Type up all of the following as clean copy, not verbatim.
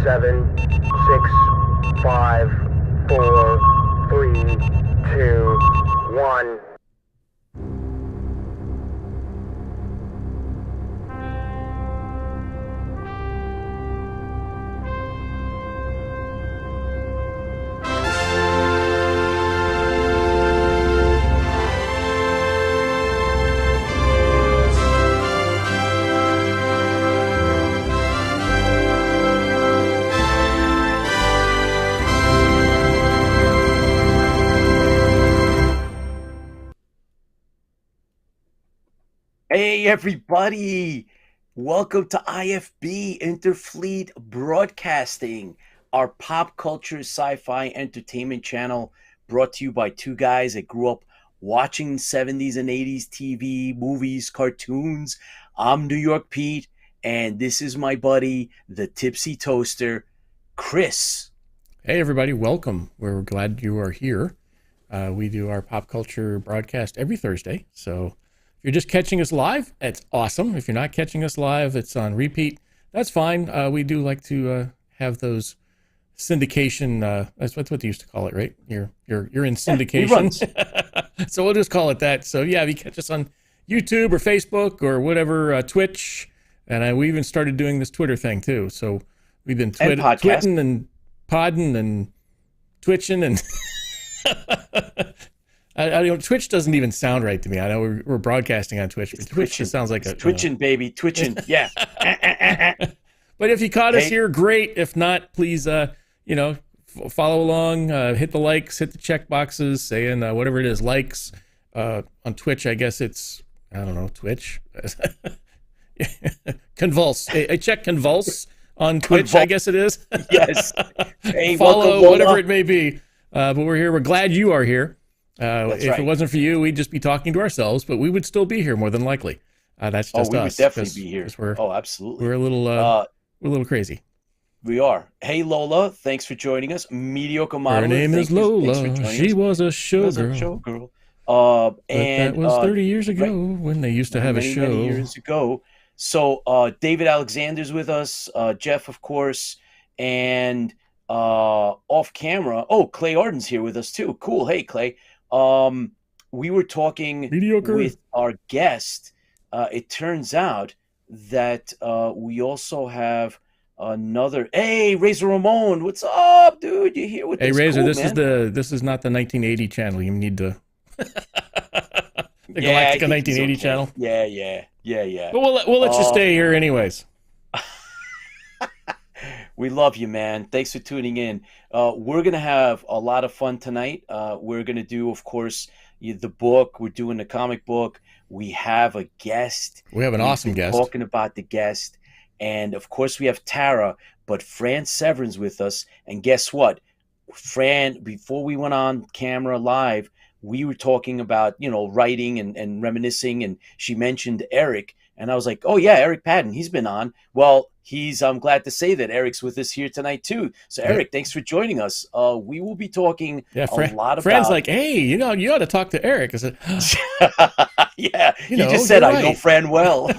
7, 6, 5, 4, 3, 2, 1. Hey everybody, welcome to IFB Interfleet Broadcasting, our pop culture sci-fi entertainment channel brought to you by two guys that grew up watching 70s and 80s TV, movies, cartoons. I'm New York Pete, and this is my buddy, the Tipsy Toaster, Chris. Hey everybody, welcome. We're glad you are here. We do our pop culture broadcast every Thursday, so if you're just catching us live, that's awesome. If you're not catching us live, it's on repeat. That's fine. We do like to have those syndication. That's what they used to call it, right? You're in syndication. So we'll just call it that. So yeah, if you catch us on YouTube or Facebook or whatever, Twitch, and we even started doing this Twitter thing too. So we've been twitting and podding and twitching and. I don't. Twitch doesn't even sound right to me. I know we're broadcasting on Twitch, but Twitch just sounds like it's twitching, baby, twitching. Yeah. But if you caught us here, great. If not, please, follow along. Hit the likes, hit the check boxes, saying whatever it is, likes. On Twitch, I guess it's Twitch. Convulse. I check convulse on Twitch. I guess it is. Yes. Hey, follow whatever it may be. But we're here. We're glad you are here. If right. It wasn't for you, we'd just be talking to ourselves, but we would still be here more than likely. That's just us. We would definitely be here. Absolutely. We're a little crazy. We are. Hey, Lola, thanks for joining us. Mediocre Model. Her name is Lola. She was a showgirl. And that was 30 years ago when they used to have a show. Many years ago. So David Alexander's with us, Jeff, of course, and off camera. Oh, Clay Arden's here with us too. Cool. Hey, Clay. We were talking with our guest. It turns out that we also have another. Hey, Razor Ramon, what's up, dude? You here with Hey, Razor, cool, this is not the 1980 channel. You need to the Galactica 1980 channel. Yeah. But we'll let you stay here anyways. We love you, man. Thanks for tuning in. We're going to have a lot of fun tonight. We're going to do, of course, the book. We're doing the comic book. We have a guest. We have an awesome guest. Talking about the guest. And, of course, we have Tara, but Fran Severn's with us. And guess what? Fran, before we went on camera live, we were talking about, writing and reminiscing. And she mentioned Eric. And I was like, oh, yeah, Eric Patton, he's been on. Well, I'm glad to say that Eric's with us here tonight, too. So, Eric, thanks for joining us. We will be talking a lot about... Fran's like, hey, you ought to talk to Eric. I said, yeah, you just said I know Fran well.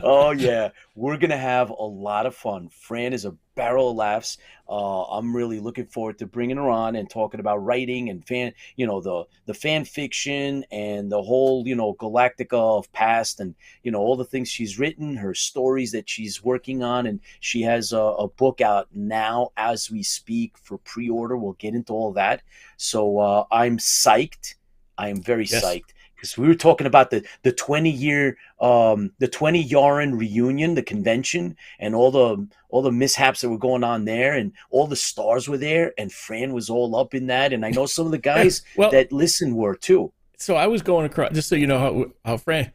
Oh, yeah. We're going to have a lot of fun. Fran is a barrel of laughs. I'm really looking forward to bringing her on and talking about writing and the fan fiction and the whole, Galactica of past and, all the things she's written, her stories that she's working on. And she has a book out now as we speak for pre-order. We'll get into all that. So I'm psyched. I am very psyched. Because we were talking about the 20-year, the 20 Yaren reunion, the convention, and all the mishaps that were going on there, and all the stars were there, and Fran was all up in that, and I know some of the guys that listen were too. So I was going across, just so you know how Fran.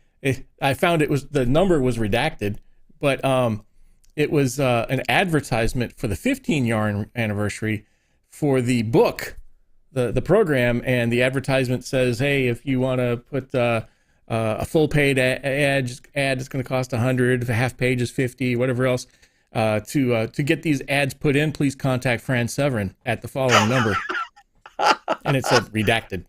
I found the number was redacted, but it was an advertisement for the 15 Yaren anniversary for the book. The program, and the advertisement says, hey, if you want to put a full paid ad, it's going to cost $100, if a half page is $50, whatever else. To get these ads put in, please contact Fran Severn at the following number. And it said redacted.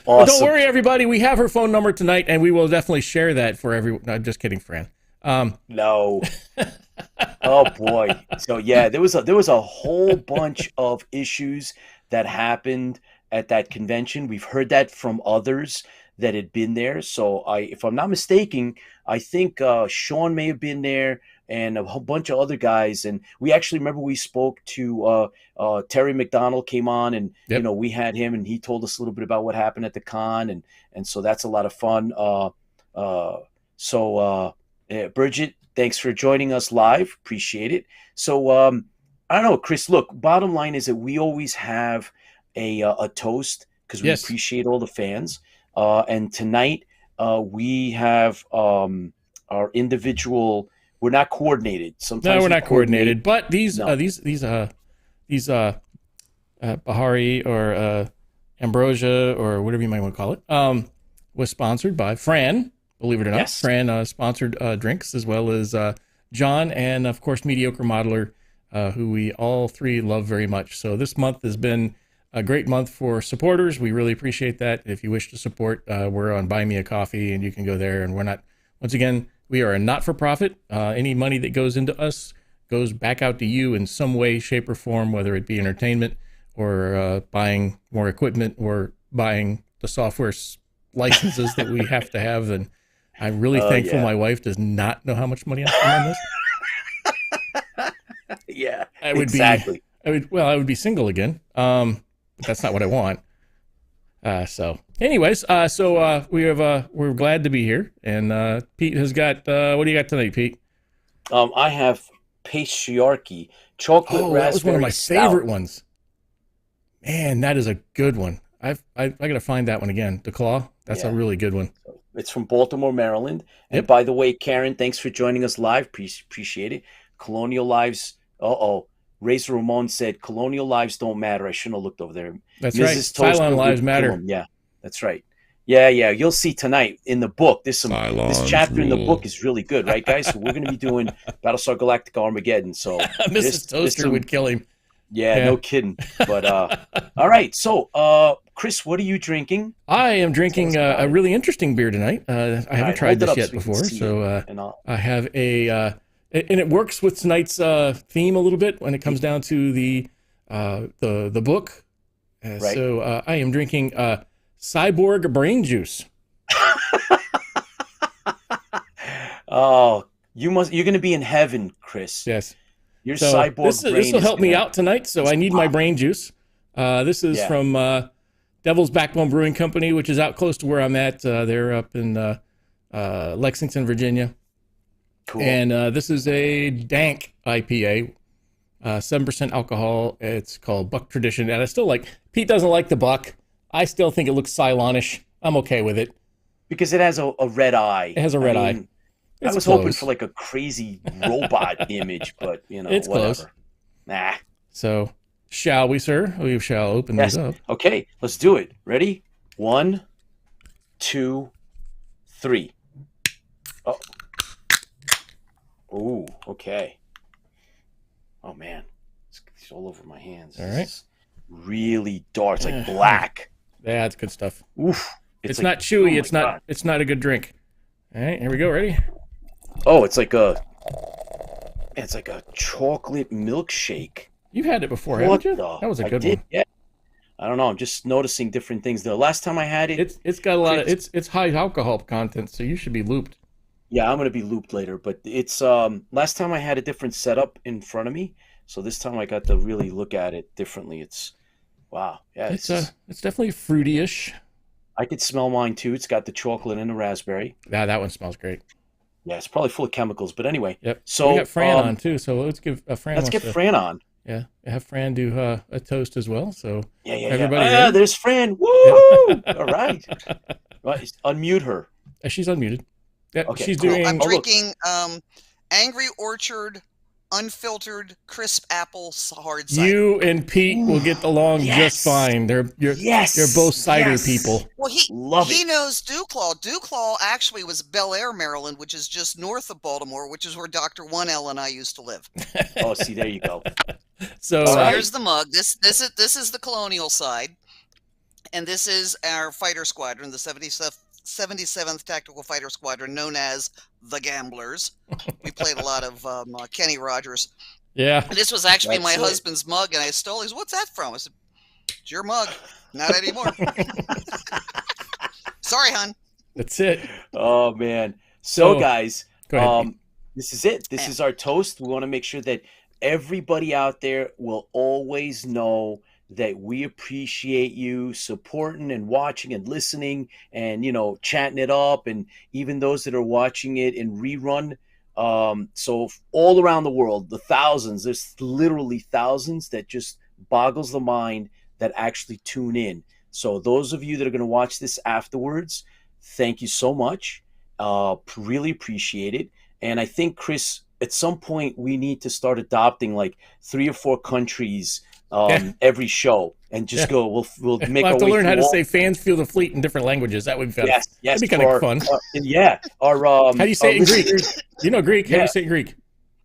Awesome. Don't worry, everybody. We have her phone number tonight, and we will definitely share that for everyone. No, just kidding, Fran. No. Oh boy. So yeah, there was a whole bunch of issues that happened at that convention. We've heard that from others that had been there. So if I'm not mistaken, I think Sean may have been there and a whole bunch of other guys. And we actually remember we spoke to Terry McDonald came on, and Yep. we had him, and he told us a little bit about what happened at the con, and so that's a lot of fun. Bridget, thanks for joining us live. Appreciate it. So I don't know, Chris. Look, bottom line is that we always have a toast because we appreciate all the fans. And tonight we have our individual. We're not coordinated. Sometimes we're not coordinated. But these Bahari or Ambrosia or whatever you might want to call it was sponsored by Fran. Believe it or not, Yes. Fran sponsored drinks, as well as John and, of course, Mediocre Modeler, who we all three love very much. So this month has been a great month for supporters. We really appreciate that. If you wish to support, we're on Buy Me a Coffee, and you can go there. And we're not, once again, we are a not-for-profit. Any money that goes into us goes back out to you in some way, shape, or form, whether it be entertainment or buying more equipment or buying the software licenses that we have to have. And I'm really thankful my wife does not know how much money I spend on this. Yeah, I would exactly. I would be single again. But that's not what I want. So we're glad to be here. And Pete has got, what do you got tonight, Pete? I have patriarchy, chocolate raspberry. That was one of my stout. favorite ones. Man, that is a good one. I got to find that one again. The Claw. That's a really good one. It's from Baltimore, Maryland. And Yep. by the way, Karen, thanks for joining us live. Appreciate it. Colonial Lives. Razor Ramon said, Colonial Lives don't matter. I shouldn't have looked over there. That's Mrs. right. Toaster Cylon Lives would matter. kill him. Yeah, that's right. Yeah. You'll see tonight in the book. This chapter in the book is really good, right, guys? So we're going to be doing Battlestar Galactica Armageddon. So Mrs. Toaster would kill him. Yeah, no kidding. But all right. So, Chris, what are you drinking? I am drinking a really interesting beer tonight. I haven't tried this yet before, so I have and it works with tonight's theme a little bit when it comes down to the book. Right. So I am drinking Cyborg Brain Juice. Oh, you're going to be in heaven, Chris. Yes. Your cyborg brain. This will help me out tonight, so I need my brain juice. This is from Devil's Backbone Brewing Company, which is out close to where I'm at. They're up in Lexington, Virginia. Cool. And this is a dank IPA, 7% alcohol. It's called Buck Tradition, and I still like. Pete doesn't like the Buck. I still think it looks Cylonish. I'm okay with it because it has a red eye. It has a red eye. I was hoping for like a crazy robot image, but it's whatever. Close. Nah. So, shall we, sir? We shall open these up. Okay, let's do it. Ready? 1, 2, 3. Oh. Ooh, okay. Oh man, it's all over my hands. All right. It's really dark. It's like black. Yeah, it's good stuff. Oof. It's like, not chewy. oh It's not. God. It's not a good drink. All right, here we go. Ready? Oh, it's like a chocolate milkshake. You've had it before, What haven't you? the- That was a I good did, one. Yeah. I don't know. I'm just noticing different things. The last time I had it, It's got a lot of it's high alcohol content, so you should be looped. yeah, I'm gonna be looped later. But it's last time I had a different setup in front of me, so this time I got to really look at it differently. It's wow, yeah. It's definitely fruity-ish. I could smell mine too. It's got the chocolate and the raspberry. Yeah, that one smells great. Yeah, it's probably full of chemicals. But anyway, Yep. So we got Fran on too, so let's give Fran. Let's get Fran on. Yeah, have Fran do a toast as well. So Yeah. everybody ready? There's Fran. Woo! All right. Right, unmute her. She's unmuted. Yeah, Okay, she's cool. doing. I'm look. drinking Angry Orchard unfiltered crisp apple hard cider. You and Pete will get along just fine. You're both cider people. Well, Love he it. knows Duclaw. Duclaw actually was Bel Air, Maryland, which is just north of Baltimore, which is where Dr. 1L and I used to live. Oh, see, there you go. So So right. here's the mug. This is the colonial side, and this is our fighter squadron, the 77th 77th Tactical Fighter Squadron, known as the Gamblers. We played a lot of Kenny Rogers. Yeah. And this was actually That's my husband's mug, and I stole his. What's that from? I said, it's your mug. Not anymore. Sorry, hon. That's it. Oh, man. So guys, go ahead. this is it. This is our toast. We want to make sure that everybody out there will always know that we appreciate you supporting and watching and listening and, chatting it up. And even those that are watching it in rerun. So all around the world, the thousands, there's literally thousands that just boggles the mind that actually tune in. So those of you that are going to watch this afterwards, thank you so much. Really appreciate it. And I think, Chris, at some point we need to start adopting like 3 or 4 countries every show and just go. We'll make. We'll have to learn how to all... say "fans feel the fleet" in different languages. That would be yes. That'd be kind of fun. How do you say it in Greek? You know Greek. How do you say it in Greek?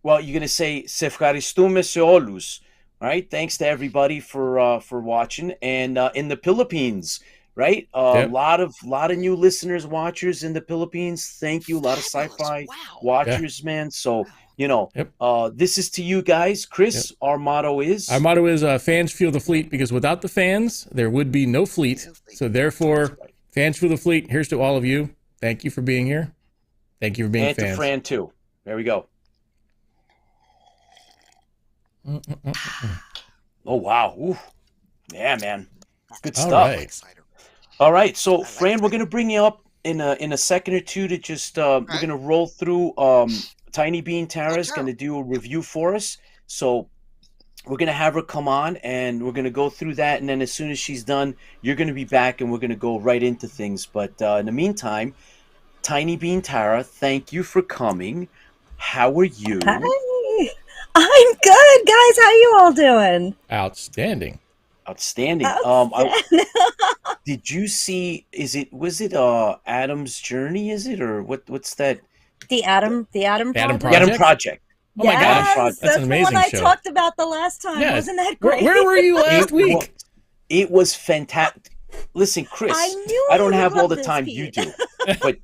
Well, you're gonna say "Sefcharistume se olus." Right. Thanks to everybody for watching. And in the Philippines, right? A lot of new listeners, watchers in the Philippines. Thank you. A lot of sci-fi watchers, man. So, this is to you guys. Chris, our motto is fans feel the fleet, because without the fans, there would be no fleet. So therefore, fans feel the fleet. Here's to all of you. Thank you for being here. Thank you for being fans. And to Fran, too. There we go. Oh, wow. Ooh. Yeah, man. Good stuff. All right. So, Fran, we're going to bring you up in a second or two to just, we're going to roll through Tiny Bean Tara's going to do a review for us. So, we're going to have her come on and we're going to go through that. And then as soon as she's done, you're going to be back and we're going to go right into things. But in the meantime, Tiny Bean Tara, thank you for coming. How are you? Hi. I'm good, guys. How you all doing? Outstanding. Did you see? Was it Adam's Journey? Is it, or what's that? The Adam Project. The Adam Project. Oh my gosh, that's an amazing the one show. I talked about the last time. Yeah. Wasn't that great? Where were you last week? It was fantastic. Listen, Chris, I don't have all the time you do, but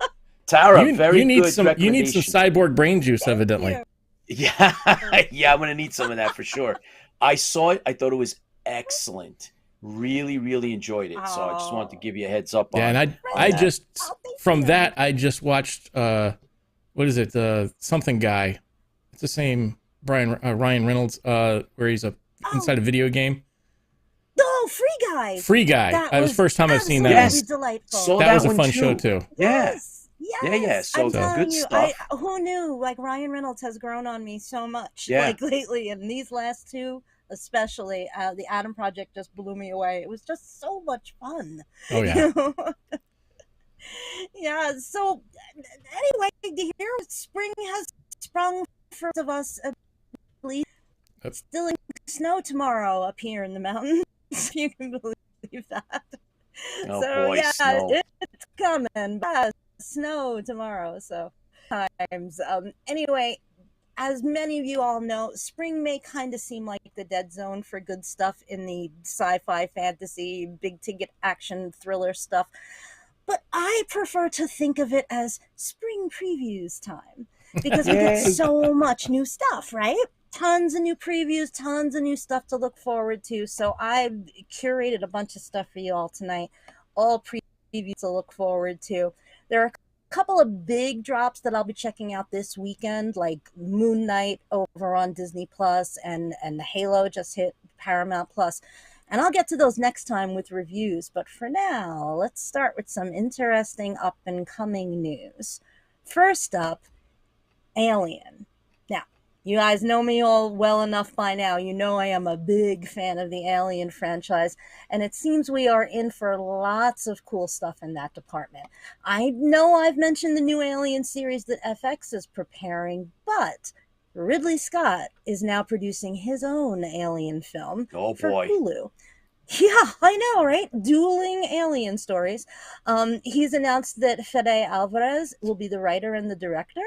Tara, you need some cyborg brain juice, evidently. Yeah, I'm gonna need some of that for sure. I saw it. I thought it was excellent. Really, really enjoyed it. So I just wanted to give you a heads up. Yeah, and I just watched what is it? Something guy. It's the same Ryan Reynolds, where he's inside a video game. Oh, Free Guy. That was the first time I've seen that. Yes, delightful. That was a fun show too. Yes. Yeah. So good stuff. Who knew? Like, Ryan Reynolds has grown on me so much. Like lately, and these last two, especially, the Adam Project just blew me away. It was just so much fun. Oh yeah. Yeah. So anyway, to hear spring has sprung for of us. At least it's still in snow tomorrow up here in the mountains. If you can believe that. Oh boy, snow. It's coming. Snow tomorrow, so times. Anyway, as many of you all know, spring may kind of seem like the dead zone for good stuff in the sci-fi, fantasy, big ticket action thriller stuff, but I prefer to think of it as spring previews time, because we get so much new stuff, right? Tons of new previews, tons of new stuff to look forward to. So I've curated a bunch of stuff for you all tonight, all previews to look forward to. There are a couple of big drops that I'll be checking out this weekend, like Moon Knight over on Disney Plus, and the Halo just hit Paramount Plus. And I'll get to those next time with reviews. But for now, let's start with some interesting up-and-coming news. First up, Alien. You guys know me all well enough by now. You know I am a big fan of the Alien franchise, and it seems we are in for lots of cool stuff in that department. I know I've mentioned the new Alien series that FX is preparing, but Ridley Scott is now producing his own Alien film for Hulu. Yeah, I know, right? Dueling alien stories. He's announced that Fede Alvarez will be the writer and the director.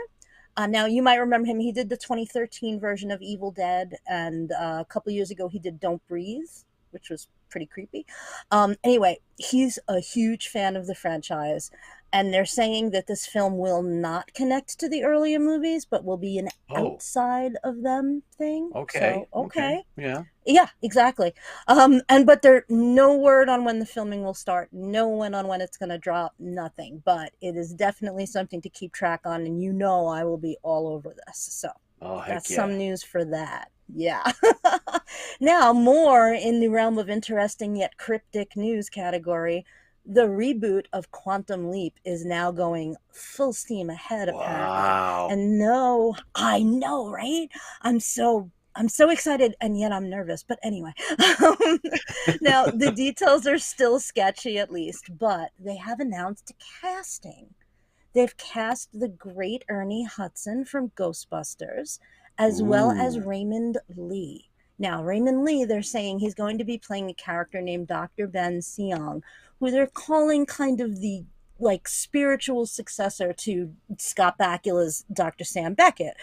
Now, you might remember him. He did the 2013 version of Evil Dead, and a couple years ago he did Don't Breathe, which was pretty creepy. Anyway, he's a huge fan of the franchise. And they're saying that this film will not connect to the earlier movies, but will be an outside of them thing. Okay. So, okay. Yeah. Yeah, exactly. But there no word on when the filming will start, no one on when it's going to drop, nothing. But it is definitely something to keep track on, and you know I will be all over this. So that's some news for that. Yeah. Now, more in the realm of interesting yet cryptic news category. The reboot of Quantum Leap is now going full steam ahead, apparently. Wow. And no, I know, right? I'm so excited, and yet I'm nervous. But anyway, now the details are still sketchy, at least, but they have announced casting. They've cast the great Ernie Hudson from Ghostbusters, as well as Raymond Lee. Now, Raymond Lee, they're saying he's going to be playing a character named Dr. Ben Seong, who they're calling kind of the spiritual successor to Scott Bakula's Dr. Sam Beckett.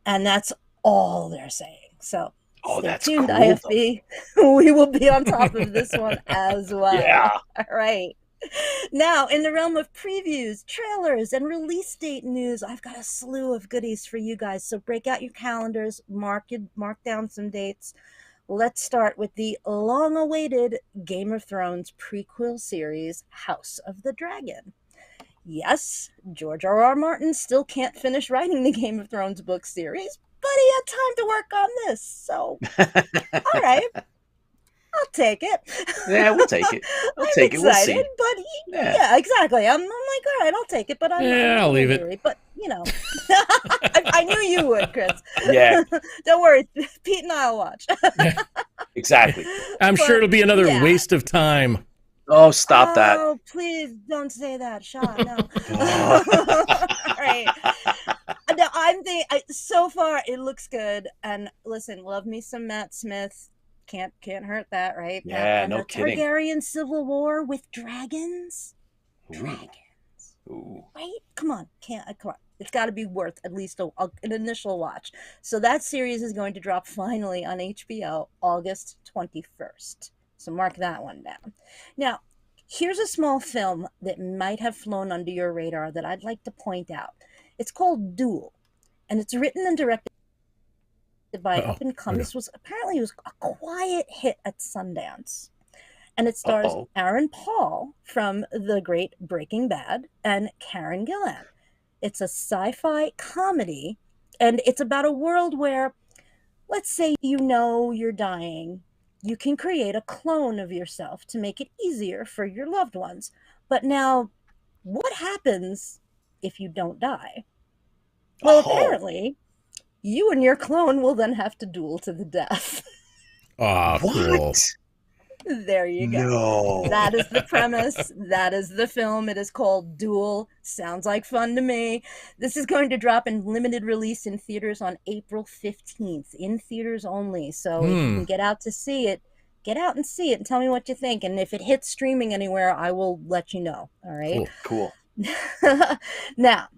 And that's all they're saying. So stay tuned, cool, IFB. We will be on top of this one as well. Yeah. All right. Now, in the realm of previews, trailers, and release date news, I've got a slew of goodies for you guys. So break out your calendars, mark down some dates. Let's start with the long-awaited Game of Thrones prequel series, House of the Dragon. Yes, George R.R. Martin still can't finish writing the Game of Thrones book series, but he had time to work on this, so all right. I'll take it. Yeah, we'll take it. We'll take it. We'll see. But yeah, exactly. I'm like, all right, I'll take it. But I'll leave it. But I knew you would, Chris. Yeah. Don't worry, Pete and I'll watch. Exactly. I'm sure it'll be another waste of time. Oh, stop that! Oh, please don't say that, Sean. No. All right. No, I'm thinking. So far, it looks good. And listen, love me some Matt Smith. Can't hurt that, right? Yeah, no kidding. Targaryen civil war with dragons. Ooh. Dragons. Ooh. Right? Come on. Come on. It's got to be worth at least an initial watch. So that series is going to drop finally on HBO August 21st. So mark that one down. Now, here's a small film that might have flown under your radar that I'd like to point out. It's called Duel, and it's written and directed by up and coming. This was a quiet hit at Sundance, and it stars Aaron Paul from the great Breaking Bad and Karen Gillan. It's a sci-fi comedy, and it's about a world where, let's say you're dying, you can create a clone of yourself to make it easier for your loved ones. But now, what happens if you don't die? Well, apparently, you and your clone will then have to duel to the death. Oh, cool. There you go. No. That is the premise. That is the film. It is called Duel. Sounds like fun to me. This is going to drop in limited release in theaters on April 15th. In theaters only. So if you can get out to see it, get out and see it and tell me what you think. And if it hits streaming anywhere, I will let you know. All right? Cool. Now,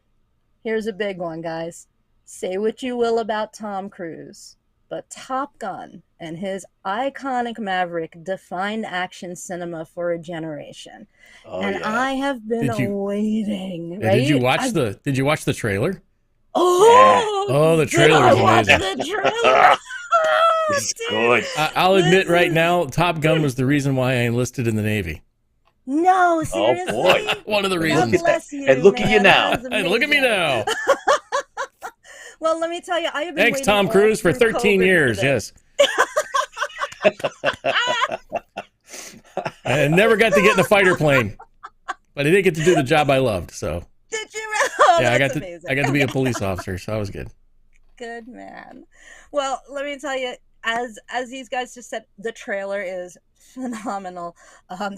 here's a big one, guys. Say what you will about Tom Cruise, but Top Gun and his iconic Maverick defined action cinema for a generation. I have been waiting. Right? Did you watch the trailer? Oh, the trailer is amazing. The trailer. It's good. I'll admit right now, Top Gun was the reason why I enlisted in the Navy. No, seriously. Oh boy, one of the reasons. And look at you now. And look at me now. Well, let me tell you, I have been Thanks, waiting Tom Cruise, for 13 COVID years. Yes. I never got to get in a fighter plane, but I did get to do the job I loved. So. Did you? Oh, yeah, I got amazing. to be a police officer, so that was good. Good man. Well, let me tell you, as these guys just said, the trailer is phenomenal.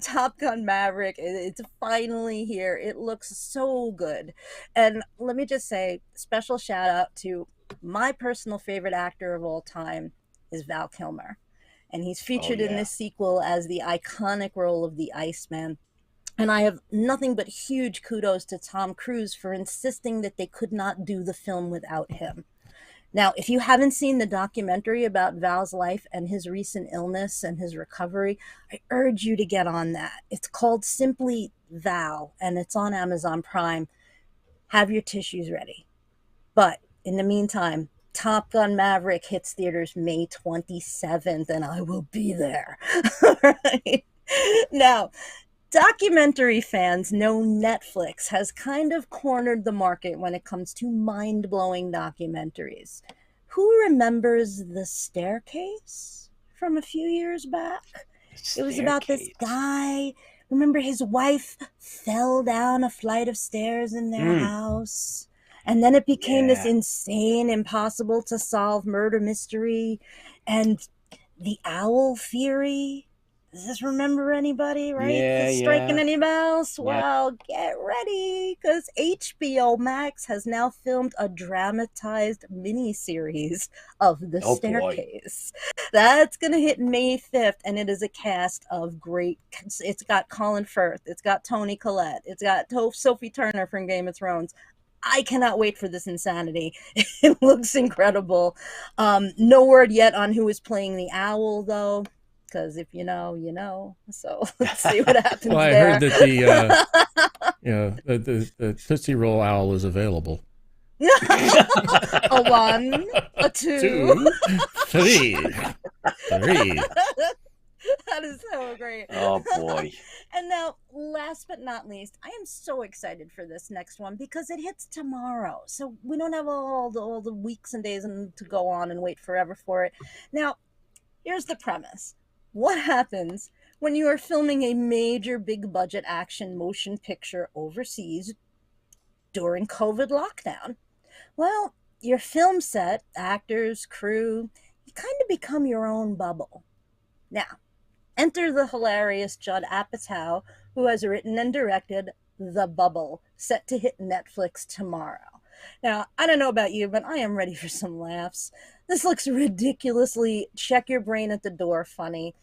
Top Gun Maverick, it's finally here. It looks so good. And let me just say, special shout out to my personal favorite actor of all time is Val Kilmer. And he's featured in this sequel as the iconic role of the Iceman. And I have nothing but huge kudos to Tom Cruise for insisting that they could not do the film without him. Now, if you haven't seen the documentary about Val's life and his recent illness and his recovery, I urge you to get on that. It's called Simply Val, and it's on Amazon Prime. Have your tissues ready. But in the meantime, Top Gun Maverick hits theaters May 27th, and I will be there. Right? Now, documentary fans know Netflix has kind of cornered the market when it comes to mind-blowing documentaries. Who remembers The Staircase from a few years back? It was about this guy. Remember, his wife fell down a flight of stairs in their house. And then it became this insane, impossible to solve murder mystery. And the owl theory. Does this remember anybody, right? Yeah, striking any bells? Yeah. Well, get ready, because HBO Max has now filmed a dramatized miniseries of The Staircase. That's going to hit May 5th, and it is a cast of great... It's got Colin Firth. It's got Toni Collette. It's got Sophie Turner from Game of Thrones. I cannot wait for this insanity. It looks incredible. No word yet on who is playing the owl, though. Because if you know, you know. So let's see what happens. Well, I heard that the Tootsie Roll owl is available. A 1, a 2, 3. That is so great. Oh boy. And now, last but not least, I am so excited for this next one because it hits tomorrow. So we don't have all the weeks and days to go on and wait forever for it. Now, here's the premise. What happens when you are filming a major big budget action motion picture overseas during COVID lockdown? Well, your film set, actors, crew, you kind of become your own bubble. Now, enter the hilarious Judd Apatow, who has written and directed The Bubble, set to hit Netflix tomorrow. Now, I don't know about you, but I am ready for some laughs. This looks ridiculously check your brain at the door funny.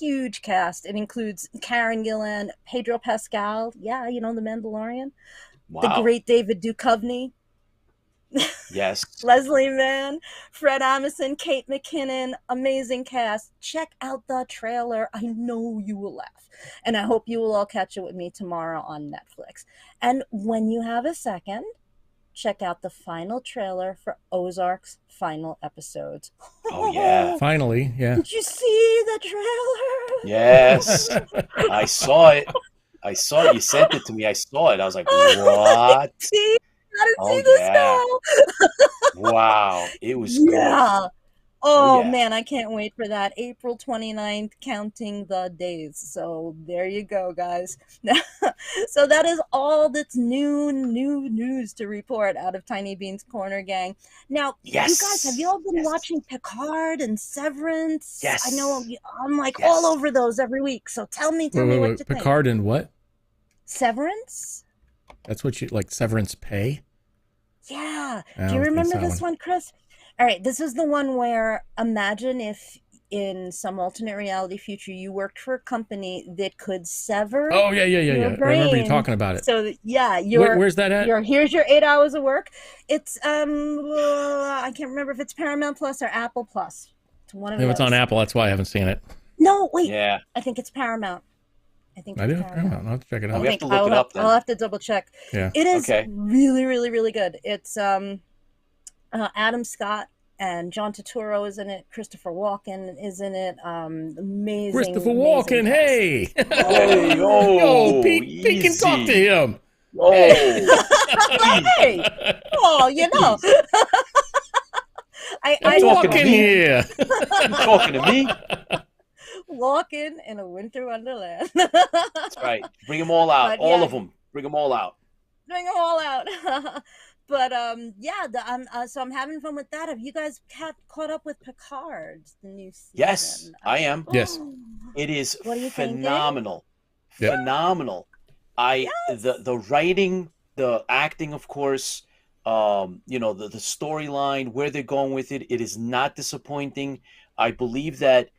Huge cast. It includes Karen Gillan, Pedro Pascal, yeah, you know, the Mandalorian. Wow. The great David Duchovny. Yes. Leslie Mann, Fred Armisen, Kate McKinnon, amazing cast. Check out the trailer. I know you will laugh. And I hope you will all catch it with me tomorrow on Netflix. And when you have a second, check out the final trailer for Ozark's final episodes. Oh, yeah. Finally, yeah. Did you see the trailer? Yes. I saw it. You sent it to me. I saw it. I was like, what? See? Gotta see Oh, this yeah. now. Wow. It was Yeah. good. Oh, yeah. man, I can't wait for that. April 29th, counting the days. So there you go, guys. So that is all that's new news to report out of Tiny Bean's Corner Gang. Now, Yes. you guys, have you all been Yes. watching Picard and Severance? Yes. I know I'm like Yes. all over those every week. So tell me what you think. Picard and what? Severance? That's what you like, severance pay? Yeah. I Do you don't think remember so. this one, Chris? All right. This is the one where imagine if in some alternate reality future you worked for a company that could sever. Oh, yeah. your I remember you brain. talking about it. So yeah, Where's that at? here's your 8 hours of work. It's I can't remember if it's Paramount Plus or Apple Plus. It's one of If those. it's on Apple, that's why I haven't seen it. No, wait. Yeah. I think it's Paramount. I do? Paramount. I'll have to check it Oh, out. we have to look it up then. I'll have to double check. Yeah. It is Okay. really, really, really good. It's Adam Scott and John Turturro is in it. Christopher Walken is in it. Amazing. Christopher amazing Walken, cast. hey! Hey, Yo, Pete can talk to easy. him. Oh. Hey! Oh, you know. I talking to Walken me. here. You talking to me? Walking in a winter wonderland. That's right. Bring them all out. But, All yeah. of them. Bring them all out. Bring them all out. But yeah, so I'm having fun with that. Have you guys caught up with Picard, the new season? Yes, I am. Yes. It is What are you thinking? phenomenal. Yep. Phenomenal. The writing, the acting, of course, the storyline, where they're going with it, it is not disappointing. I believe that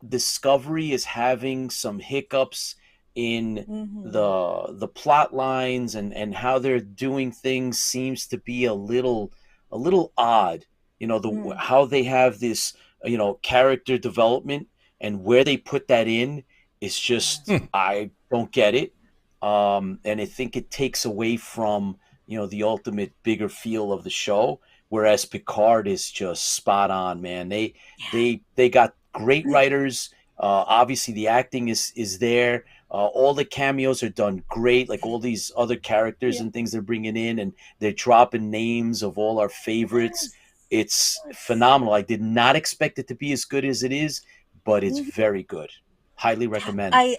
Discovery is having some hiccups in the plot lines and how they're doing things seems to be a little odd. You know, how they have this, character development, and where they put that in is just, I don't get it. And I think it takes away from, the ultimate bigger feel of the show. Whereas Picard is just spot on, man. They got great writers. Obviously the acting is there. All the cameos are done great, like all these other characters and things they're bringing in, and they're dropping names of all our favorites. It's phenomenal. I did not expect it to be as good as it is, but it's very good. Highly recommend. I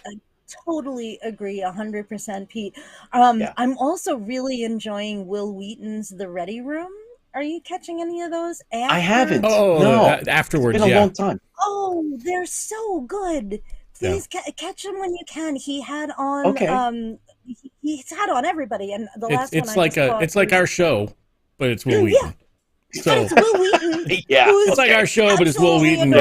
totally agree 100%, Pete. I'm also really enjoying Will Wheaton's The Ready Room. Are you catching any of those? I haven't. Oh, no. Afterwards, it's been a long time. Oh, they're so good. Please catch them when you can. He had on he's had on everybody, and the last one it's like our show, but it's Will Wheaton. So it's Will Wheaton. It's like our show, but it's Will Wheaton.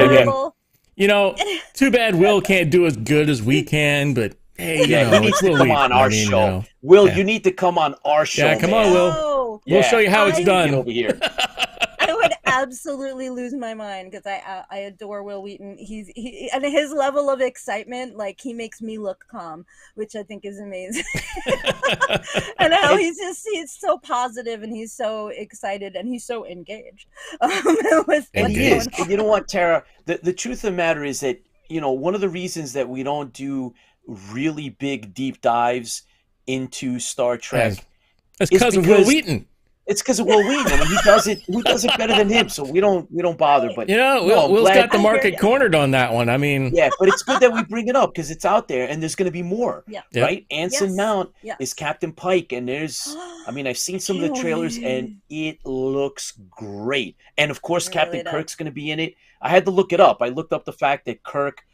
Too bad Will can't do as good as we can, but hey, he needs to come on our show. Will, you need to come on our show. Yeah, come on, Will. We'll show you how it's done over here. I would absolutely lose my mind because I adore Will Wheaton. He and his level of excitement, like, he makes me look calm, which I think is amazing. And how he's so positive, and he's so excited, and he's so engaged. And he is. And you know what, Tara? The truth of the matter is that, one of the reasons that we don't do really big deep dives into Star Trek is because of Will Wheaton. It's because of Will Wheaton. I mean, who does it better than him? So we don't bother. But Will's got the market cornered on that one. I mean, but it's good that we bring it up because it's out there, and there's going to be more. Right? Anson Mount is Captain Pike, and I've seen some of the trailers, and it looks great. And of course, Captain Kirk's going to be in it. I had to look it up. I looked up the fact that Kirk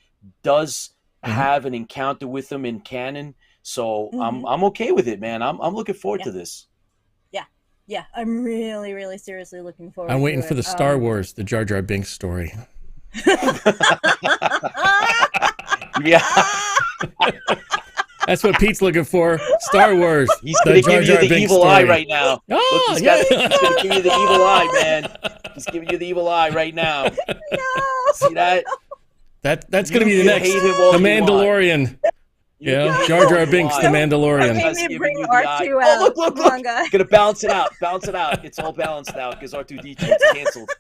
does have an encounter with him in canon, so I'm okay with it, man. I'm looking forward to this. Yeah, I'm really, really seriously looking forward to it. I'm waiting for the Star Wars, the Jar Jar Binks story. That's what Pete's looking for. Star Wars. He's going to give you the evil eye right now. Oh, he's going to give you the evil eye, man. He's giving you the evil eye right now. No. See that? That's going to be the next. The Mandalorian. Yeah, Jar Jar Binks, the Mandalorian. Let me bring R2 out. Look. Gonna balance it out. It's all balanced out because R2-D2's canceled.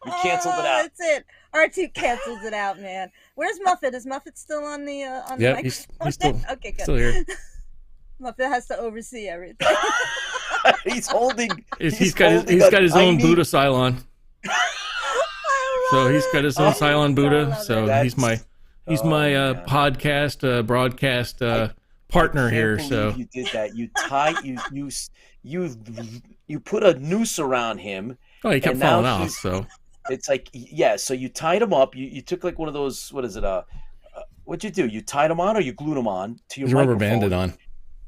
We canceled it out. That's it. R2 cancels it out, man. Where's Muffet? Is Muffet still on the yeah, mic? he's still okay. Good. Still here. Muffet has to oversee everything. He's got his own Buddha Cylon. So he's got his own Cylon Buddha. So he's my podcast broadcast partner here. So you did that. You put a noose around him. Oh, he kept falling off. So it's like, so you tied him up. You took like one of those. What is it? What'd you do? You tied him on, or you glued him on to your microphone? Rubber banded on.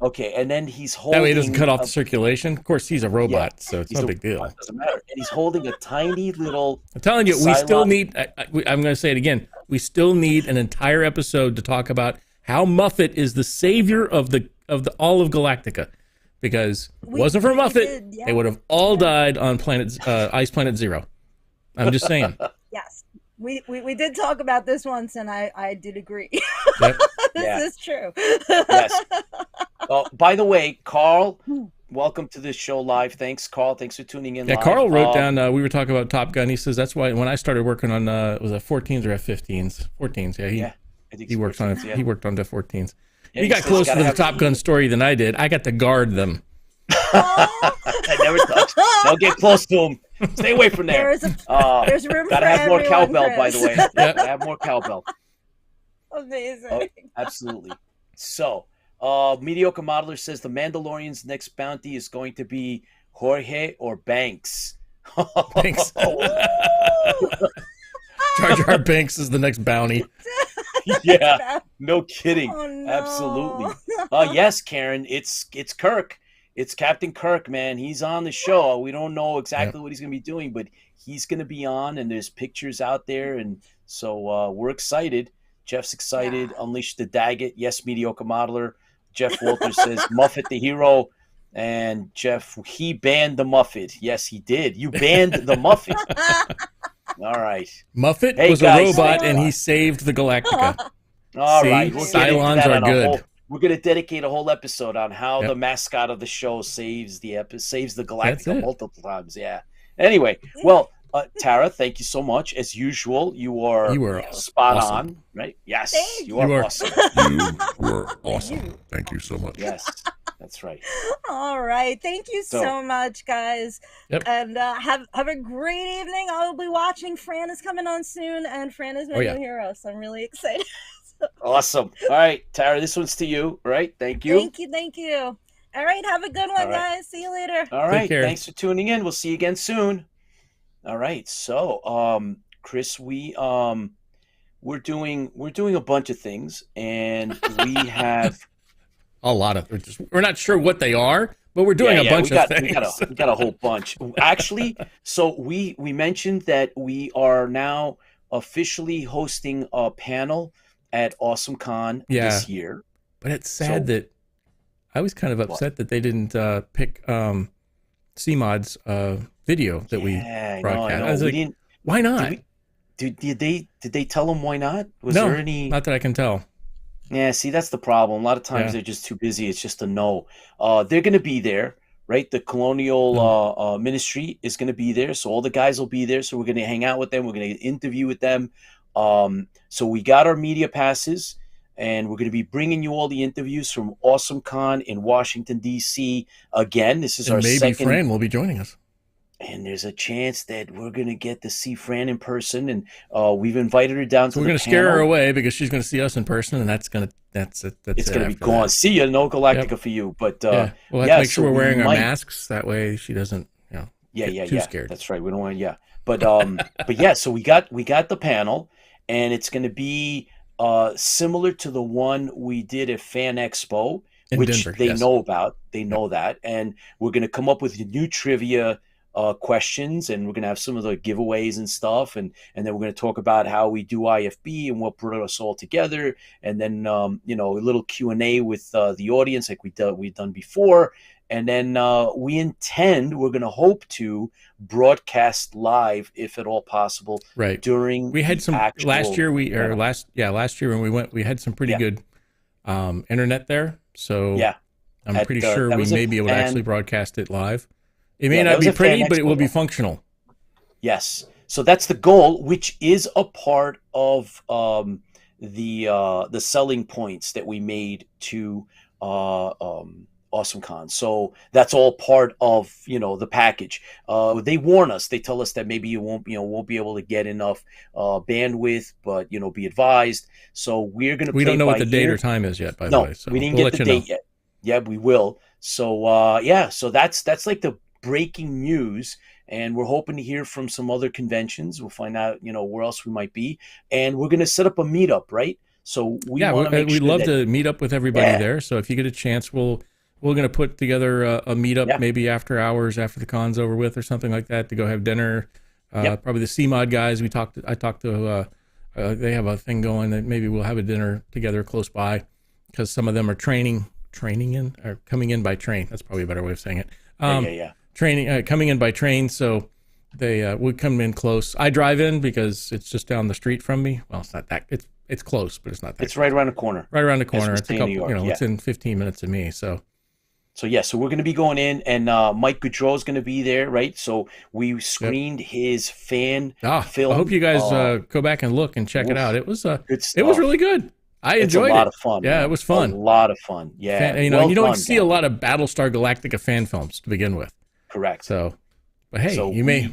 Okay, and then he's holding. That way he doesn't cut off the circulation. Of course, he's a robot, so it's no big deal. It doesn't matter. And he's holding a tiny little. I'm telling you, we still need. I'm going to say it again. We still need an entire episode to talk about how Muffet is the savior of the all of Galactica, because if it wasn't for Muffet, they would have all died on Ice Planet Zero. I'm just saying. Yes, we did talk about this once, and I did agree. Yep. This is true. Yes. By the way, Carl, welcome to this show live. Thanks, Carl. Thanks for tuning in. Yeah, live. Carl wrote down. We were talking about Top Gun. He says that's why when I started working on was it 14s or F-15s? 14s. Yeah, he worked on it. Yeah. He worked on the 14s. Yeah, he got closer to the Top Gun story than I did. I got to guard them. I never touched. Don't get close to him. Stay away from there. There's room gotta for have more cowbell, Chris. by the way. Gotta have more cowbell. Amazing. Oh, absolutely. So, Mediocre Modeler says the Mandalorian's next bounty is going to be Jorge or Banks. Banks. Jar Jar Banks is the next bounty. Yeah, no kidding. Oh, no. Absolutely. Yes, Karen, it's Kirk. It's Captain Kirk, man. He's on the show. We don't know exactly what he's going to be doing, but he's going to be on, and there's pictures out there, and so we're excited. Jeff's excited. Yeah. Unleash the Daggett. Yes, Mediocre Modeler. Jeff Walters says Muffet the hero. And Jeff, he banned the Muffet. Yes, he did. You banned the Muffet. All right. Muffet Hey, was guys, a robot, and he saved the Galactica. All See? right. We'll get into Cylons that are on good. we're going to dedicate a whole episode on how Yep. the mascot of the show saves the That's Galactica it. multiple times. Yeah. Anyway, well, Tara, thank you so much. As usual, you were spot awesome. on, right? Yes, Thank you are you. awesome. You were awesome. Thank you so much. Yes, that's right. All right. Thank you so much, guys. Yep. And have a great evening. I'll be watching. Fran is coming on soon, and Fran is my new hero, so I'm really excited. Awesome. All right, Tara, this one's to you. All right, thank you. Thank you. All right, have a good one, guys. See you later. All right, thanks for tuning in. We'll see you again soon. All right, so Chris, we're doing a bunch of things, and we have a lot of. We're not sure what they are, but we're doing a bunch of things. We got a whole bunch. Actually, so we mentioned that we are now officially hosting a panel at AwesomeCon this year. But it's sad that I was kind of upset that they didn't pick CMod's video that we broadcast. I was like, why not? Did they tell them why not? Was no, there any? Not that I can tell. Yeah, see, that's the problem. A lot of times they're just too busy. It's just a no. They're going to be there, right? The Colonial Ministry is going to be there, so all the guys will be there. So we're going to hang out with them. We're going to interview with them. So we got our media passes, and we're going to be bringing you all the interviews from AwesomeCon in Washington, D.C. Again, this is our second. Maybe Fran will be joining us. And there's a chance that we're going to get to see Fran in person, and we've invited her down to the we're going to scare her away because she's going to see us in person, and that's it. It's going to be gone. See you, no Galactica for you. But we'll have to make sure we're wearing our masks. That way she doesn't, get too scared. That's right. We don't want but yeah. So we got the panel, and it's going to be similar to the one we did at Fan Expo, which Denver, they know about. They know that, and we're going to come up with new trivia questions, and we're going to have some of the giveaways and stuff, and then we're going to talk about how we do IFB and what brought us all together, and then a little Q&A with the audience like we've done before, and then we're going to hope to broadcast live if at all possible. Right. During we had some last year when we went, we had some pretty good internet there, so I'm pretty sure we may be able to actually broadcast it live. It may not be pretty, but it will be functional. Yes. So that's the goal, which is a part of the selling points that we made to AwesomeCon. So that's all part of the package. They warn us. They tell us that maybe you won't be able to get enough bandwidth, but be advised. So we're going to. We don't know what the date or time is yet. By the way, so we didn't get the date yet. Yeah, we will. So so that's like the breaking news, and we're hoping to hear from some other conventions. We'll find out where else we might be, and we're going to set up a meetup, right? So we'd love to meet up with everybody there. So if you get a chance, we're going to put together a meetup maybe after hours, after the con's over with, or something like that, to go have dinner. Probably the CMod guys. I talked to they have a thing going that maybe we'll have a dinner together close by, because some of them are coming in by train. That's probably a better way of saying it. Coming in by train, so they would come in close. I drive in because it's just down the street from me. Well, it's not that it's close, but it's not that. It's right around the corner. Right around the corner. It's a couple, it's in 15 minutes of me. So we're going to be going in, and Mike Goudreau is going to be there, right? So we screened his fan film. I hope you guys go back and look and check it out. It was it was really good. I enjoyed it. A lot of fun. Yeah, it was fun. A lot of fun. Yeah. You don't see a lot of Battlestar Galactica fan films to begin with. Correct. So, but hey,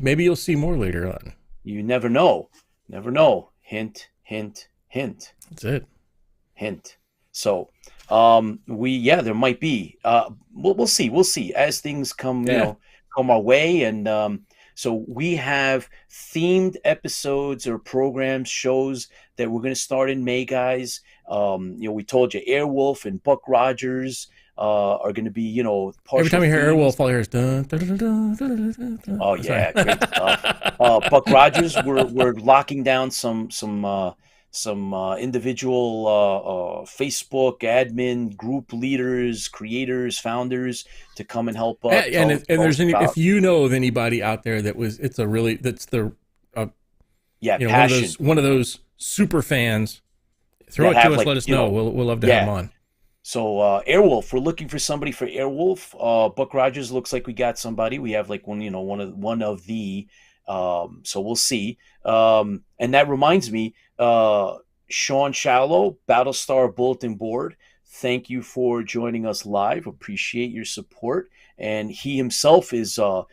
maybe you'll see more later on. You never know. Never know. Hint, hint, hint. That's it. Hint. So, there might be. We'll see. We'll see as things come. Come our way, and so we have themed episodes or programs, shows that we're going to start in May, guys. We told you Airwolf and Buck Rogers are going to be, every time you hear Airwolf, all you hear is dun, dun, dun, dun, dun, dun, dun. Oh yeah, great stuff. Buck Rogers, we're locking down some some individual Facebook admin group leaders, creators, founders to come and help us. And if you know of anybody out there that's the passion. one of those super fans, throw it to us. Let us know. We'll love to have them on. So Airwolf, we're looking for somebody for Airwolf. Buck Rogers looks like we got somebody. We have like one of the. So we'll see. And that reminds me, Sean Shallow, Battlestar Bulletin Board. Thank you for joining us live. Appreciate your support. And he himself is a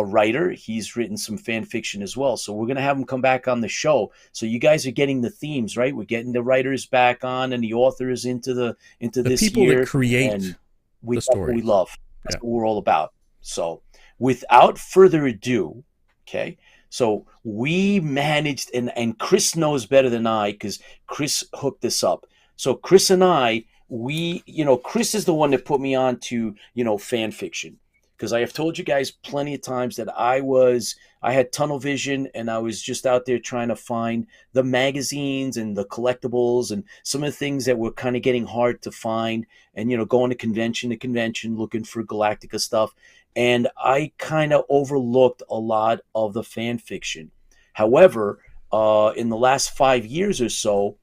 writer. He's written some fan fiction as well. So we're going to have him come back on the show. So you guys are getting the themes, right? We're getting the writers back on and the authors into the this people year. That create and the story. We love. That's what we're all about. So without further ado, okay. So we managed, and Chris knows better than I because Chris hooked this up. So Chris and I, Chris is the one that put me on to, fan fiction. Because I have told you guys plenty of times that I had tunnel vision and I was just out there trying to find the magazines and the collectibles and some of the things that were kind of getting hard to find and, going to convention to convention, looking for Galactica stuff. And I kind of overlooked a lot of the fan fiction. However, in the last 5 years or so,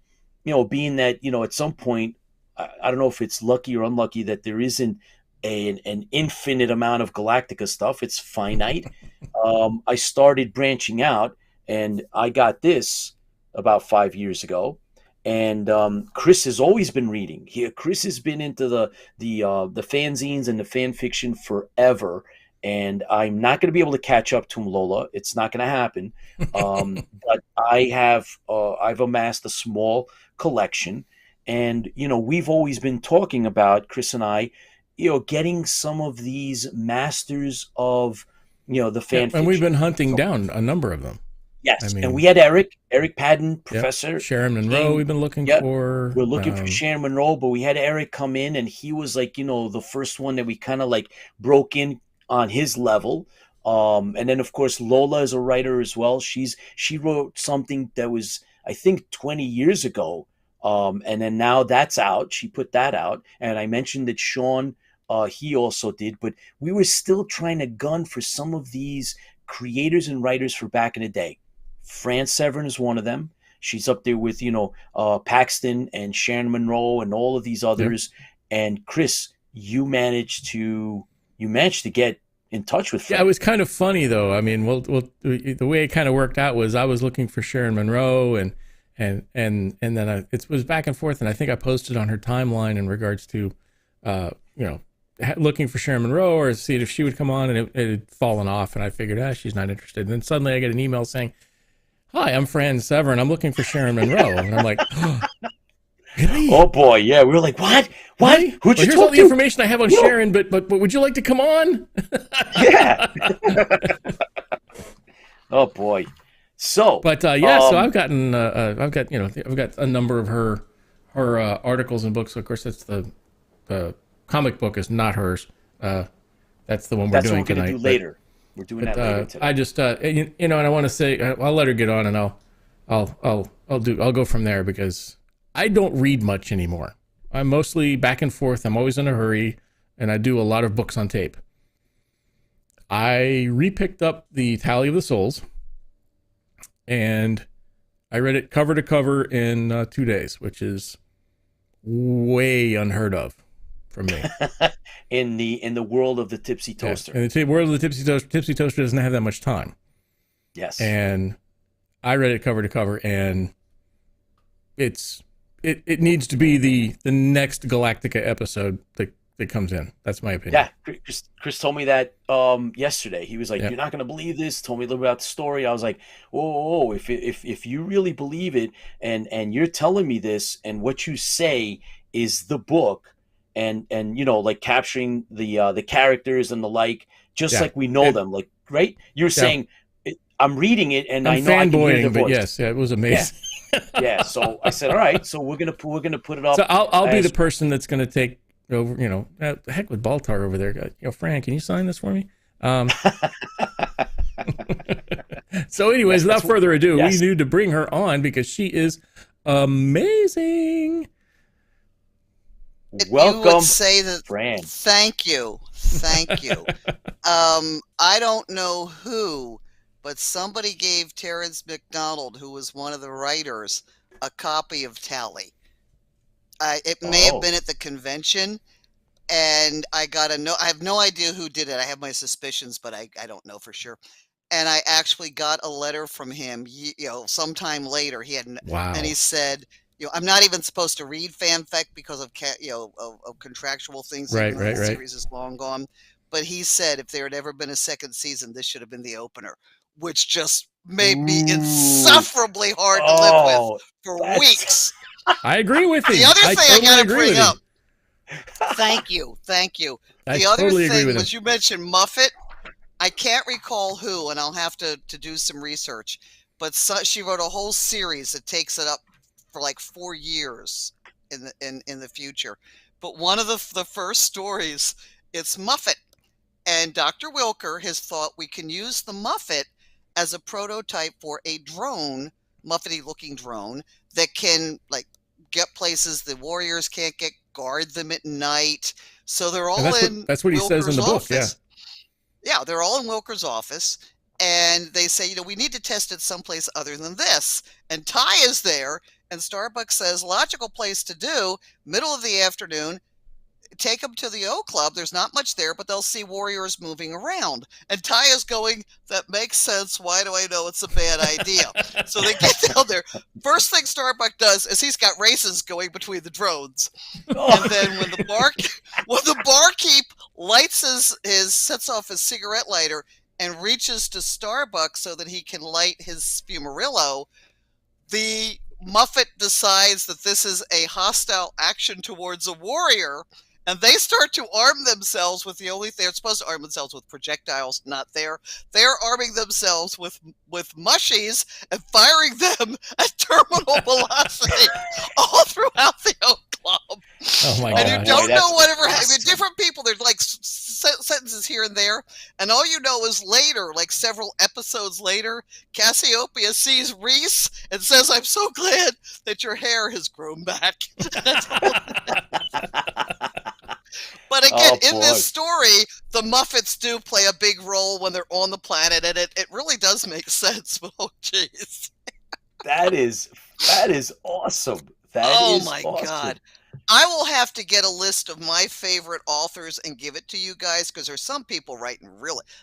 being that, at some point, I don't know if it's lucky or unlucky that there isn't an infinite amount of Galactica stuff. It's finite. I started branching out, and I got this about 5 years ago. And Chris has always been reading. Chris has been into the fanzines and the fan fiction forever. And I'm not going to be able to catch up to him, Lola. It's not going to happen. But I've amassed a small collection, and we've always been talking about, Chris and I, getting some of these masters of, the fan fiction. And we've been hunting down a number of them. Yes, and we had Eric Padden, Professor. Sharon Monroe, we've been looking for. We're looking for Sharon Monroe, but we had Eric come in, and he was like, the first one that we kind of like broke in on his level. And then, of course, Lola is a writer as well. She wrote something that was, I think, 20 years ago. And then now that's out. She put that out. And I mentioned that Sean, he also did. But we were still trying to gun for some of these creators and writers for back in the day. Fran Severn is one of them. She's up there with, Paxton and Sharon Monroe and all of these others. Yep. And Chris, you managed to get in touch with Fran. Yeah, it was kind of funny though. I mean, the way it kind of worked out was I was looking for Sharon Monroe and then it was back and forth, and I think I posted on her timeline in regards to, looking for Sharon Monroe or see if she would come on, and it had fallen off, and I figured, she's not interested. And then suddenly I get an email saying, "Hi, I'm Fran Severn. I'm looking for Sharon Monroe." And I'm like, oh, really? Oh boy, yeah. We were like, what? Really? Who'd you here's talk all the to? information I have on Sharon, but would you like to come on? Yeah. Oh boy. So, but so I've got a number of her articles and books. Of course, that's the comic book is not hers. That's the one we're doing tonight. Do later. We're doing that later today. I just and I want to say I'll let her get on, and I'll go from there, because I don't read much anymore. I'm mostly back and forth. I'm always in a hurry, and I do a lot of books on tape. I repicked up the Tally of the Souls, and I read it cover to cover in 2 days, which is way unheard of for me. in the world of the Tipsy Toaster. In the world of the Tipsy Toaster doesn't have that much time. Yes. And I read it cover to cover, and it needs to be the next Galactica episode that comes in. That's my opinion. Yeah, Chris told me that yesterday. He was like, "You're not going to believe this." Told me a little about the story. I was like, "Oh, if you really believe it, and you're telling me this, and what you say is the book, and like capturing the characters and the like, just like we know them, like right? You're saying." I'm reading it, and I know I can hear the voice. But yes, it was amazing. Yeah. So I said, all right. So we're gonna put it up. So I'll be the person that's gonna take over. The heck with Baltar over there. Fran, can you sign this for me? So anyways, without further ado, yes. we need to bring her on because she is amazing. Welcome, you would say that, Fran. Thank you. I don't know who, but somebody gave Terrence McDonald, who was one of the writers, a copy of Tally. It may have been at the convention, and I got a note. I have no idea who did it. I have my suspicions, but I don't know for sure. And I actually got a letter from him, sometime later. He had, and he said, I'm not even supposed to read fanfic because of of contractual things. Right. The series is long gone. But he said if there had ever been a second season, this should have been the opener, which just made me insufferably hard to live with for weeks. I agree with you. The other thing I got to bring up. Thank you. The other thing was you mentioned Muffet. I can't recall who, and I'll have to do some research. But she wrote a whole series that takes it up for like 4 years in the future. But one of the first stories, it's Muffet, and Dr. Wilker has thought we can use the Muffet as a prototype for a drone, Muffety looking drone that can like get places the warriors can't get, guard them at night. So they're all that's what he says in the book. Yeah, they're all in Wilker's office, and they say, we need to test it someplace other than this. And Ty is there, and Starbucks says, logical place to do, middle of the afternoon, take them to the O Club. There's not much there, but they'll see warriors moving around. And Ty is going, that makes sense. Why do I know it's a bad idea? So they get down there. First thing Starbucks does is he's got races going between the drones. And then when the barkeep lights sets off his cigarette lighter and reaches to Starbucks so that he can light his Fumarillo, the Muffet decides that this is a hostile action towards a warrior, and they start to arm themselves with they're supposed to arm themselves with projectiles, not there. They're arming themselves with mushies and firing them at terminal velocity all throughout the O Club. Oh my God. And you don't know whatever happened. Different people, there's like sentences here and there, and all you know is later, like several episodes later, Cassiopeia sees Reese and says, I'm so glad that your hair has grown back. But again, in this story, the Muffets do play a big role when they're on the planet, and it really does make sense. But oh, jeez. That is awesome. Oh my God. I will have to get a list of my favorite authors and give it to you guys, because there's some people writing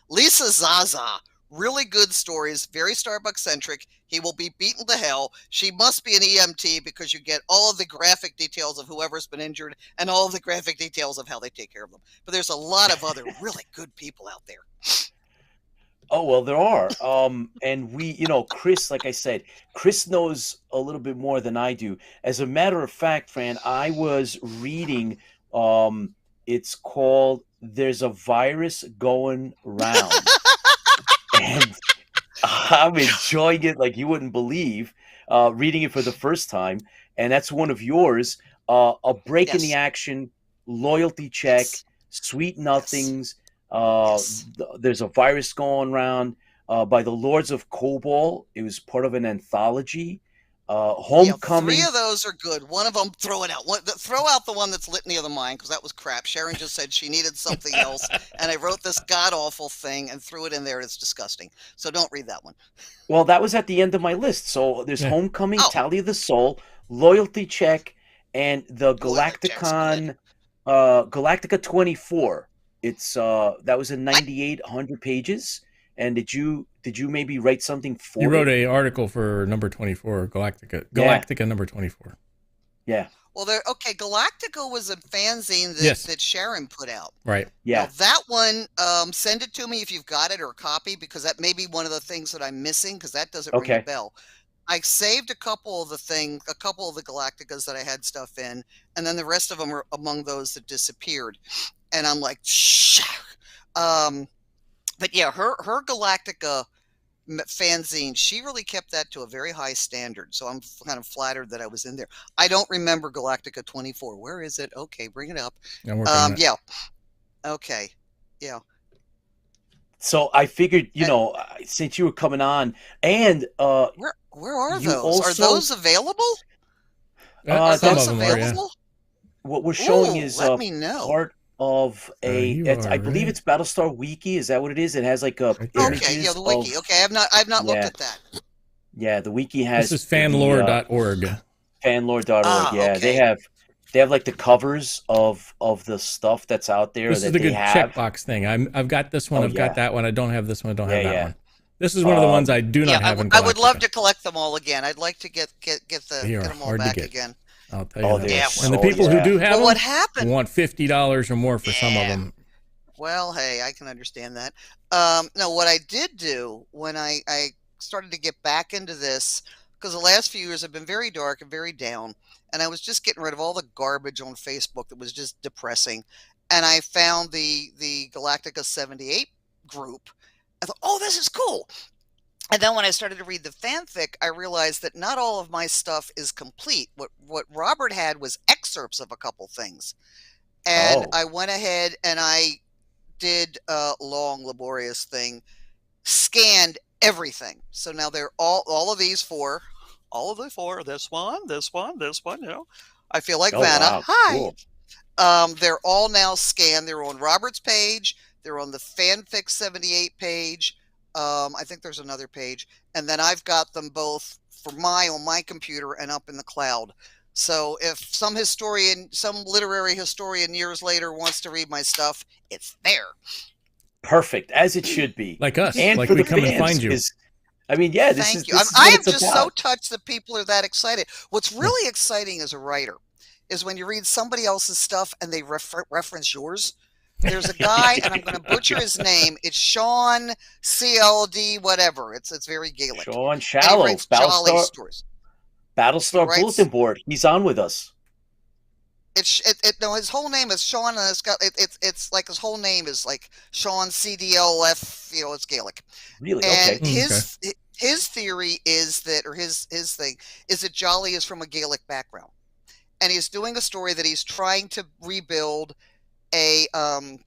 Lisa Zaza, really good stories, very Starbucks centric. He will be beaten to hell. She must be an EMT because you get all of the graphic details of whoever's been injured and all of the graphic details of how they take care of them. But there's a lot of other really good people out there. Oh, well, there are. And we, Chris, like I said, Chris knows a little bit more than I do. As a matter of fact, Fran, I was reading, it's called There's a Virus Going Round. And I'm enjoying it like you wouldn't believe, reading it for the first time. And that's one of yours. A break in the action, loyalty check, sweet nothings. There's a virus going around by the Lords of Kobol. It was part of an anthology. Homecoming. 3 of those are good. One of them, throw it out. Throw out the one that's Litany of the Mind, because that was crap. Sharon just said she needed something else, and I wrote this god-awful thing and threw it in there. It's disgusting. So don't read that one. Well, that was at the end of my list. So there's Homecoming, Tally of the Soul, Loyalty Check, and the Galacticon, Galactica 24. It's that was in 98, 100 pages. And did you maybe write something for You wrote an article for number 24, Galactica number 24. Yeah. Well, Galactica was a fanzine that Sharon put out. Right. Yeah. Now, that one, send it to me if you've got it, or a copy, because that may be one of the things that I'm missing, because that doesn't ring a bell. I saved a couple of the Galacticas that I had stuff in, and then the rest of them are among those that disappeared. And I'm like, shh. But yeah, her Galactica fanzine, she really kept that to a very high standard. So I'm kind of flattered that I was in there. I don't remember Galactica 24. Where is it? Okay, bring it up. Yeah. Okay. Yeah. So I figured, since you were coming on, and where are you those? Are also those available? Are those some of them available? are, yeah. What we're showing is let me know. part of I believe it's Battlestar Wiki. Is that what it is? It has like right there. images. Okay, yeah, the wiki. Okay, I've not looked at that. Yeah, the wiki has. This is fanlore.org. Fanlore.org. Yeah, okay. they have like the covers of the stuff that's out there. This is the good checkbox thing. I've got this one. I've got that one. I don't have this one. I don't have that one. This is one of the ones I do not have in Galactica. I would love to collect them all again. I'd like to get them all back again. I'll tell you that. So, and the people who do have them what happened? Want $50 or more for some of them. Well, hey, I can understand that. No, what I did do when I started to get back into this, because the last few years have been very dark and very down, and I was just getting rid of all the garbage on Facebook that was just depressing, and I found the Galactica 78 group. I thought, oh, this is cool. And then when I started to read the fanfic, I realized that not all of my stuff is complete. What Robert had was excerpts of a couple things. And I went ahead and I did a long, laborious thing, scanned everything. So now they're all of these four, this one, I feel like Vanna. Wow. Hi. Cool. They're all now scanned. They're on Robert's page. They're on the fanfic 78 page. I think there's another page, and then I've got them both on my computer and up in the cloud. So if some literary historian years later wants to read my stuff, it's there. Perfect, as it should be. Like us, and like we come and find you. This Thank you. I am just so touched that people are that excited. What's really exciting as a writer is when you read somebody else's stuff and they reference yours. There's a guy, and I'm going to butcher his name. It's Sean CLD, whatever. It's very Gaelic. Sean Shallow, Battlestar Bulletin Board. He's on with us. No, his whole name is Sean, and it's like his whole name is like Sean CDLF. It's Gaelic. Really? And okay. His theory is that, or his thing is that Jolly is from a Gaelic background, and he's doing a story that he's trying to rebuild. Having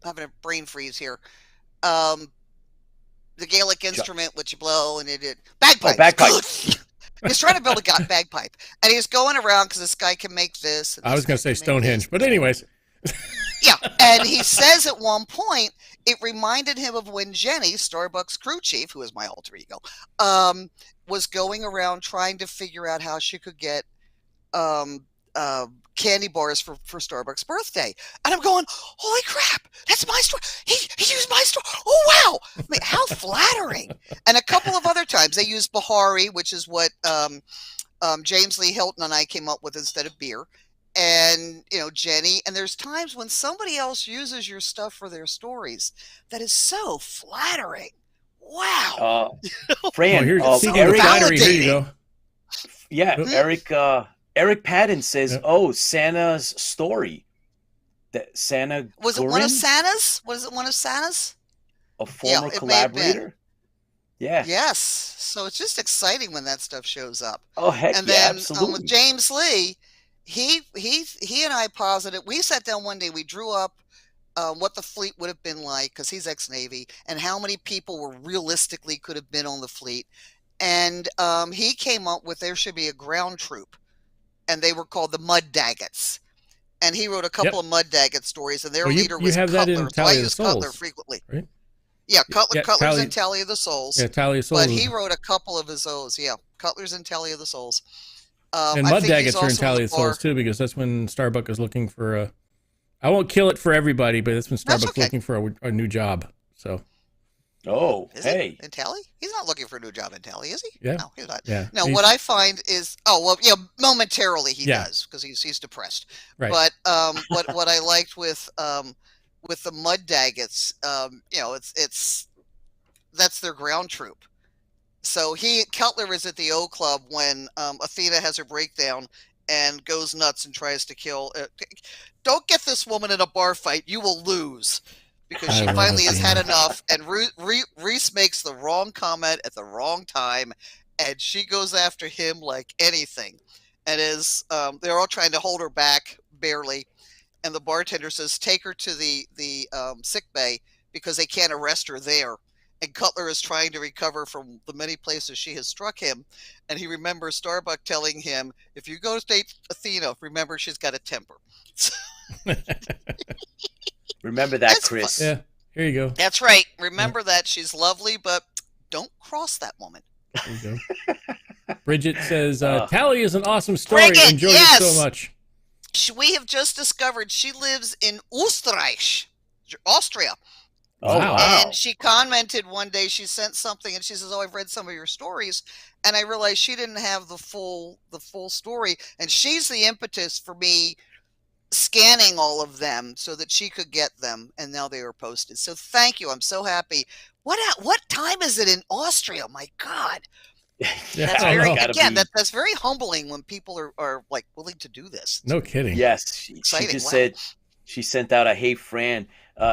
a brain freeze here. The Gaelic instrument which you blow and it bagpipe. Oh, bagpipe. He's trying to build a bagpipe, and he's going around because this guy can make this. I was going to say Stonehenge, but anyways. Yeah, and he says at one point it reminded him of when Jenny, Starbucks crew chief, who is my alter ego, was going around trying to figure out how she could get candy bars for Starbucks' birthday. And I'm going, holy crap, that's my store. He used my store. Oh, wow. I mean, how flattering. And a couple of other times they used Bahari, which is what James Lee Hilton and I came up with instead of beer. And, Jenny. And there's times when somebody else uses your stuff for their stories. That is so flattering. Wow. Fran, Eric, here you go. Yeah, Eric Patton says, Santa's story. That Santa was it one of Santa's? Was it one of Santa's? A former collaborator? Yeah. Yes. So it's just exciting when that stuff shows up. Oh, heck and then, absolutely. With James Lee, he and I posited, we sat down one day, we drew up what the fleet would have been like, because he's ex-Navy, and how many people were realistically could have been on the fleet. And he came up with there should be a ground troop, and they were called the Mud Daggets. And he wrote a couple of Mud Daggett stories, and their leader was Cutler. So I use Cutler frequently. Right? Yeah, Cutler's in Tally of the Souls. Yeah, Tally of Souls. But he wrote a couple of his O's. Yeah, Cutler's in Tally of the Souls. And Mud Daggets are in Tally of the Souls, too, because that's when Starbuck is looking for a... I won't kill it for everybody, but that's when Starbuck's looking for a new job. So... Oh, is hey. in Tally? He's not looking for a new job in Tally, is he? Yeah. No, he's not. Yeah. No, what I find is, momentarily he does, because he's depressed. Right. But what I liked with the Mud Daggets, that's their ground troop. So Cutler is at the O Club when Athena has her breakdown and goes nuts and tries to kill. Don't get this woman in a bar fight; you will lose. Because she finally has had enough, and Reese makes the wrong comment at the wrong time, and she goes after him like anything. And they're all trying to hold her back, barely. and the bartender says, take her to the sick bay because they can't arrest her there. And Cutler is trying to recover from the many places she has struck him. And he remembers Starbuck telling him, if you go to date Athena, remember she's got a temper. Remember that, Chris. Yeah, here you go. That's right. Remember that. She's lovely, but don't cross that woman. There you go. Bridget says, Tally is an awesome story. Bridget, Enjoyed it so much. We have just discovered she lives in Österreich, Austria. Oh, wow. And she commented one day, she sent something and she says, I've read some of your stories. And I realized she didn't have the full story. And she's the impetus for me scanning all of them so that she could get them. And now they are posted. So thank you. I'm so happy. What time is it in Austria? My God. That's very, again, that's very humbling when people are like willing to do this. No kidding. Yes. She just said, she sent out a hey, Fran.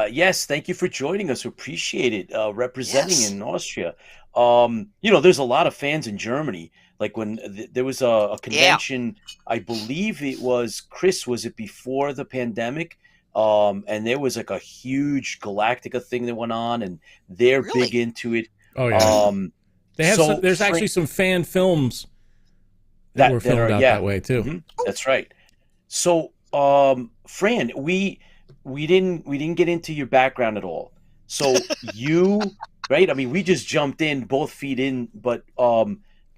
Yes, thank you for joining us. Appreciate it. Representing in Austria. There's a lot of fans in Germany. Like when there was a convention, I believe it was, Chris, was it before the pandemic? And there was like a huge Galactica thing that went on, and they're big into it. Oh, yeah. They have there's actually some fan films that were filmed out that way, too. Mm-hmm. That's right. So, Fran, we didn't get into your background at all. So you, right? I mean, we just jumped in, both feet in, but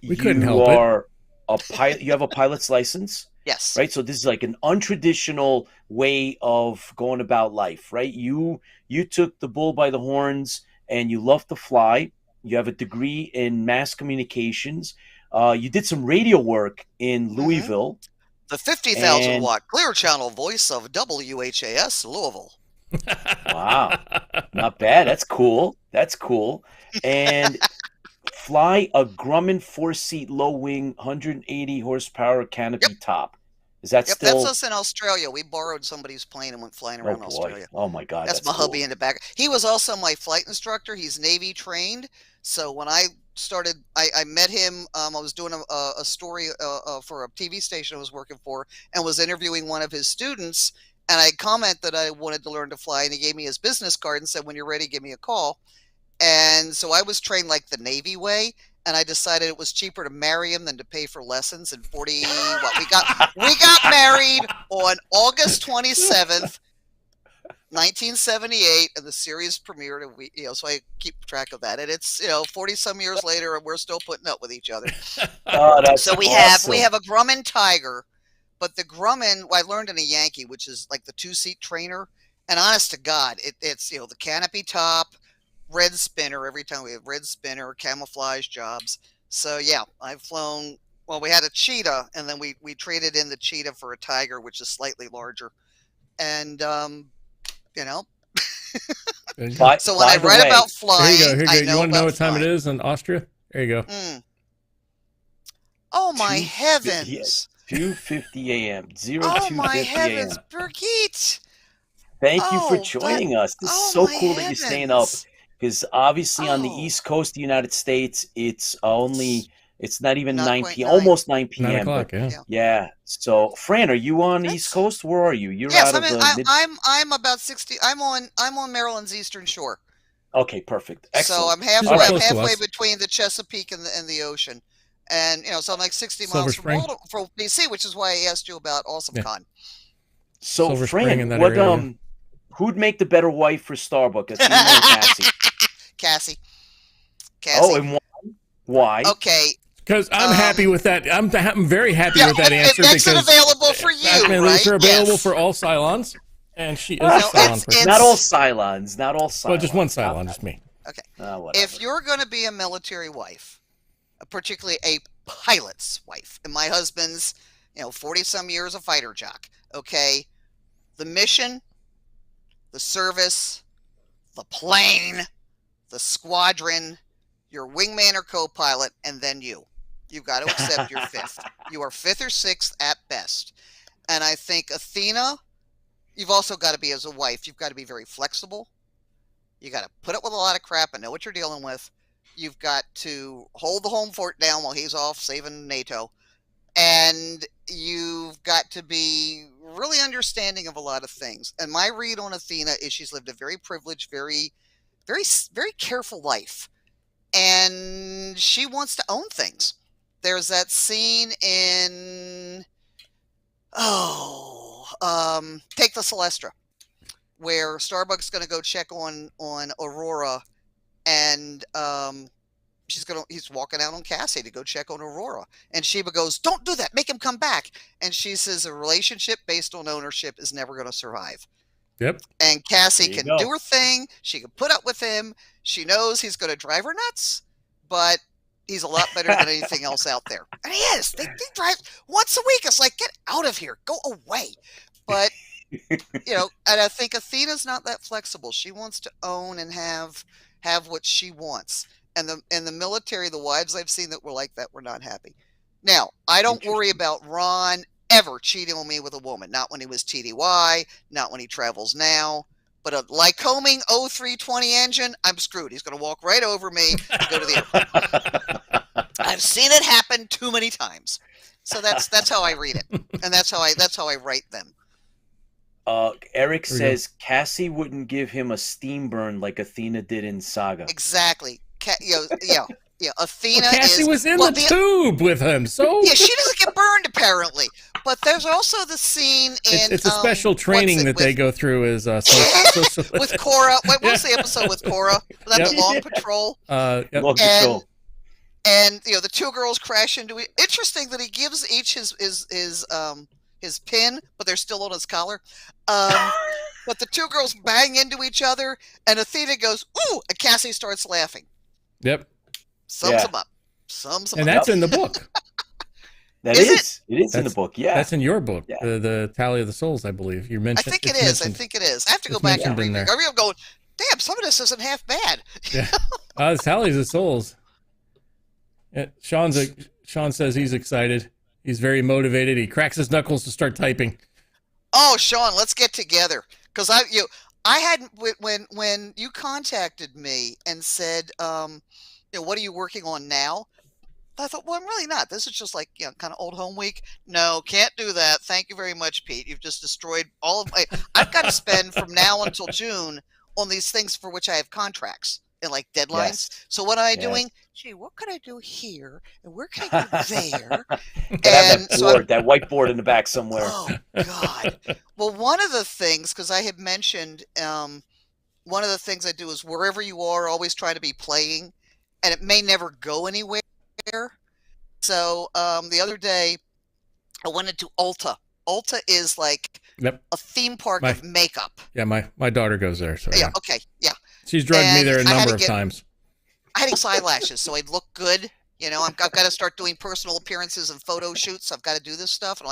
we couldn't help it. A pilot. You have a pilot's license, yes, right? So this is like an untraditional way of going about life, right? You took the bull by the horns, and you love to fly. You have a degree in mass communications. You did some radio work in Louisville. The 50,000 watt Clear Channel voice of WHAS Louisville. Wow. Not bad. That's cool. And fly a Grumman 4-seat low-wing 180 horsepower canopy top. Is that still? That's us in Australia. We borrowed somebody's plane and went flying around Australia. Oh my God. That's my hubby in the back. He was also my flight instructor. He's Navy trained. So when I started, I met him. I was doing a story for a TV station I was working for, and was interviewing one of his students. And I commented that I wanted to learn to fly, and he gave me his business card and said, when you're ready, give me a call. And so I was trained like the Navy way. And I decided it was cheaper to marry him than to pay for lessons. And we got married on August 27th, 1978, and the series premiered. And so I keep track of that. And it's 40 some years later, and we're still putting up with each other. So we have a Grumman Tiger, but the Grumman I learned in a Yankee, which is like the 2-seat trainer. And honest to God, it's the canopy top. Red spinner, every time we have red spinner, camouflage jobs. So yeah, I've flown, well, we had a cheetah, and then we traded in the cheetah for a tiger, which is slightly larger. And so when I read about flying, here you go. You want to know what time it is in Austria? There you go. Oh my heavens. 2:50 a.m. 02:50 Oh my heavens, a.m. Birgit. Thank you for joining us. This is so cool that you're staying up. Because obviously on the East Coast of the United States, it's not even 9 p.m., almost 9 p.m. 9 o'clock, yeah. So, Fran, are you on the East Coast? Where are you? You're out of I'm about 60. I'm on Maryland's Eastern Shore. Okay, perfect. Excellent. So I'm halfway between the Chesapeake and the ocean, and so I'm like 60 miles from BC, which is why I asked you about AwesomeCon. So, Fran, who'd make the better wife for Starbuck? Athena or Cassie? Cassie. Oh, and why? Okay. Because I'm happy with that. I'm very happy with that answer. It makes it available for you, right? They're available for all Cylons, and she is a Cylon person. Not all Cylons. Not all Cylons. Well, just one Cylon, just me. Okay. If you're going to be a military wife, particularly a pilot's wife, and my husband's, 40-some years a fighter jock, okay, the mission, the service, the plane, the squadron, your wingman or co-pilot, and then you. You've got to accept your fifth. You are fifth or sixth at best. And I think Athena, you've also got to be, as a wife, you've got to be very flexible. You got to put up with a lot of crap and know what you're dealing with. You've got to hold the home fort down while he's off saving NATO. And you've got to be really understanding of a lot of things. And my read on Athena is she's lived a very privileged, very, very, very careful life. And she wants to own things. There's that scene in, Take the Celestra, where Starbuck's going to go check on Aurora, and he's walking out on Cassie to go check on Aurora, and Sheba goes, "Don't do that, make him come back." And she says, "A relationship based on ownership is never going to survive." Yep. And Cassie can do her thing. She can put up with him. She knows he's going to drive her nuts, but he's a lot better than anything else out there. And he is. They drive once a week. It's like, get out of here. Go away. But, and I think Athena's not that flexible. She wants to own and have what she wants. And the military, the wives I've seen that were like that were not happy. Now, I don't worry about Ron ever cheating on me with a woman. Not when he was TDY, not when he travels now. But a Lycoming 0320 engine, I'm screwed. He's going to walk right over me and go to the airport. I've seen it happen too many times. So that's how I read it. And that's how I write them. Eric says Cassie wouldn't give him a steam burn like Athena did in Saga. Exactly. Athena Cassie was in the tube with him, so yeah, she doesn't get burned apparently. But there's also the scene in it's a special training that they go through as with Cora. What was the episode with Cora? Was that the Long Patrol? Long Patrol. And the two girls crash into it. Interesting that he gives each his pin, but they're still on his collar. But the two girls bang into each other, and Athena goes, "Ooh!" and Cassie starts laughing. Yep. Sums them up. Sums them up. And that's in the book. It is in the book, yeah. That's in your book, the Tally of the Souls, I believe. You mentioned. I think it is. I have to go back and read it. I'm going, damn, some of this isn't half bad. Yeah. The Tally of the Souls. Sean says he's excited. He's very motivated. He cracks his knuckles to start typing. Oh, Sean, let's get together. Because I had when you contacted me and said, what are you working on now? I thought, well, I'm really not. This is just like, kind of old home week. No, can't do that. Thank you very much, Pete. You've just destroyed all of my. I've got to spend from now until June on these things for which I have contracts and like deadlines. Yes. So what am I doing? Gee, what could I do here? And where can I go there? And that whiteboard in the back somewhere. Oh, God. Well, one of the things, because I had mentioned, one of the things I do is wherever you are, always try to be playing. And it may never go anywhere. So the other day, I went into Ulta. Ulta is like a theme park of makeup. Yeah, my daughter goes there. So yeah, okay, yeah. She's drugged me there a number of times. I had eyelashes, so I'd look good. I've got to start doing personal appearances and photo shoots. I've got to do this stuff. And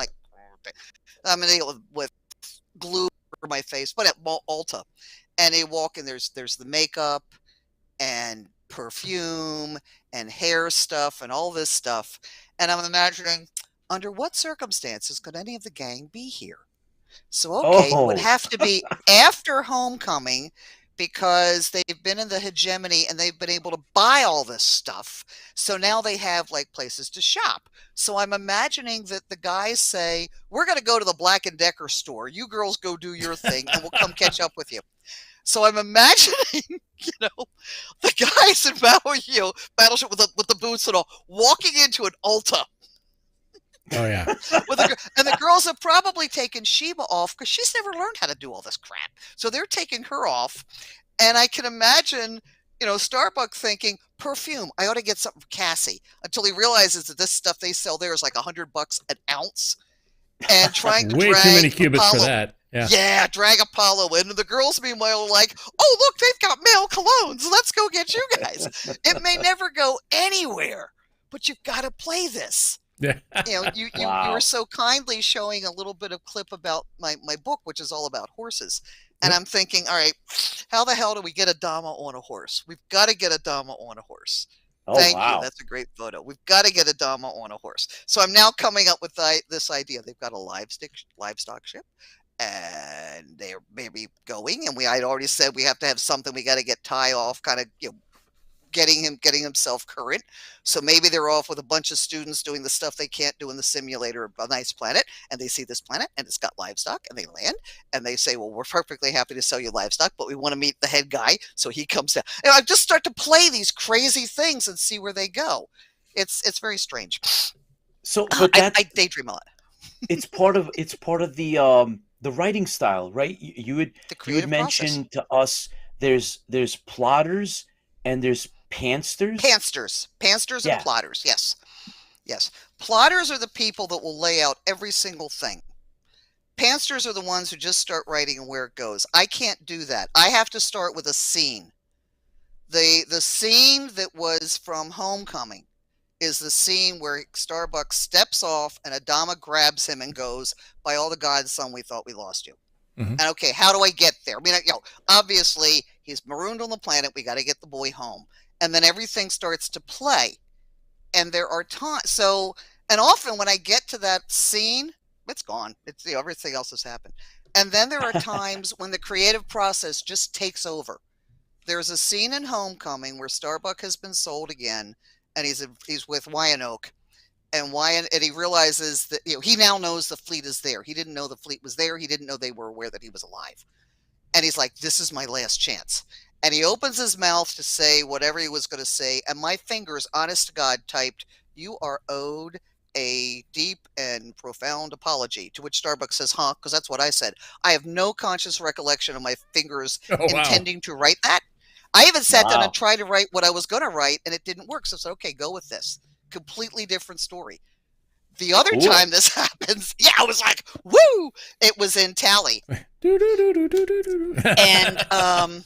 I'm going to deal with glue over my face. But at Ulta, and they walk in, there's the makeup and perfume and hair stuff and all this stuff. And I'm imagining, under what circumstances could any of the gang be here? So, it would have to be after homecoming, because they've been in the hegemony and they've been able to buy all this stuff. So now they have like places to shop. So I'm imagining that the guys say, we're going to go to the Black & Decker store. You girls go do your thing and we'll come catch up with you. So I'm imagining, the guys in Battleship with the boots and all, walking into an Ulta. Oh, yeah. And the girls have probably taken Sheba off because she's never learned how to do all this crap. So they're taking her off. And I can imagine, Starbuck thinking, perfume, I ought to get something for Cassie, until he realizes that this stuff they sell there is like $100 an ounce. And trying to way too many cubits for that. Yeah, drag Apollo in. And the girls, meanwhile, are like, oh, look, they've got male colognes. Let's go get you guys. It may never go anywhere, but you've got to play this. Yeah. You were so kindly showing a little bit of clip about my book, which is all about horses. And I'm thinking, all right, how the hell do we get a Dama on a horse? We've got to get a Dama on a horse. Thank you. That's a great photo. We've got to get a Dama on a horse. So I'm now coming up with this idea. They've got a livestock ship, and they're maybe going. And I'd already said we have to have something. We got to get Ty off, kind of, getting himself current. So maybe they're off with a bunch of students doing the stuff they can't do in the simulator of a nice planet, and they see this planet and it's got livestock, and they land and they say, well, we're perfectly happy to sell you livestock, but we want to meet the head guy. So he comes down. And I just start to play these crazy things and see where they go. It's very strange. So, but I daydream a lot. it's part of the writing style, right? You had mentioned to us there's plotters and there's pansters. Pansters and plotters. Yes. Plotters are the people that will lay out every single thing. Pansters are the ones who just start writing and where it goes. I can't do that. I have to start with a scene. The scene that was from Homecoming is the scene where Starbuck steps off and Adama grabs him and goes, by all the gods, son, we thought we lost you. Mm-hmm. And okay, how do I get there? I mean, obviously he's marooned on the planet. We got to get the boy home. And then everything starts to play. And there are times. So, and often when I get to that scene, it's gone. It's, everything else has happened. And then there are times when the creative process just takes over. There's a scene in Homecoming where Starbuck has been sold again. And he's with Wyandotte, and he realizes that he now knows the fleet is there. He didn't know the fleet was there. He didn't know they were aware that he was alive. And he's like, "This is my last chance." And he opens his mouth to say whatever he was going to say, and my fingers, honest to God, typed, "You are owed a deep and profound apology." To which Starbuck says, "Huh?" Because that's what I said. I have no conscious recollection of my fingers intending to write that. I even sat down and tried to write what I was going to write, and it didn't work. So I said, okay, go with this. Completely different story. The other time this happens, I was like, woo! It was in Tally. And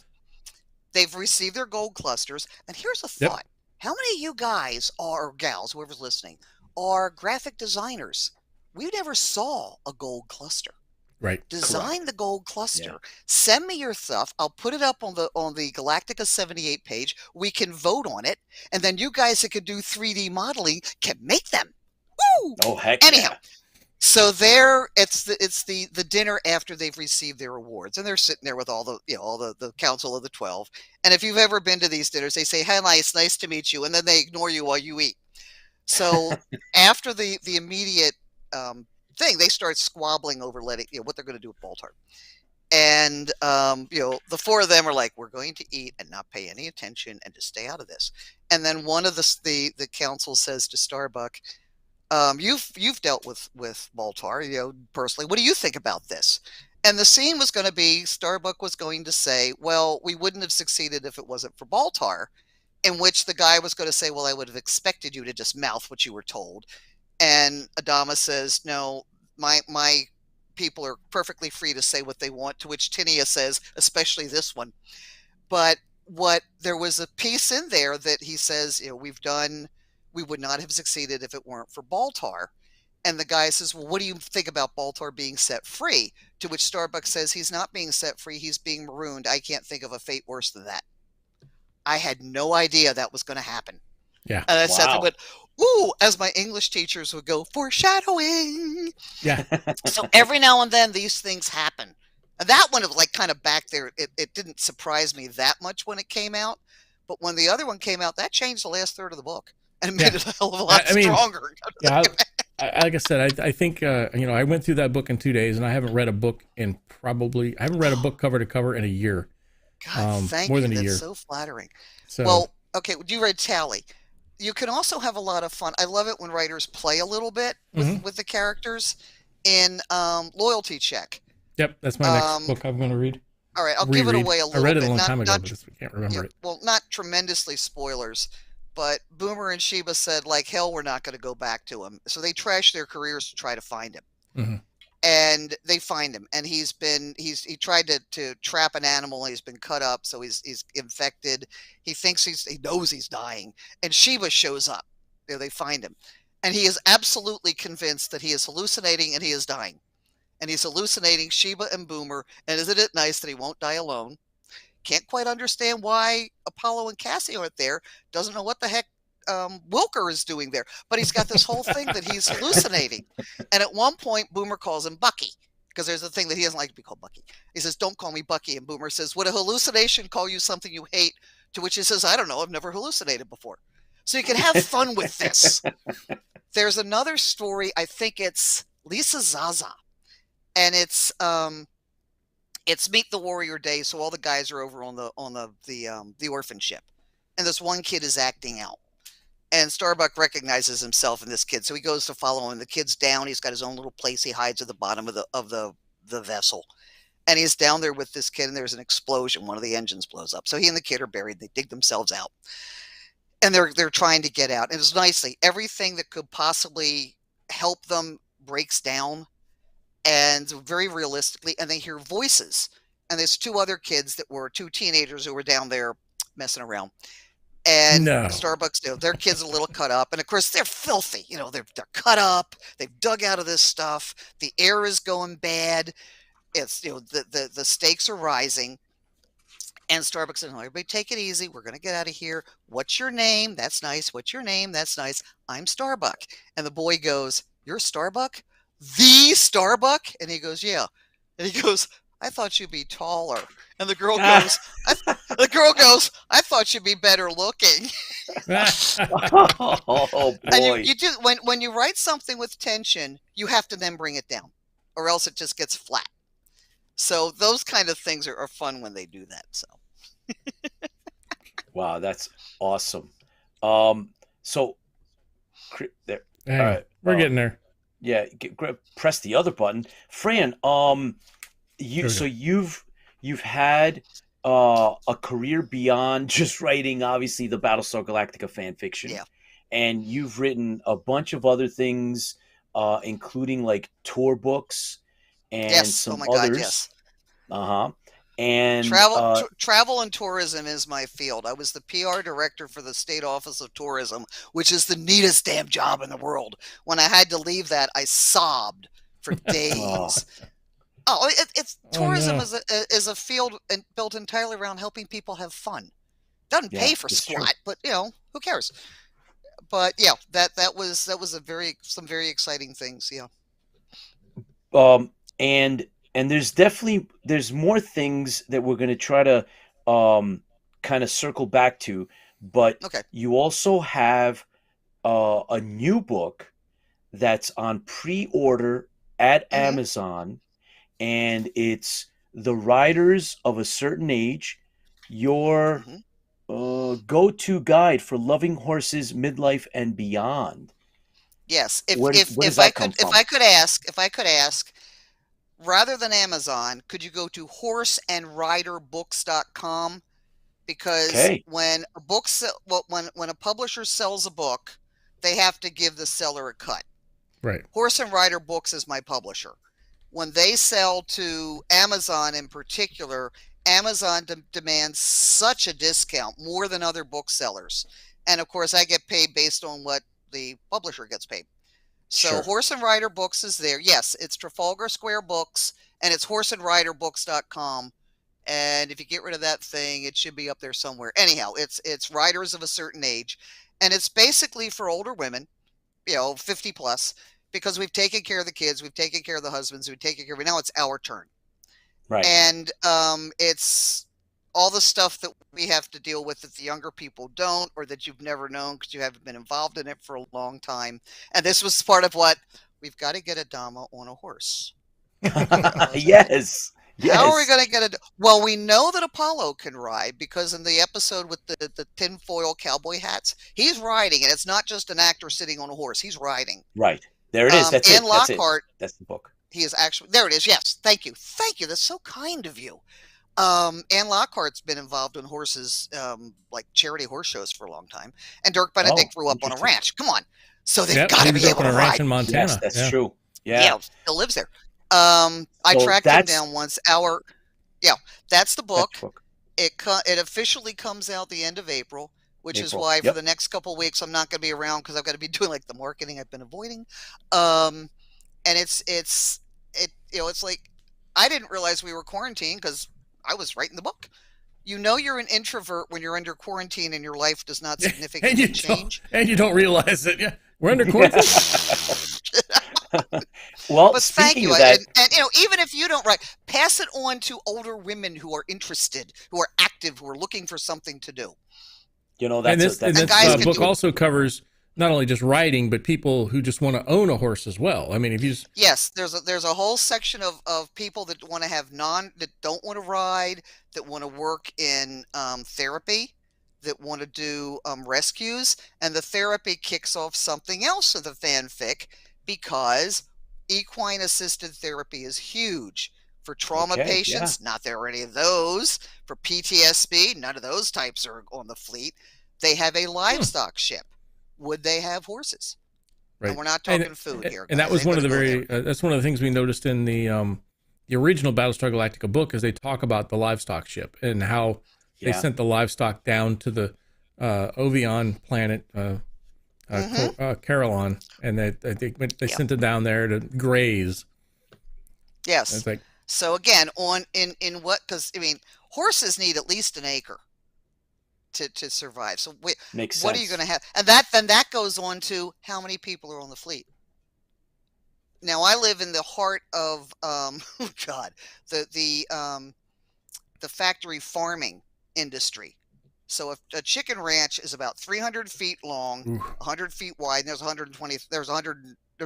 they've received their gold clusters. And here's a thought. How many of you guys or gals, whoever's listening, are graphic designers? We never saw a gold cluster. Right. Design the gold cluster. Send me your stuff. I'll put it up on the Galactica 78 page. We can vote on it, and then you guys that could do 3D modeling can make them. Woo! Oh heck! Anyhow, so there it's the dinner after they've received their awards, and they're sitting there with all the council of the 12. And if you've ever been to these dinners, they say, "Hi, nice to meet you," and then they ignore you while you eat. So after the immediate thing, they start squabbling over what they're going to do with Baltar. And the four of them are like, we're going to eat and not pay any attention and to stay out of this. And then one of the council says to Starbuck, you've dealt with Baltar, personally. What do you think about this? And the scene was going to be, Starbuck was going to say, well, we wouldn't have succeeded if it wasn't for Baltar, in which the guy was going to say, well, I would have expected you to just mouth what you were told. And Adama says, no, my people are perfectly free to say what they want, to which Tinia says, especially this one. But there was a piece in there that he says, we would not have succeeded if it weren't for Baltar. And the guy says, well, what do you think about Baltar being set free? To which Starbuck says, he's not being set free, he's being marooned. I can't think of a fate worse than that. I had no idea that was going to happen. Yeah. And I sat there and went, ooh, as my English teachers would go, foreshadowing. Yeah. So every now and then these things happen. And that one was like kind of back there. It didn't surprise me that much when it came out. But when the other one came out, that changed the last third of the book. And it made it a hell of a lot stronger. Yeah, like I said, I think, I went through that book in 2 days, and I haven't read a book cover to cover in a year. God, thank more you. than a That's year. so flattering. So, well, okay, you read Tally. You can also have a lot of fun. I love it when writers play a little bit with the characters in Loyalty Check. Yep, that's my next book I'm going to read. All right, I'll give it away a little bit. I read it a long time ago, but I can't remember it. Well, not tremendously spoilers, but Boomer and Sheba said, like, hell, we're not going to go back to him. So they trashed their careers to try to find him. Mm-hmm. And they find him, and he tried to trap an animal, and he's been cut up, so he's infected. He knows he's dying, and Sheba shows up. They find him, and he is absolutely convinced that he is hallucinating and he is dying, and he's hallucinating Sheba and Boomer. And isn't it nice that he won't die alone? Can't quite understand why Apollo and Cassie aren't there. Doesn't know what the heck Wilker is doing there, but he's got this whole thing that he's hallucinating. And at one point Boomer calls him Bucky, because there's a thing that he doesn't like to be called Bucky. He says, don't call me Bucky. And Boomer says, would a hallucination call you something you hate To which he says, I don't know, I've never hallucinated before. So you can have fun with this. There's another story, I think it's Lisa Zaza, and it's Meet the Warrior Day, so all the guys are over on the orphan ship, and this one kid is acting out, and Starbuck recognizes himself in this kid, so he goes to follow him. The kid's down; he's got his own little place he hides at the bottom of the vessel, and he's down there with this kid, and there's an explosion. One of the engines blows up, so he and the kid are buried. They dig themselves out, and they're trying to get out. And it's nicely everything that could possibly help them breaks down. And very realistically, and they hear voices. And there's two other kids two teenagers who were down there messing around. And Starbucks, their kids are a little cut up. And of course, they're filthy. They're cut up. They've dug out of this stuff. The air is going bad. It's, the stakes are rising. And Starbucks says, everybody take it easy. We're going to get out of here. What's your name? That's nice. What's your name? That's nice. I'm Starbuck. And the boy goes, you're Starbuck? The Starbuck? And he goes, yeah. And he goes, I thought you'd be taller. And the girl goes, I thought you'd be better looking. Oh boy. And you do when you write something with tension, you have to then bring it down, or else it just gets flat. So those kind of things are fun when they do that. So wow, that's awesome. So there. Hey, all right, we're getting there. Yeah, press the other button, Fran. You've had a career beyond just writing, obviously, the Battlestar Galactica fan fiction. Yeah, and you've written a bunch of other things, including like tour books and some others. God, yes. And travel and tourism is my field. I was the PR director for the State Office of Tourism, which is the neatest damn job in the world. When I had to leave that, I sobbed for days. Tourism is a field built entirely around helping people have fun. Doesn't pay for squat, but who cares? But yeah, that was some very exciting things. Yeah. And there's more things that we're going to try to kind of circle back to, but you also have a new book that's on pre-order at Amazon, and it's The Riders of a Certain Age, your go-to guide for loving horses, midlife, and beyond. Yes. If I could ask, rather than Amazon, could you go to horseandriderbooks.com? Because when a publisher sells a book, they have to give the seller a cut. Right. Horse and Rider Books is my publisher. When they sell to Amazon in particular, Amazon demands such a discount, more than other booksellers. And of course, I get paid based on what the publisher gets paid. So Horse and Rider Books is there. Yes, it's Trafalgar Square Books, and it's horseandriderbooks.com. And if you get rid of that thing, it should be up there somewhere. Anyhow, it's Riders of a Certain Age, and it's basically for older women, 50 plus, because we've taken care of the kids, we've taken care of the husbands, we've taken care of it. Now it's our turn. Right. And it's all the stuff that we have to deal with that the younger people don't, or that you've never known because you haven't been involved in it for a long time. And this was part of what we've got to get a dama on a horse. Yes. How are we going to get it? Well, we know that Apollo can ride because in the episode with the tinfoil cowboy hats, he's riding, and it's not just an actor sitting on a horse. He's riding. Right. There it is. That's Anne it. Lockhart. That's the book. He is actually, there it is. Yes. Thank you. That's so kind of you. Anne Lockhart's been involved in horses, like charity horse shows for a long time. And Dirk Benedict grew up on a ranch. Come on. So they've got to be able to ride. Ranch in Montana. Yes, that's true. Yeah. Yeah, still lives there. I tracked him down once. That's the book. It officially comes out the end of April, which is why for the next couple of weeks I'm not going to be around because I've got to be doing like the marketing I've been avoiding. And it's like I didn't realize we were quarantined because I was writing the book. You're an introvert when you're under quarantine and your life does not significantly change. And you don't realize it. Yeah, we're under quarantine. Well, But thank speaking you. of that, And even if you don't write, pass it on to older women who are interested, who are active, who are looking for something to do. that's this guys can book do it. also covers not only just riding, but people who just want to own a horse as well. I mean, if you Yes, there's a whole section of people that want to that don't want to ride, that want to work in therapy, that want to do rescues, and the therapy kicks off something else of the fanfic because equine assisted therapy is huge. For trauma patients, not there are any of those. For PTSD, none of those types are on the fleet. They have a livestock ship. Would they have horses? Right. And we're not talking food here. And that was one of the that's one of the things we noticed in the original Battlestar Galactica book is they talk about the livestock ship and how they sent the livestock down to the Ovion planet, Carillon, and they sent it down there to graze. Yes. It's like, so again, in what? Because I mean, horses need at least an acre to survive. So what are you going to have? And that goes on to how many people are on the fleet. Now I live in the heart of the factory farming industry. So a chicken ranch is about 300 feet long, 100 feet wide, and there's 120. There's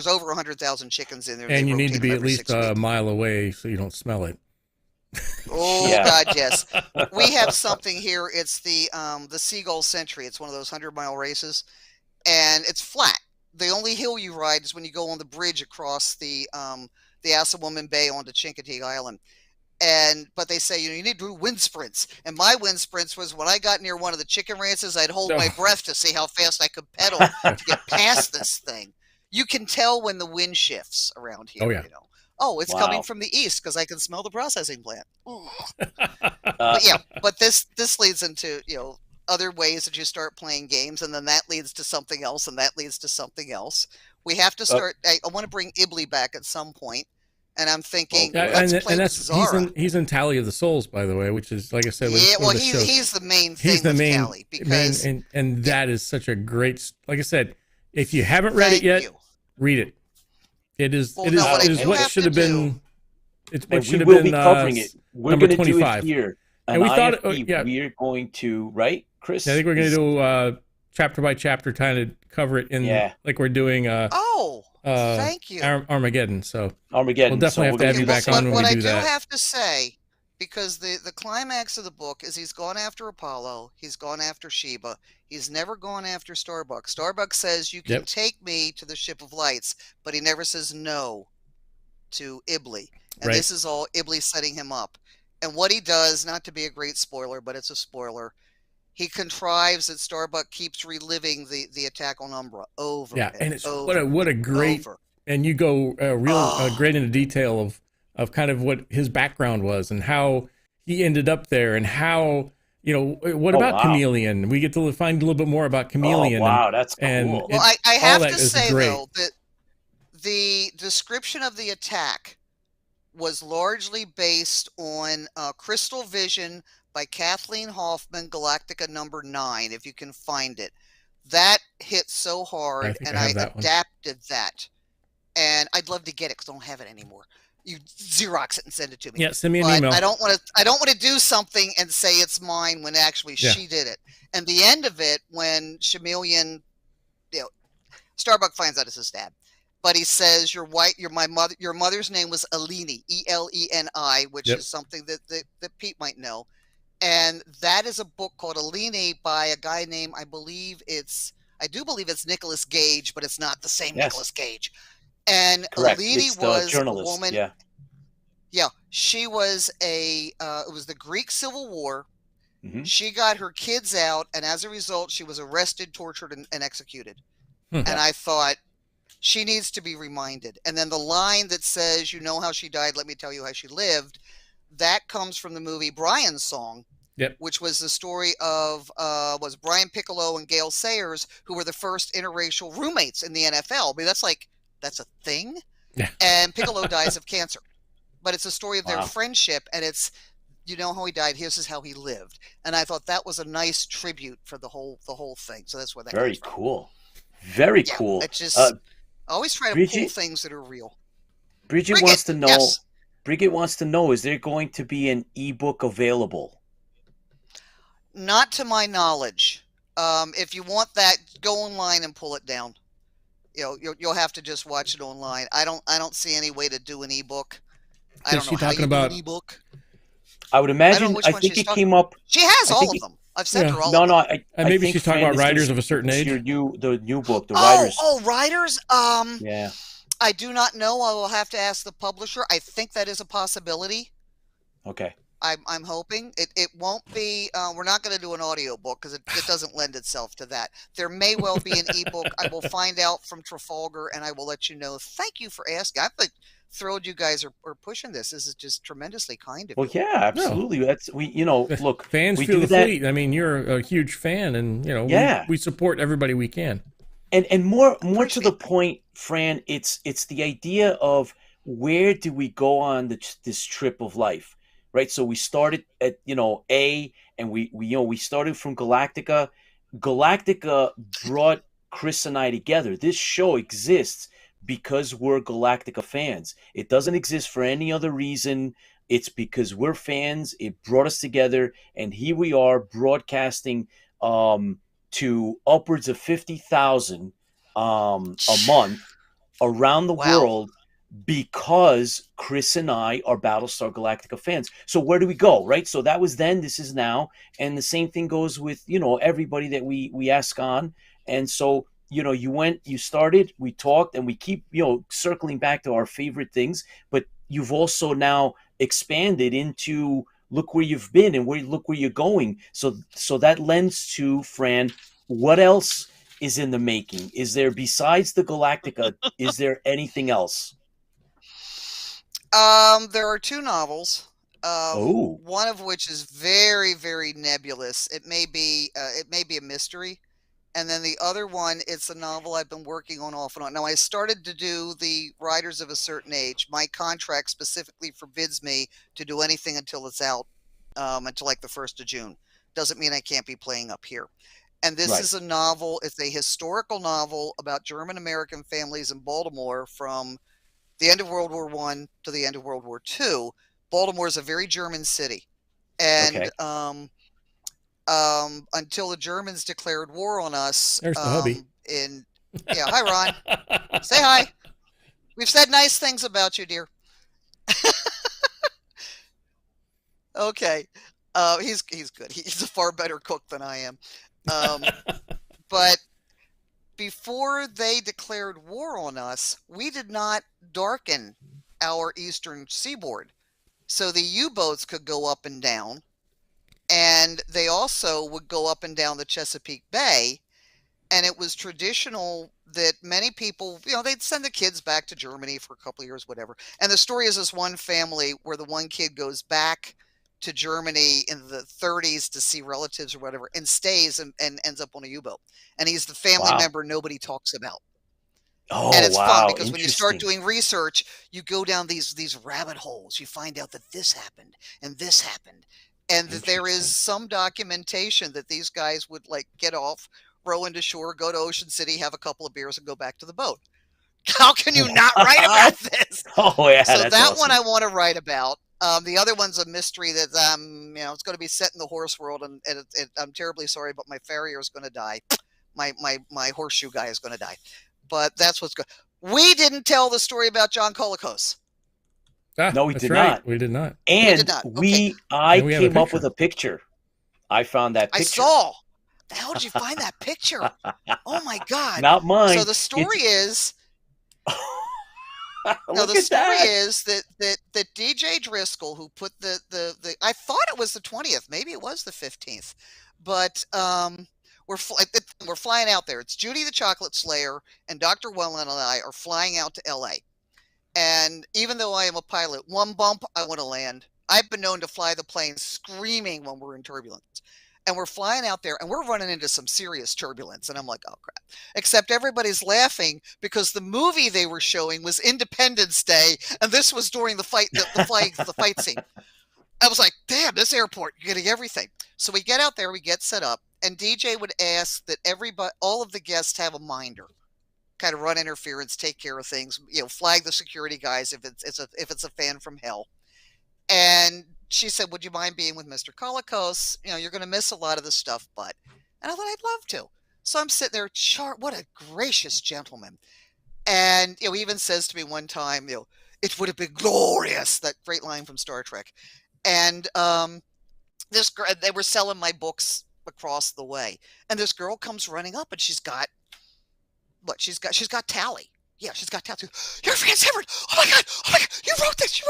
over 100,000 chickens in there. And you need to be at least a mile away so you don't smell it. Oh God, yes. We have something here. It's the Seagull Century. It's one of those 100-mile races, and it's flat. The only hill you ride is when you go on the bridge across the Assawoman Bay onto Chincoteague Island. But they say you need to do wind sprints, and my wind sprints was when I got near one of the chicken ranches, I'd hold my breath to see how fast I could pedal to get past this thing. You can tell when the wind shifts around here. Oh yeah. Oh, it's coming from the east because I can smell the processing plant. But this leads into other ways that you start playing games, and then that leads to something else, and that leads to something else. We have to start. I want to bring Ibley back at some point, and I'm thinking he's in Tally of the Souls, by the way, which is like I said. He's the main thing. He's the main Tally because and that is such a great. Like I said, if you haven't read it yet, read it. It is what should have been. It's what should have been. Covering it. We're going to do it here. And we thought, we're going to, right, Chris? I think we're going to do chapter by chapter, kind of cover it in like we're doing. Thank you, Armageddon. So Armageddon. We'll definitely have you back on when we do that. What I do have to say, because the climax of the book is he's gone after Apollo, he's gone after Sheba, he's never gone after Starbuck. Starbuck says you can take me to the Ship of Lights, but he never says no to Ibley. And this is all Ibley setting him up. And what he does, not to be a great spoiler, but it's a spoiler, he contrives that Starbuck keeps reliving the attack on Umbra over and it's over. What a great and you go great into detail of kind of what his background was and how he ended up there and how what about Chameleon? We get to find a little bit more about Chameleon. Oh wow, that's cool. Well, I have to say though that the description of the attack was largely based on Crystal Vision by Kathleen Hoffman, Galactica #9, if you can find it. That hit so hard, and I adapted that. And I'd love to get it because I don't have it anymore. You Xerox it and send it to me. Yeah, send me an email. I don't want to do something and say it's mine when actually she did it. And the end of it, when Chameleon, Starbuck finds out it's his dad. But he says, "You're white. You're my mother. Your mother's name was Eleni, Eleni, which is something that Pete might know." And that is a book called Eleni by a guy named I do believe it's Nicolas Gage, but it's not the same Nicolas Gage. And Eleni was a woman. Yeah, she was it was the Greek Civil War. Mm-hmm. She got her kids out, and as a result, she was arrested, tortured, and executed. And I thought, she needs to be reminded. And then the line that says, "You know how she died, let me tell you how she lived," that comes from the movie Brian's Song, which was the story of was Brian Piccolo and Gail Sayers, who were the first interracial roommates in the NFL. I mean, that's a thing. Yeah. And Piccolo dies of cancer. But it's a story of their friendship, and it's, you know how he died, here's how he lived. And I thought that was a nice tribute for the whole thing. So that's where that Very comes from. cool. Very cool. It's just always try to pull things that are real. Bridget Bring wants it. to know. Yes. Bridget wants to know: is there going to be an ebook available? Not to my knowledge. If you want that, go online and pull it down. You'll have to just watch it online. I don't see any way to do an ebook. I Is don't know she how talking you do about? an ebook. I would I don't know imagine. which I one think she's it talking. came up. She has I all think of it, them. I've sent her all no, of no. them. I Maybe think she's talking Fran about is gonna writers of a certain it's age. the new book, the Oh, writers. writers. Yeah. I do not know. I will have to ask the publisher. I think that is a possibility. Okay. I'm hoping it won't be. We're not going to do an audio book because it doesn't lend itself to that. There may well be an ebook. I will find out from Trafalgar and I will let you know. Thank you for asking. I'm like thrilled you guys are pushing this. This is just tremendously kind of Well, you. yeah, absolutely. That's look, Fans we feel do the that. fleet. I mean, you're a huge fan, and Yeah. we support everybody we can. And more to Appreciate the that. point, Fran, it's the idea of where do we go on this trip of life, right? So we started at A, and we started from Galactica. Galactica brought Chris and I together. This show exists because we're Galactica fans. It doesn't exist for any other reason. It's because we're fans. It brought us together, and here we are broadcasting to upwards of 50,000 a month around the Wow. world because Chris and I are Battlestar Galactica fans. So where do we go, right? So that was then, this is now, and the same thing goes with everybody that we ask on. And so you started, we talked, and we keep circling back to our favorite things. But you've also now expanded into look where you've been and look where you're going. So that lends to Fran. What else is in the making? Is there, besides the Galactica, is there anything else? There are two novels. Oh, One of which is very, very nebulous. It may be a mystery. And then the other one, it's a novel I've been working on off and on. Now, I started to do the Writers of a Certain Age. My contract specifically forbids me to do anything until it's out, until like the 1st of June. Doesn't mean I can't be playing up here. And this right. is a novel. It's a historical novel about German-American families in Baltimore from the end of World War I to the end of World War II. Baltimore is a very German city. And Okay. Until the Germans declared war on us. There's the hubby. Hi, Ron. Say hi. We've said nice things about you, dear. Okay. He's good. He's a far better cook than I am. But before they declared war on us, we did not darken our eastern seaboard. So the U-boats could go up and down. And they also would go up and down the Chesapeake Bay. And it was traditional that many people, they'd send the kids back to Germany for a couple of years, whatever. And the story is this one family where the one kid goes back to Germany in the 30s to see relatives or whatever, and stays and ends up on a U-boat. And he's the family Wow. member nobody talks about. Oh, and it's wow. fun because when you start Interesting. doing research, you go down these rabbit holes. You find out that this happened and this happened. And that there is Interesting. some documentation that these guys would like get off, row into shore, go to Ocean City, have a couple of beers, and go back to the boat. How can you not write about this? Oh, yeah, So that's that awesome. one I want to write about. The other one's a mystery that it's going to be set in the horse world, and I'm terribly sorry, but my farrier is going to die. My horseshoe guy is going to die. But that's what's good. We didn't tell the story about John Calicos. No, we that's did right. not. We did not. And we did not. Okay. I And we have a came up picture. with a picture. I found that I picture. saw. How did you find that picture? Oh my God! Not mine. So the story is. Look the at story that. is that DJ Driscoll, who put the I thought it was the 20th, maybe it was the 15th, but we're flying out there. It's Judy the Chocolate Slayer and Dr. Wellen and I are flying out to LA. And even though I am a pilot, one bump, I want to land. I've been known to fly the plane screaming when we're in turbulence. And we're flying out there and we're running into some serious turbulence. And I'm like, oh, crap. Except everybody's laughing because the movie they were showing was Independence Day. And this was during the fight, the fight scene. I was like, damn, this airport, you're getting everything. So we get out there, we get set up. And DJ would ask that all of the guests have a minder. kind of run interference, take care of things, flag the security guys if it's a fan from hell. And she said, would you mind being with Mr. Calicos? You're going to miss a lot of the stuff, but. And I thought I'd love to. So I'm sitting there, what a gracious gentleman. And, he even says to me one time, it would have been glorious, that great line from Star Trek. And they were selling my books across the way. And this girl comes running up and she's got Tally. Yeah, she's got Tally. You're Fran Severn. Oh my God, you wrote this.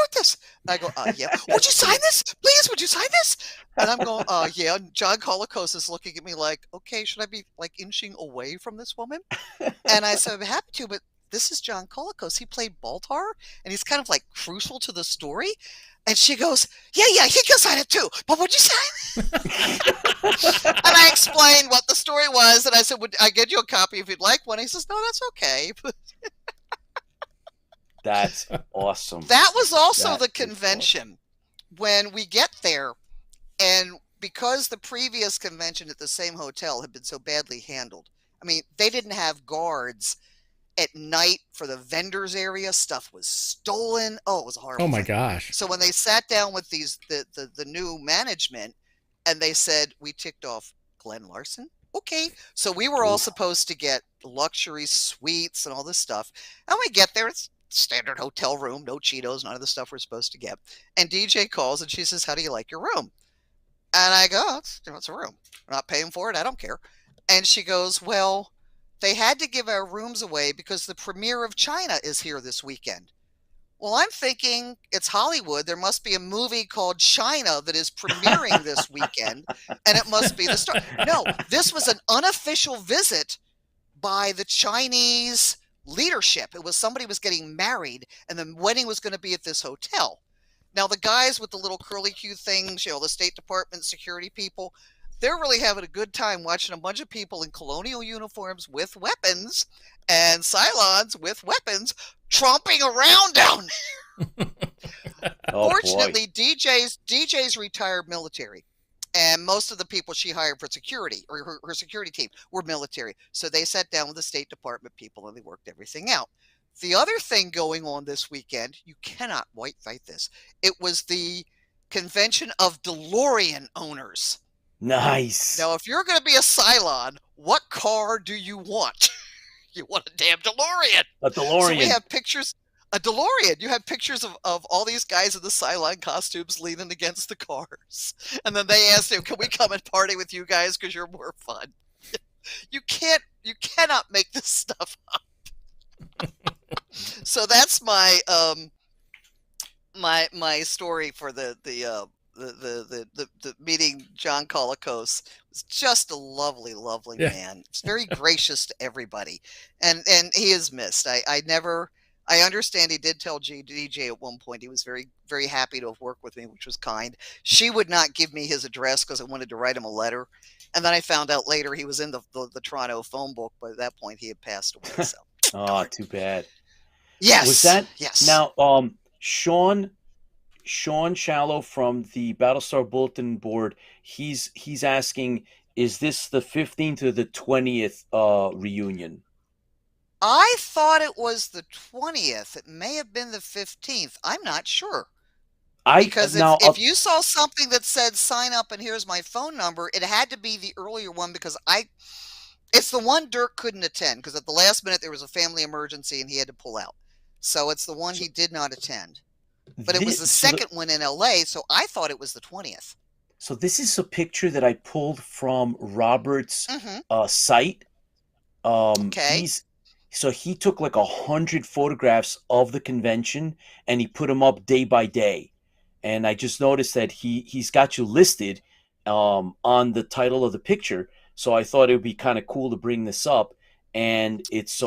And I go, yeah. Would you sign this? Please, would you sign this? And I'm going, yeah. And John Calicos is looking at me like, okay, should I be like inching away from this woman? And I said, I'm happy to, but this is John Calicos. He played Baltar, and he's kind of like crucial to the story. And she goes, yeah, he can sign it too. But would you sign it? And I explained what the story was. And I said, would I get you a copy if you'd like one? He says, no, that's okay. That's awesome. That was also the convention. Awesome. When we get there, and because the previous convention at the same hotel had been so badly handled, I mean, they didn't have guards at night for the vendors area. Stuff was stolen. Oh, it was horrible. Oh my gosh. So when they sat down with the new management, and they said, we ticked off Glenn Larson. Okay. So we were all supposed to get luxury suites and all this stuff. And we get there, it's standard hotel room, no Cheetos, none of the stuff we're supposed to get. And DJ calls and she says, how do you like your room? And I go, oh, it's a room. We're not paying for it. I don't care. And she goes, well, they had to give our rooms away because the premiere of China is here this weekend. Well, I'm thinking it's Hollywood. There must be a movie called China that is premiering this weekend, and it must be the star. No, this was an unofficial visit by the Chinese leadership. It was somebody was getting married, and the wedding was going to be at this hotel. Now, the guys with the little curly Q things, the State Department security people, they're really having a good time watching a bunch of people in colonial uniforms with weapons and Cylons with weapons tromping around down there. Fortunately, DJ's retired military, and most of the people she hired for security, or her security team, were military. So they sat down with the State Department people and they worked everything out. The other thing going on this weekend, you cannot white fight this. It was the convention of DeLorean owners. Nice. Now, if you're going to be a Cylon, what car do you want? You want a damn DeLorean. A DeLorean. So we have pictures. A DeLorean. You have pictures of all these guys in the Cylon costumes leaning against the cars. And then they asked him, can we come and party with you guys because you're more fun? You cannot make this stuff up. So that's my my story for the meeting John Calicos. Was just a lovely man. It's very gracious to everybody, and he is missed. I understand he did tell DJ at one point he was very, very happy to have worked with me, which was kind. She would not give me his address because I wanted to write him a letter, and then I found out later he was in the Toronto phone book, but at that point he had passed away. So oh, too bad. Yes. Was that yes? Now, Sean Shallow from the Battlestar Bulletin Board, he's asking, is this the 15th or the 20th reunion? I thought it was the 20th. It may have been the 15th. I'm not sure. Because if you saw something that said sign up and here's my phone number, it had to be the earlier one because it's the one Dirk couldn't attend because at the last minute there was a family emergency and he had to pull out. So it's the one he did not attend. But it was the second one in LA, so I thought it was the 20th. So this is a picture that I pulled from Robert's site. Okay. So he took like 100 photographs of the convention and he put them up day by day. And I just noticed that he's got you listed on the title of the picture. So I thought it would be kind of cool to bring this up. And it's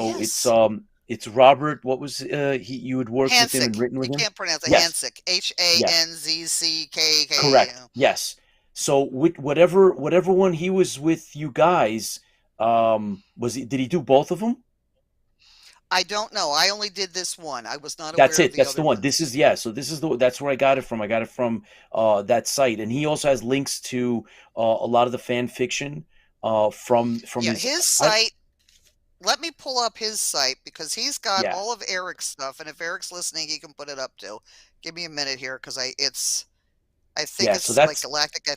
Robert. What was you had worked with him and written with him? You can't pronounce it. Yes. Hansick. Hanzck. Correct. Yes. So whatever one he was with you guys, did he do both of them? I don't know. I only did this one. I was not aware of the other That's the one. ones. This is So this is that's where I got it from. I got it from that site, and he also has links to a lot of the fan fiction from his site. let me pull up his site because he's got Yeah. all of Eric's stuff, and if Eric's listening, he can put it up too. Give me a minute here because I think Yeah. So it's like that's Galactica.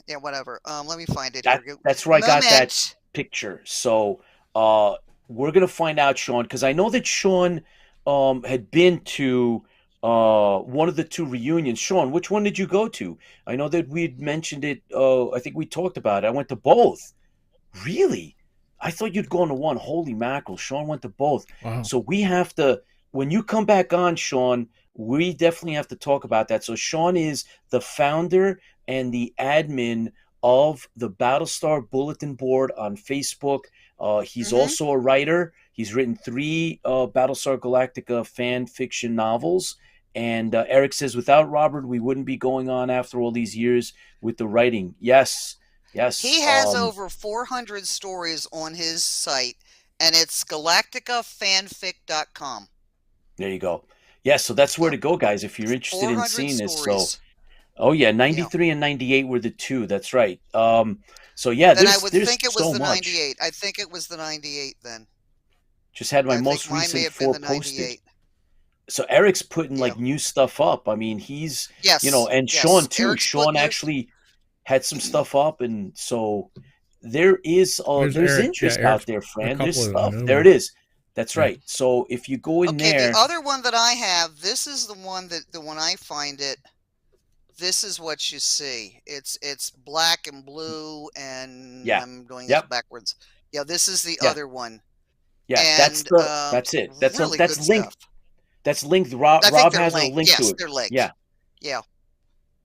Yeah, whatever. Let me find it here. that's where I got that Moment. picture. So we're gonna find out, Sean, because I know that Sean had been to one of the two reunions. Sean, which one did you go to? I know that we'd mentioned it. I think we talked about it. I went to both. Really? I thought you'd gone to one. Holy mackerel. Sean went to both. Wow. So we have to, when you come back on, Sean, we definitely have to talk about that. So Sean is the founder and the admin of the Battlestar bulletin board on Facebook. He's Mm-hmm. also a writer. He's written 3 Battlestar Galactica fan fiction novels. And Eric says, without Robert, we wouldn't be going on after all these years with the writing. Yes. Yes. He has over 400 stories on his site, and it's galacticafanfic.com. There you go. Yeah, so that's where to go, guys, if you're interested in 400 seeing this. stories. So, oh yeah, 93 and 98 were the two. That's right. So yeah, Then I there's would think it was so the much. 98. I think it was the 98 then. Just had my I most think mine may recent have been 4 the posted. 98. So Eric's putting Yeah. like new stuff up. I mean, he's Yes. and yes. Sean too. Eric's Sean putting new- actually had some stuff up, and so there is There's there's Eric. interest Yeah, out Eric's there, a Fran. couple There's of stuff. them, There yeah. it is. That's Yeah. right. So if you go in Okay, there, the other one that I have, this is the one that when I find it, this is what you see. It's black and blue, and Yeah. I'm doing Yep. this backwards. Yeah, this is the Yeah. other one. yeah, And that's it. That's really that's good linked. stuff. That's linked. Rob I think they're has a linked. link to Yes, it. they're linked. Yeah.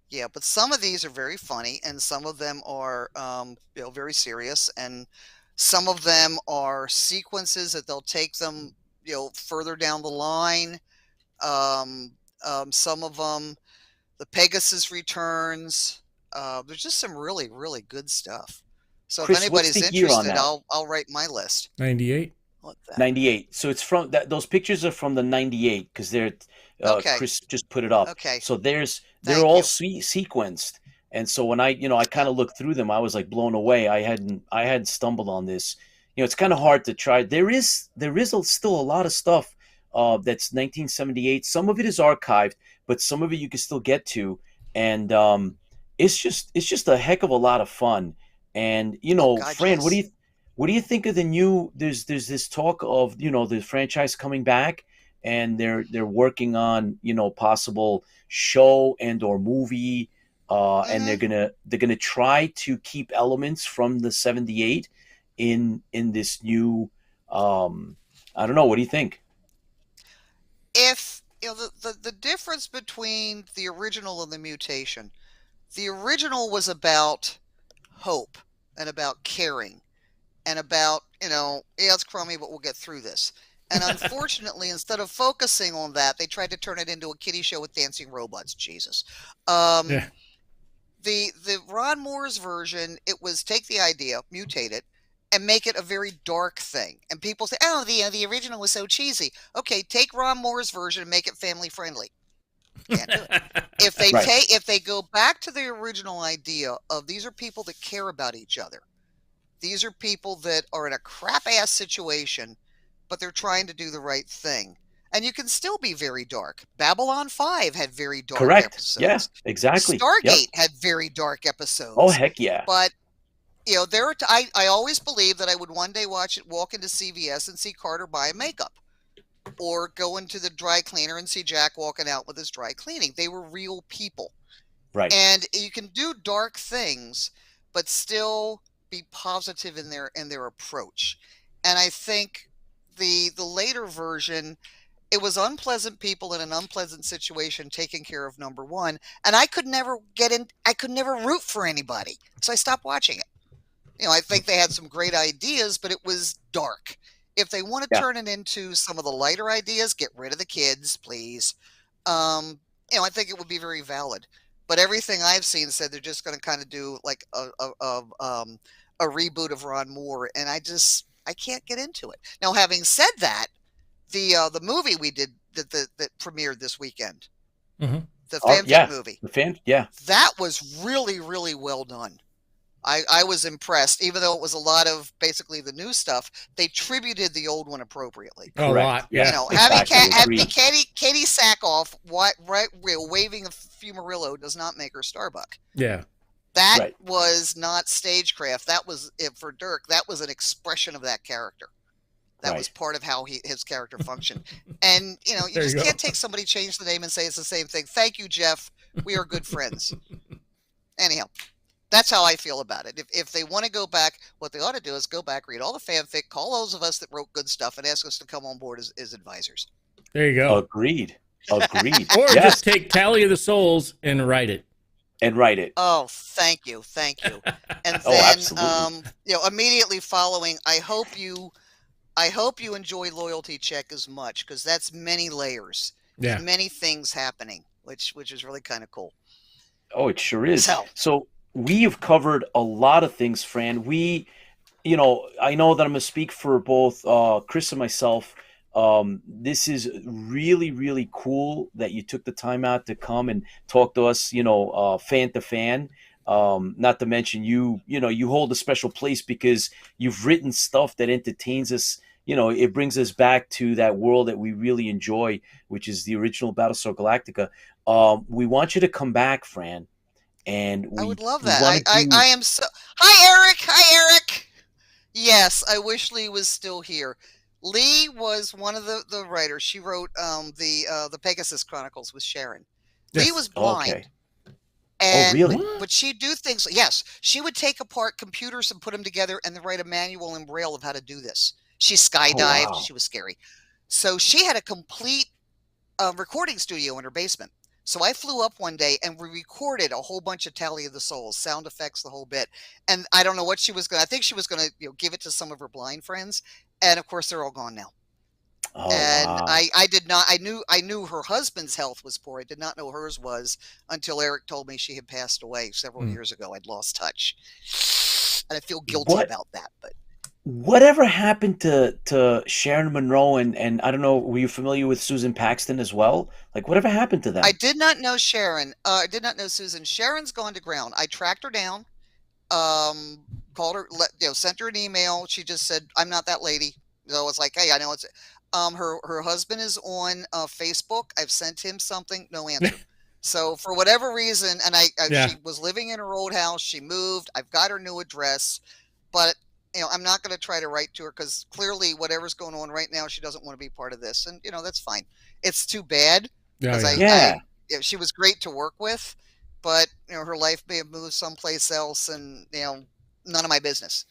Yeah, but some of these are very funny, and some of them are very serious, and some of them are sequences that they'll take them further down the line. Some of them, the Pegasus returns. There's just some really, really good stuff. So Chris, if what's anybody's the year on interested, that? I'll write my list. 98. What that? 98. So it's from that. Those pictures are from the 98 because they're Okay. Chris just put it up. Okay. So they're Thank all you. sequenced, and so when I kind of looked through them, I was like blown away. I hadn't stumbled on this. It's kind of hard to try. There is still a lot of stuff that's 1978. Some of it is archived, but some of it you can still get to, and it's just a heck of a lot of fun. And God, Fran, yes. what do you think of the new? There's this talk of the franchise coming back, and they're working on possible show and or movie, and they're gonna try to keep elements from the 78 in this new. I don't know. What do you think? If the difference between the original and the mutation, the original was about hope and about caring and about yeah, it's crummy, but we'll get through this. And unfortunately, instead of focusing on that, they tried to turn it into a kiddie show with dancing robots. Jesus. Yeah. The Ron Moore's version, it was take the idea, mutate it, and make it a very dark thing. And people say, oh, the original was so cheesy. Okay, take Ron Moore's version and make it family friendly. Can't do it. If they go back to the original idea of these are people that care about each other. These are people that are in a crap ass situation, but they're trying to do the right thing. And you can still be very dark. Babylon 5 had very dark Correct. episodes. Yeah, exactly. Stargate Yep. had very dark episodes. Oh heck yeah. But I always believed that I would one day walk into CVS and see Carter buy makeup, or go into the dry cleaner and see Jack walking out with his dry cleaning. They were real people. Right. And you can do dark things, but still be positive in their approach. And I think the later version, it was unpleasant people in an unpleasant situation taking care of number one, and I could never root for anybody, so I stopped watching it. I think they had some great ideas, but it was dark. If they want to turn it into some of the lighter ideas, get rid of the kids, please. I think it would be very valid. But everything I've seen said they're just going to kind of do like a reboot of Ron Moore, and I can't get into it. Now, having said that, the movie we did that premiered this weekend, Mm-hmm. the fanfic movie, yeah, that was really, really well done. I was impressed, even though it was a lot of basically the new stuff. They tributed the old one appropriately. A lot, yeah. You know, Exactly. having Katie Sackhoff waving a Fumarillo does not make her Starbuck. Yeah. That was not stagecraft. That was for Dirk. That was an expression of that character. That was part of how his character functioned. And you know, you just can't take somebody, change the name, and say it's the same thing. Thank you, Jeff. We are good friends. Anyhow. That's how I feel about it. If they want to go back, what they ought to do is go back, read all the fanfic, call those of us that wrote good stuff, and ask us to come on board as advisors. There you go. Agreed. Or just take Tally of the Souls and write it. Oh, thank you. And then, you know, immediately following, I hope you enjoy Loyalty Check as much, because that's many layers, many things happening, which is really kind of cool. Oh, it sure is. So we have covered a lot of things, Fran. We, you know, I know that I'm going to speak for both Chris and myself. This is really, really cool that you took the time out to come and talk to us, you know, fan to fan. Not to mention you hold a special place because you've written stuff that entertains us. You know, it brings us back to that world that we really enjoy, which is the original Battlestar Galactica. We want you to come back, Fran. And I would love that. I am so. Hi, Eric. Yes, I wish Lee was still here. Lee was one of the writers. She wrote the Pegasus Chronicles with Sharon. Yes. Lee was blind. Okay. And, really? But she'd do things. Yes, she would take apart computers and put them together, and then write a manual in Braille of how to do this. She skydived. Wow. She was scary. So she had a complete recording studio in her basement. So I flew up one day and we recorded a whole bunch of Tally of the Souls, sound effects, the whole bit. And I don't know what she was going to, I think she was going to give it to some of her blind friends. And of course, they're all gone now. Oh, and wow. I did not, I knew her husband's health was poor. I did not know hers was until Eric told me she had passed away several years ago. I'd lost touch. And I feel guilty about that, but. Whatever happened to Sharon Monroe and I don't know, were you familiar with Susan Paxton as well? Like, whatever happened to them? I did not know Sharon. I did not know Susan. Sharon's gone to ground. I tracked her down, called her, sent her an email. She just said, "I'm not that lady." So I was like, "Hey, I know it's." Her husband is on Facebook. I've sent him something. No answer. So for whatever reason, and she was living in her old house. She moved. I've got her new address, but. You know, I'm not going to try to write to her because clearly whatever's going on right now, she doesn't want to be part of this. And, you know, that's fine. It's too bad. She was great to work with, but, you know, her life may have moved someplace else and, you know, none of my business.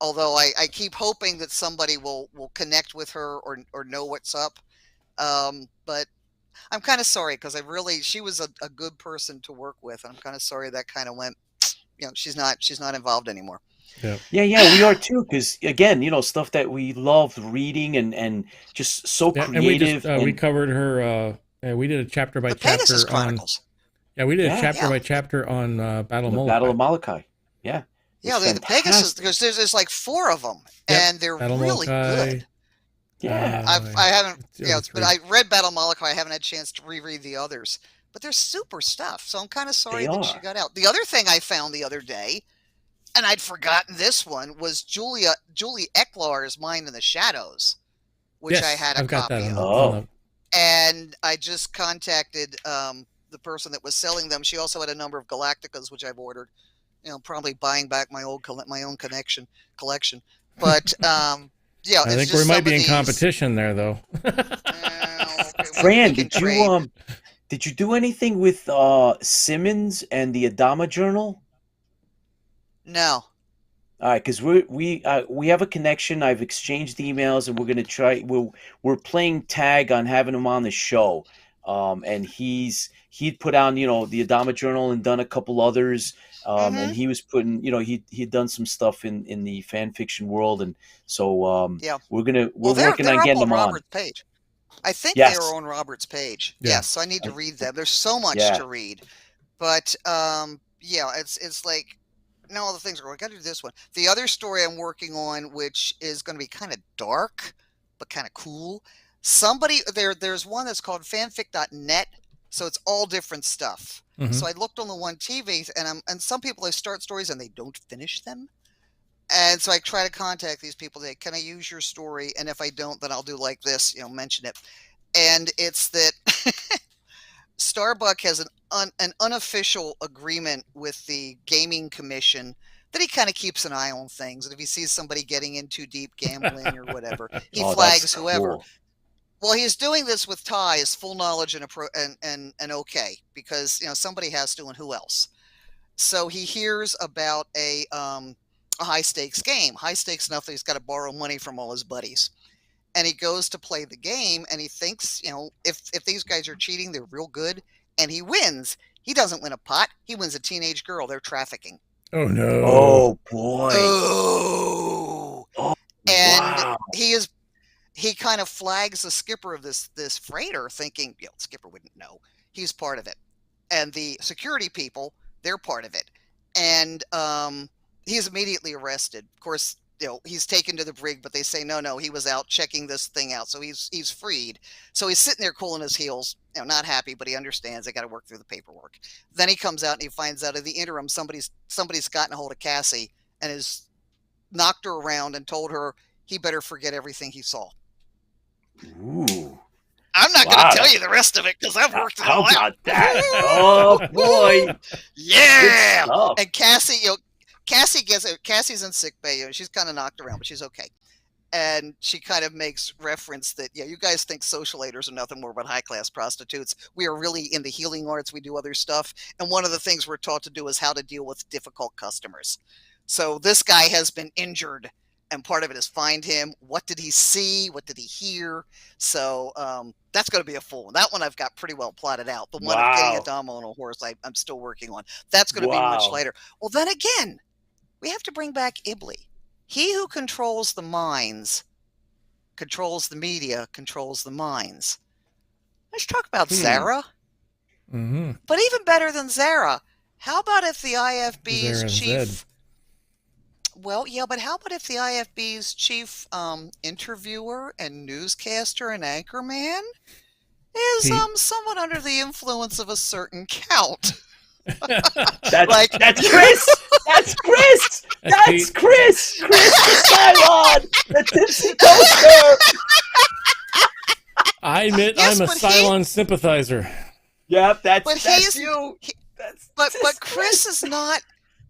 Although I keep hoping that somebody will connect with her or know what's up. But I'm kind of sorry because she was a good person to work with. And I'm kind of sorry that kind of went, you know, she's not involved anymore. Yeah, we are too. Because again, you know, stuff that we loved reading and just so creative. And we covered her. We did a chapter by chapter on. Yeah, we did a chapter by chapter on Battle of Molokai. Battle of Molokai. Yeah. Yeah, the Pegasus. Because there's like 4 of them, and they're really good. Yeah, I haven't. But I read Battle of Molokai. I haven't had a chance to reread the others, but they're super stuff. So I'm kind of sorry that she got out. The other thing I found the other day. And I'd forgotten this one was Julie Ecklar's Mind in the Shadows, which I had a copy of. And I just contacted the person that was selling them. She also had a number of Galacticas, which I've ordered. You know, probably buying back my own collection. But I think we might be in competition there, though. Fran, did you do anything with Simmons and the Adama Journal? No. All right, because we have a connection. I've exchanged emails, and we're gonna try. We're playing tag on having him on the show. And he'd put on, you know, the Adama Journal and done a couple others. And he was putting, you know, he'd done some stuff in the fan fiction world, and so we're working on getting them on Robert's page. I think they are on Robert's page. Yeah. Yes, so I need to read them. There's so much to read, but it's like. No, all the things are going. I got to do this one. The other story I'm working on, which is going to be kind of dark, but kind of cool. There's one that's called fanfic.net. So it's all different stuff. Mhm. So I looked on the one TV, and some people, they start stories and they don't finish them. And so I try to contact these people. They, can I use your story? And if I don't, then I'll do like this, mention it. And it's that Starbuck has an unofficial agreement with the Gaming Commission that he kind of keeps an eye on things. And if he sees somebody getting into deep gambling or whatever, he flags whoever. Cool. Well, he's doing this with Ty's full knowledge and okay, because somebody has to, and who else? So he hears about a high stakes game. High stakes enough that he's got to borrow money from all his buddies. And he goes to play the game, and he thinks, if these guys are cheating, they're real good, and he wins. He doesn't win a pot. He wins a teenage girl. They're trafficking. Oh no! Oh boy! Oh, and he kind of flags the skipper of this freighter, thinking, the skipper wouldn't know. He's part of it, and the security people, they're part of it, and he's immediately arrested. Of course, he's taken to the brig, but they say no, he was out checking this thing out, so he's freed. So he's sitting there cooling his heels, not happy, but he understands they got to work through the paperwork. Then he comes out and he finds out in the interim somebody's gotten a hold of Cassie and has knocked her around and told her he better forget everything he saw. Ooh. I'm not going to tell you the rest of it because I've worked it all out. How about that? Oh boy! Yeah. And Cassie, Cassie's in sick bay. She's kind of knocked around, but she's okay. And she kind of makes reference that, you guys think social aiders are nothing more but high-class prostitutes. We are really in the healing arts. We do other stuff. And one of the things we're taught to do is how to deal with difficult customers. So this guy has been injured, and part of it is find him. What did he see? What did he hear? So that's going to be a full one. That one I've got pretty well plotted out. The one of getting a damo on a horse, I'm still working on. That's going to be much later. Well, then again, we have to bring back Ibley. He who controls the minds, controls the media, controls the minds. Let's talk about Zara. Mm-hmm. But even better than Zara, how about if the IFB's chief... Well, yeah, but how about if the IFB's chief interviewer and newscaster and anchorman is somewhat under the influence of a certain count? That's Chris. That's Chris. That's Chris. Chris Cylon, the Tipsy Toaster. I admit I'm a Cylon sympathizer. Yep, that's you. But Chris is not.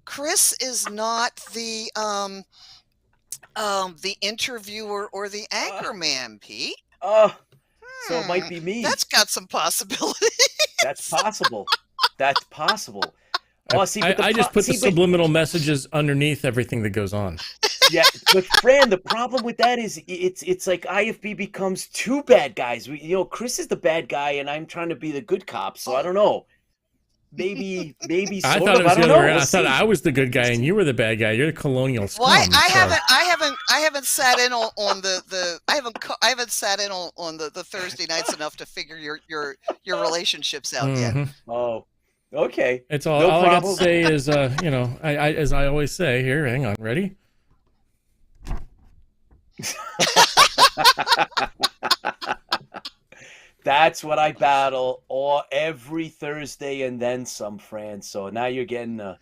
Chris is not the interviewer or the anchorman, Pete. So it might be me. That's got some possibilities. That's possible. That's possible. Oh, see, I just put the subliminal messages underneath everything that goes on. Yeah, but Fran, the problem with that is it's like IFB becomes two bad guys. Chris is the bad guy, and I'm trying to be the good cop. So I don't know. Maybe. I thought it was the other way around. I thought I was the good guy and you were the bad guy. You're the colonial scum. Well, I haven't sat in on I haven't sat in on the Thursday nights enough to figure your relationships out yet. Oh, okay. It's all I got to say is I as I always say here. Hang on, ready? That's what I battle every Thursday and then some, Fran. So now you're getting a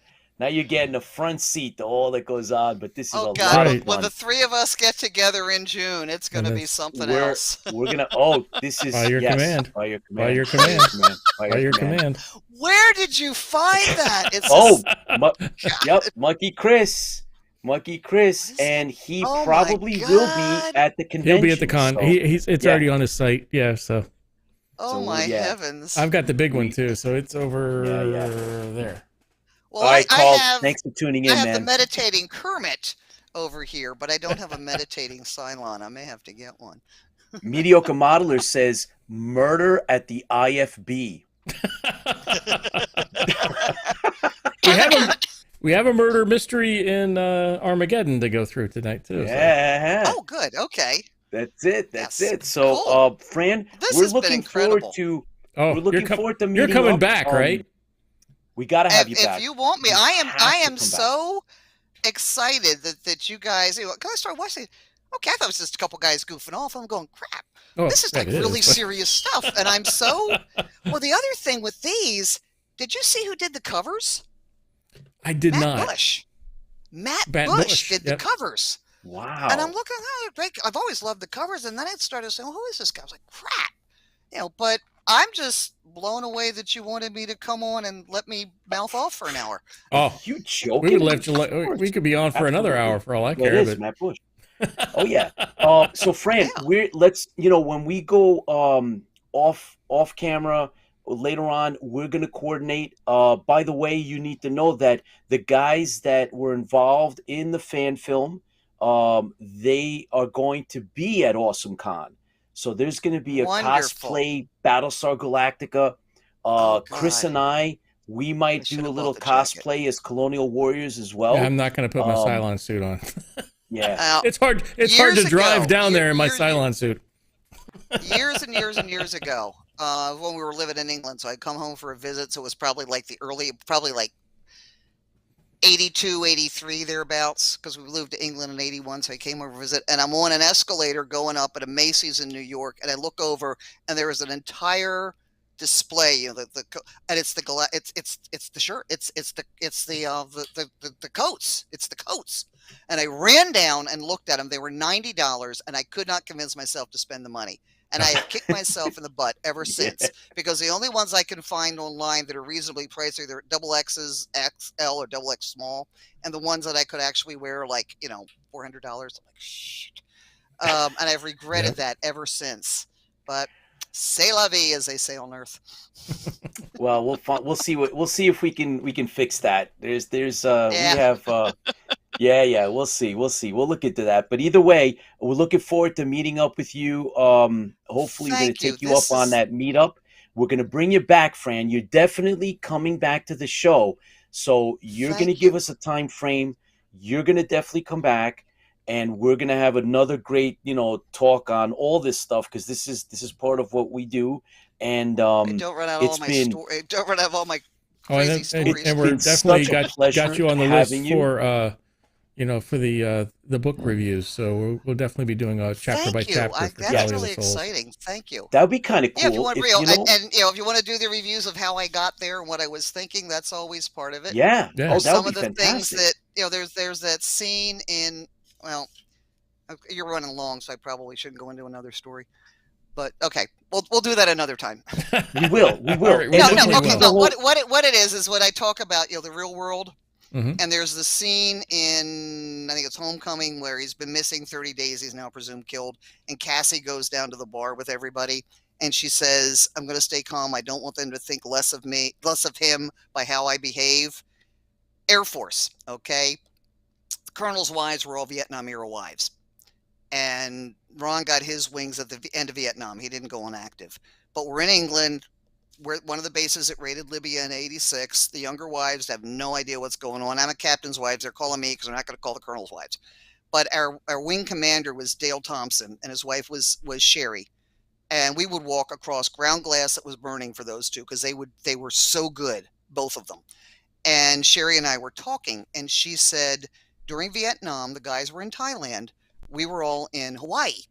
front seat to all that goes on. But this is a lot of fun. When the three of us get together in June, it's going to be something else. We're gonna. Oh, this is by your command. By your command. By your command. By your command. Where did you find that? It's Monkey Chris. And he probably will be at the convention. He'll be at the con. So, it's already on his site. Yeah. So. Oh my heavens! I've got the big one too, so it's over there. Well, all right, thanks for tuning in, man. I have the meditating Kermit over here, but I don't have a meditating Cylon. I may have to get one. Mediocre Modeler says murder at the IFB. We have a murder mystery in Armageddon to go through tonight too. Yeah. So. Oh, good. Okay. That's it. So, cool. Fran, we're looking forward to. Oh, we're looking forward to meeting. You're coming back, right? We got to have you back. If you want me, I am so excited that you guys. Can I start watching? Okay, I thought it was just a couple guys goofing off. I'm going, crap. This is like really serious stuff, and I'm so. Well, the other thing with these, Did you see who did the covers? I did not. Matt Bush did the covers. Wow. And I'm looking, I've always loved the covers. And then I started saying, who is this guy? I was like, crap. But I'm just blown away that you wanted me to come on and let me mouth off for an hour. Oh, you joking? We would let you. We could be on for another hour for all I care. It is Matt Bush. Oh yeah. So Fran, when we go off camera later on, we're gonna coordinate. By the way, you need to know that the guys that were involved in the fan film, they are going to be at Awesome Con. So there's going to be a cosplay Battlestar Galactica. Chris and we might do a little cosplay as Colonial Warriors as well. Yeah, I'm not going to put my Cylon suit on. Yeah, it's hard. It's hard to drive down there in my Cylon suit. Years and years and years ago, when we were living in England, so I'd come home for a visit. So it was probably like like 82, 83 thereabouts, because we moved to England in 81, so I came over to visit, and I'm on an escalator going up at a Macy's in New York, and I look over, and there is an entire display, and it's the shirt, it's the coats, it's the coats, and I ran down and looked at them. They were $90, and I could not convince myself to spend the money. And I have kicked myself in the butt ever since, because the only ones I can find online that are reasonably priced are either XX's, XL, or XX small. And the ones that I could actually wear, like, $400. I'm like, shit. And I've regretted that ever since. But c'est la vie, as they say on Earth. Well, we'll see if we can fix that. We have. Yeah, we'll see. We'll look into that. But either way, we're looking forward to meeting up with you. Hopefully we're going to take you up on that meetup. We're going to bring you back, Fran. You're definitely coming back to the show. So you're going to give us a time frame. You're going to definitely come back, and we're going to have another great, talk on all this stuff, because this is part of what we do. And don't run out all my crazy stories. And we're definitely got you on the list for for the book reviews. So we'll definitely be doing a chapter by chapter. That's really exciting. Thank you. That would be kind of cool. Yeah, if you want if you want to do the reviews of how I got there and what I was thinking, that's always part of it. Yeah. Oh, some of the things that there's that scene in. Well, you're running long, so I probably shouldn't go into another story. But okay, we'll do that another time. We will. Right, what it is when I talk about the real world. Mm-hmm. And there's the scene in, I think it's Homecoming, where he's been missing 30 days. He's now presumed killed. And Cassie goes down to the bar with everybody. And she says, I'm going to stay calm. I don't want them to think less of him by how I behave. Air Force, okay? The colonel's wives were all Vietnam era wives. And Ron got his wings at the end of Vietnam. He didn't go on active. But we're in England. We're at one of the bases that raided Libya in 86. The younger wives have no idea what's going on. I'm a captain's wives. They're calling me because they're not going to call the colonel's wives. But our wing commander was Dale Thompson, and his wife was Sherry. And we would walk across ground glass that was burning for those two, because they were so good, both of them. And Sherry and I were talking, and she said, during Vietnam, the guys were in Thailand. We were all in Hawaii.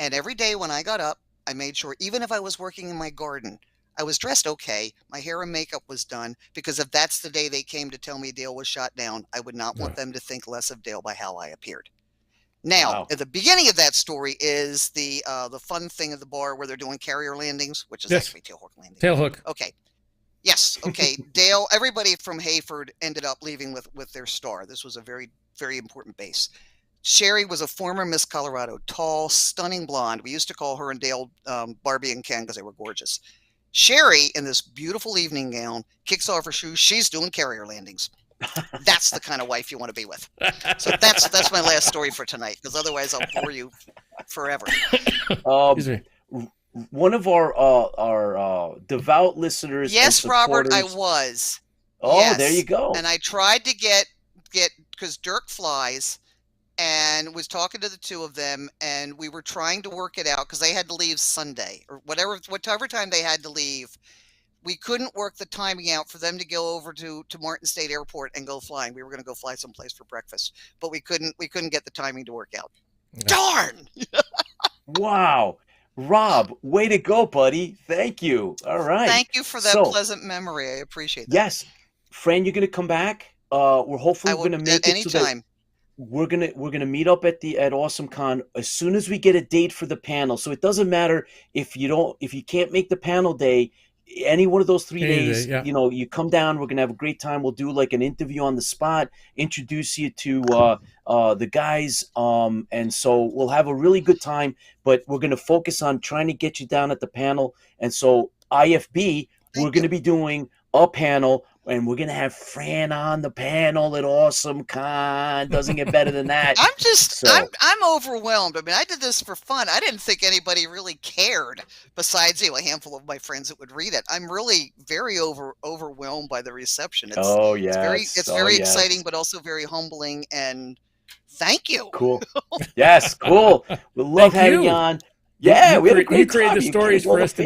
And every day when I got up, I made sure, even if I was working in my garden, I was dressed okay. My hair and makeup was done, because if that's the day they came to tell me Dale was shot down, I would not want them to think less of Dale by how I appeared. Now, at the beginning of that story is the fun thing at the bar where they're doing carrier landings, which is actually tailhook landing. Tailhook. Okay. Yes. Okay. Dale, everybody from Hayford ended up leaving with their star. This was a very, very important base. Sherry was a former Miss Colorado, tall, stunning blonde. We used to call her and Dale Barbie and Ken because they were gorgeous. Sherry, in this beautiful evening gown, kicks off her shoes. She's doing carrier landings. That's the kind of wife you want to be with. So that's my last story for tonight, because otherwise I'll bore you forever. One of our devout listeners. Yes, Robert, I was. Oh, yes. There you go. And I tried to get because Dirk flies. And was talking to the two of them, and we were trying to work it out because they had to leave Sunday or whatever time they had to leave. We couldn't work the timing out for them to go over to Martin State Airport and go flying. We were going to go fly someplace for breakfast, but we couldn't get the timing to work out. Darn! Wow. Rob, way to go, buddy. Thank you. All right. Thank you for that pleasant memory. I appreciate that. Yes. Fran, you're going to come back. We're hopefully going to make it so that we're gonna meet up at AwesomeCon as soon as we get a date for the panel. So it doesn't matter if you can't make the panel day, any one of those 3 days, you come down. We're gonna have a great time. We'll do like an interview on the spot, introduce you to the guys, and so we'll have a really good time. But we're gonna focus on trying to get you down at the panel. And so IFB, we're gonna be doing a panel. And we're going to have Fran on the panel at AwesomeCon. Doesn't get better than that. I'm overwhelmed. I mean, I did this for fun. I didn't think anybody really cared besides, a handful of my friends that would read it. I'm really very overwhelmed by the reception. It's very exciting, but also very humbling. And thank you. Cool. Yes, cool. We love having you on. Yeah, we had a great time. You create the stories for us to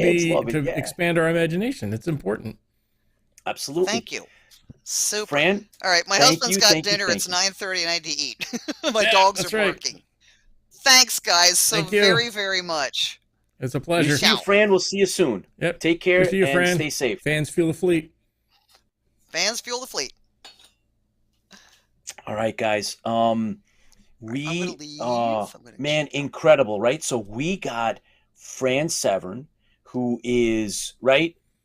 expand our imagination. It's important. Absolutely. Thank you. Super. Fran? All right, my husband's got dinner. It's 9:30 and I need to eat. My dogs are barking. Thanks, guys, so very, very much. It's a pleasure. See you, Fran. We'll see you soon. Yep. Take care see you, and Fran. Stay safe. Fans fuel the fleet. Fans fuel the fleet. All right, guys. Man, incredible, right? So we got Fran Severn, who is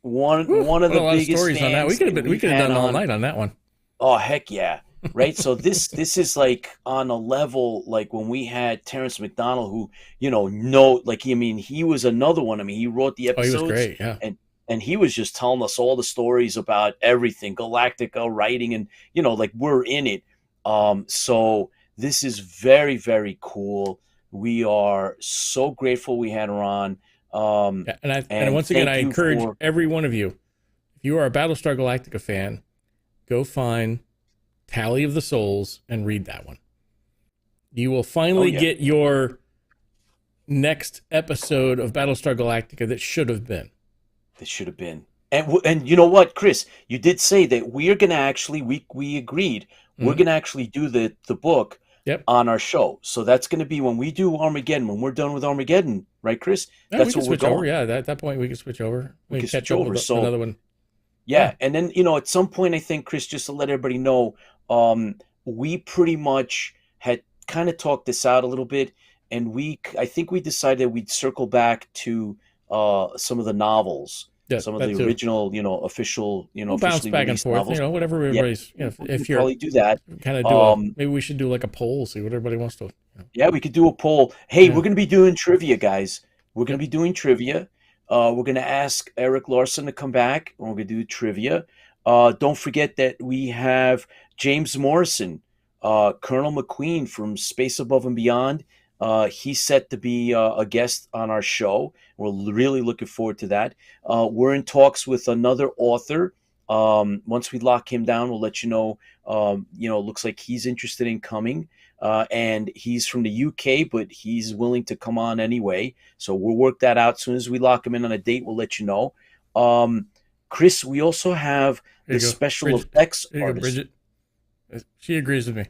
one of the biggest stories on that. We could have done all night on that one. Oh, heck yeah. Right. So this is like on a level like when we had Terrence McDonald, who, he was another one. I mean, he wrote the episodes. He was great, yeah. And he was just telling us all the stories about everything, Galactica, writing, and we're in it. So this is very, very cool. We are so grateful we had her on. And once again, I encourage every one of you, if you are a Battlestar Galactica fan, go find Tally of the Souls and read that one. You will finally get your next episode of Battlestar Galactica that should have been. And you know what, Chris? You did say that we are going to actually, we agreed, we're going to actually do the book on our show. So that's going to be when we do Armageddon, when we're done with Armageddon, right, Chris? Yeah, that's what we're going. Yeah, at that point we can switch over. We can catch over. So another one. Yeah, and then at some point, I think, Chris, just to let everybody know, we pretty much had kind of talked this out a little bit, and I think we decided we'd circle back to some of the novels. Yeah, some of the original, official, we'll bounce back and forth, novels. Whatever everybody's, if you're probably do that, kind of maybe we should do like a poll, see what everybody wants to. Yeah, we could do a poll. Hey, we're going to be doing trivia, guys. We're going to be doing trivia. We're going to ask Eric Larson to come back, and we're going to do trivia. Don't forget that we have James Morrison, Colonel McQueen from Space Above and Beyond. He's set to be a guest on our show. We're really looking forward to that. We're in talks with another author. Once we lock him down, we'll let you know. Looks like he's interested in coming. And he's from the UK, but he's willing to come on anyway. So we'll work that out. As soon as we lock him in on a date, we'll let you know. Chris, we also have the special effects artist. Bridget. She agrees with me.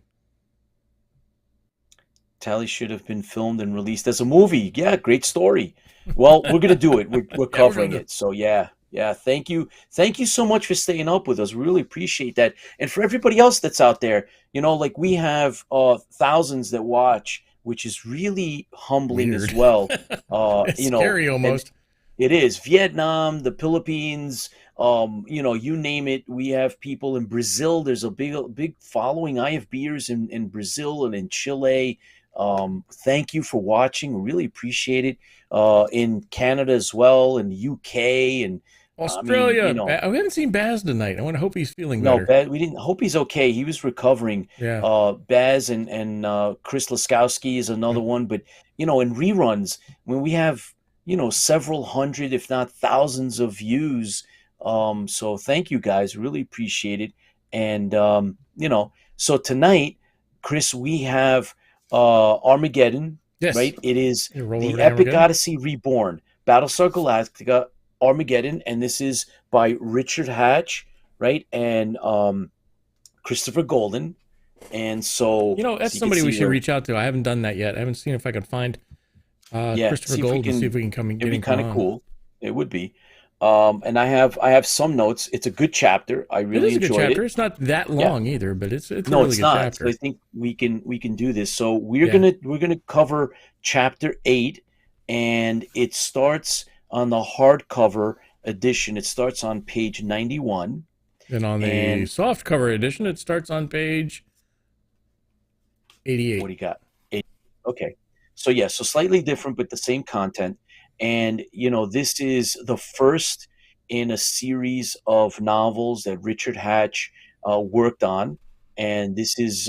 Tally should have been filmed and released as a movie. Yeah, great story. Well, we're going to do it. We're covering it. So, yeah. Thank you. Thank you so much for staying up with us. We really appreciate that. And for everybody else that's out there, we have thousands that watch, which is really humbling as well. It's scary almost. It is. Vietnam, the Philippines, you name it. We have people in Brazil. There's a big following IFBers in Brazil and in Chile. Thank you for watching. We really appreciate it. In Canada as well, in the UK and Australia. We haven't seen Baz tonight. I want to hope he's feeling better. No, we didn't. Hope he's okay. He was recovering. Yeah. Baz and Chris Laskowski is another one. But in reruns, when we have several hundred, if not thousands, of views. So thank you guys. Really appreciate it. And so tonight, Chris, we have Armageddon. Yes. Right? It is the Epic Odyssey Reborn, Battlestar Galactica, Armageddon, and this is by Richard Hatch, right? And Christopher Golden. And so that's somebody we should reach out to. I haven't done that yet. I haven't seen if I can find Christopher Gold, and see if we can come and get him. It'd be kind of cool. It would be. And I have some notes. It's a good chapter. I really enjoyed it. It is a good chapter. It's not that long either, but it's a really good not. chapter. So I think we can do this. So we're gonna cover chapter 8, and it starts on the hardcover edition. It starts on page 91. And on the soft cover edition, it starts on page 88. What do you got? 80. Okay. So so slightly different, but the same content. And, this is the first in a series of novels that Richard Hatch worked on. And this is, it's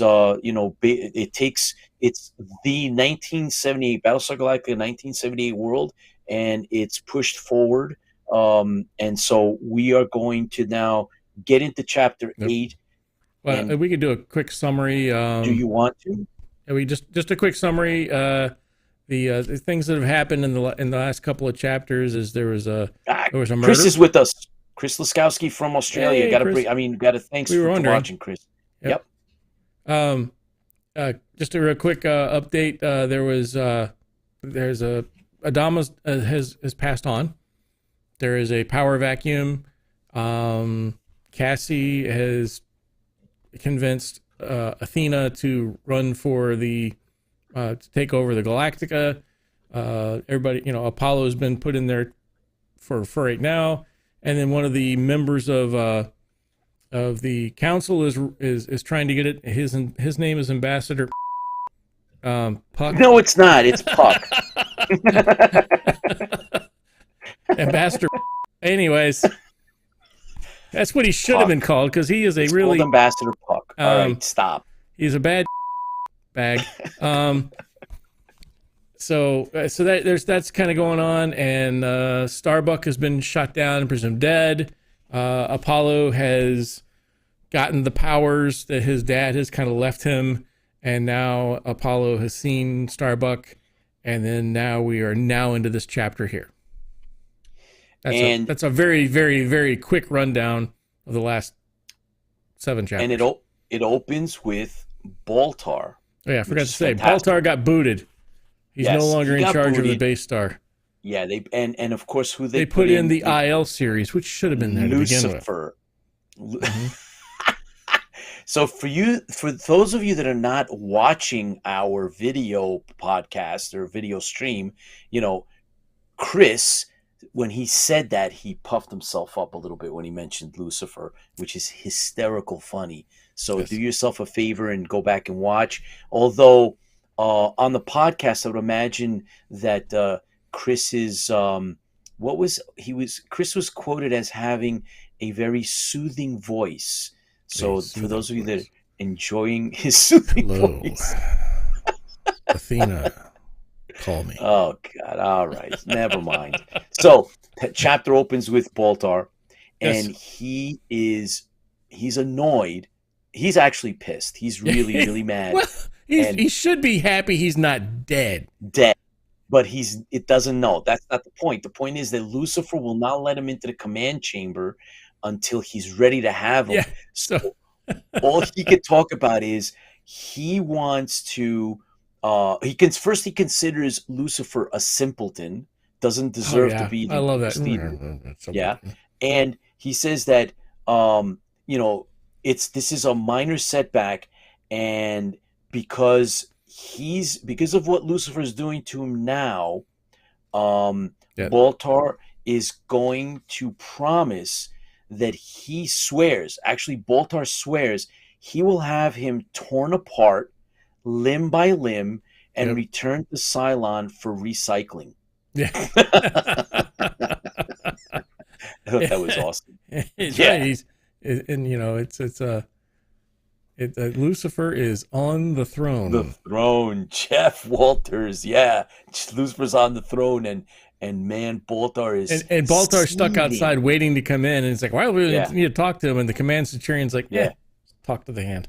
the 1978, Battlestar Galactica 1978 world, and it's pushed forward. And so we are going to now get into chapter 8. Well, we could do a quick summary. Do you want to? We just a quick summary. The things that have happened in the last couple of chapters is there was a murder. Chris is with us. Chris Laskowski from Australia. Hey, got to thanks for watching, Chris. Yep. Just a real quick update. There's Adama has passed on. There is a power vacuum. Cassie has convinced Athena to run for to take over the Galactica. Everybody, Apollo's been put in there for right now, and then one of the members of the council is trying to get it. His name is Ambassador Puck. No, it's not. It's Puck. Ambassador. Anyways, that's what he should have been called, because he is a really called Ambassador Puck. All right, stop. He's a bad bag. So that's kind of going on, and Starbuck has been shot down and presumed dead. Apollo has gotten the powers that his dad has kind of left him, and now Apollo has seen Starbuck, and then now we are into this chapter here. That's a very, very, very quick rundown of the last 7 chapters. And it opens with Baltar. Oh yeah, I forgot to say, Baltar got booted. He's no longer in charge of the base star. Yeah, and of course who they put in the IL series, which should have been there Lucifer. To begin with. Mm-hmm. So for those of you that are not watching our video podcast or video stream, Chris, when he said that, he puffed himself up a little bit when he mentioned Lucifer, which is hysterical funny. So do yourself a favor and go back and watch. Although on the podcast, I would imagine that Chris is Chris was quoted as having a very soothing voice. So for those of you that are enjoying his soothing voice, Athena, call me. Oh God! All right, never mind. So the chapter opens with Baltar, and he's annoyed. He's actually pissed. He's really, really mad. Well, he should be happy he's not dead. But it doesn't know. That's not the point. The point is that Lucifer will not let him into the command chamber until he's ready to have him. Yeah, so all he could talk about is he wants to. He considers Lucifer a simpleton, doesn't deserve to be. I love that. Yeah, and he says that this is a minor setback, and because of what Lucifer is doing to him now, Baltar is going to promise that he swears. Actually, Baltar swears he will have him torn apart, limb by limb, and returned to Cylon for recycling. Yeah. I thought that was awesome. Lucifer is on the throne. The throne, Jeff Walters. Yeah, Lucifer's on the throne, and man, Baltar is and Baltar's stuck outside waiting to come in, and it's like, why do we need to talk to him? And the command centurion's like, talk to the hand.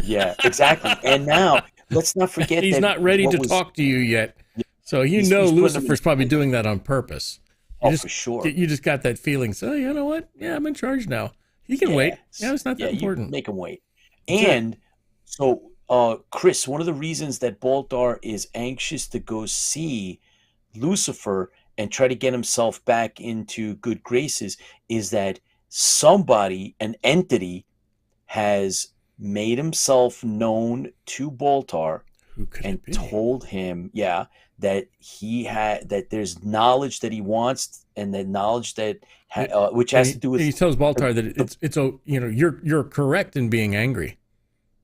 Yeah, exactly. And now let's not forget he's not ready to talk to you yet. So he's Lucifer's probably doing that on purpose. For sure. You just got that feeling. So you know what? Yeah, I'm in charge now. He can wait. Yeah, it's not that important. Make him wait. And so Chris, one of the reasons that Baltar is anxious to go see Lucifer and try to get himself back into good graces is that somebody, an entity, has made himself known to Baltar and told him, that there's knowledge that he wants, and the knowledge that which has to do with. He tells Baltar that it's you're correct in being angry.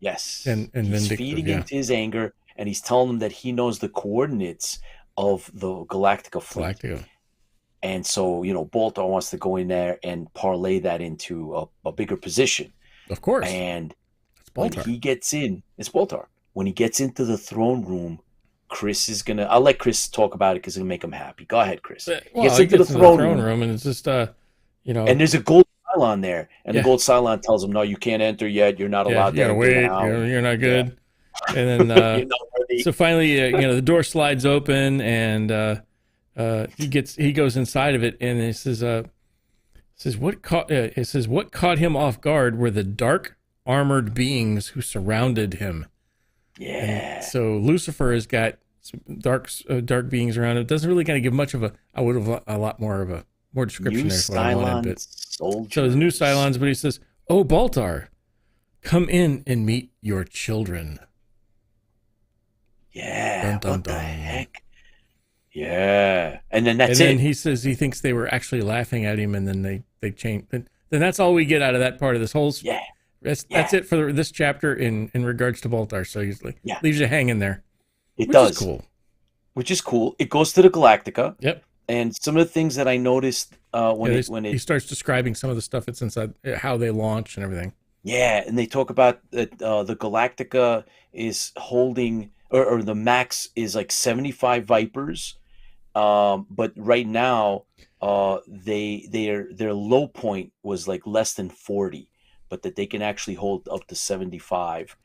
Yes, and he's feeding into his anger, and he's telling him that he knows the coordinates of the Galactica fleet. And so, Baltar wants to go in there and parlay that into a bigger position. Of course. And when he gets in, it's Baltar. When he gets into the throne room, Chris is going to... I'll let Chris talk about it because it'll make him happy. Go ahead, Chris. He gets into the throne room, and it's just, And there's a gold Cylon there. And the gold Cylon tells him, no, you can't enter yet. You're not allowed to enter wait. now. You're not good. Yeah. And then... so finally, the door slides open, and... he goes inside of it, and it says what caught him off guard were the dark armored beings who surrounded him. Yeah. And so Lucifer has got dark beings around him. It doesn't really kind of give much of a. I would have a lot more of a more description there. What I wanted, so the new Cylons, but he says, "Oh, Baltar, come in and meet your children." Yeah. Dun, dun, what dun. the heck? Yeah, and then that's and then it. He says he thinks they were actually laughing at him, and then they changed. Then that's all we get out of that part of this whole. Yeah, that's it for this chapter in regards to Baltar. So usually leaves you hanging there. It does. Is cool. Which is cool. It goes to the Galactica. Yep. And some of the things that I noticed when he starts describing some of the stuff that's inside, how they launch and everything. Yeah, and they talk about that the Galactica is holding, or the max is like 75 Vipers. But right now, their low point was like less than 40, but that they can actually hold up to 75.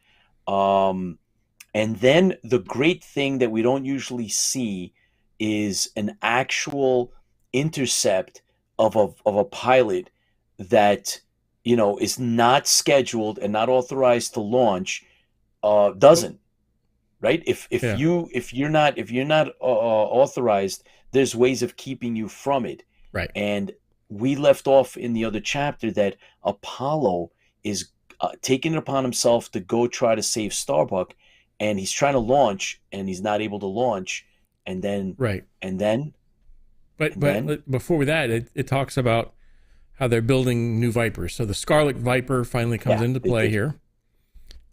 And then the great thing that we don't usually see is an actual intercept of a pilot that is not scheduled and not authorized to launch. Doesn't. Right? If you're not authorized, there's ways of keeping you from it. Right. And we left off in the other chapter that Apollo is taking it upon himself to go try to save Starbuck, and he's trying to launch, and he's not able to launch, and then But before that, it talks about how they're building new Vipers. So the Scarlet Viper finally comes into play here.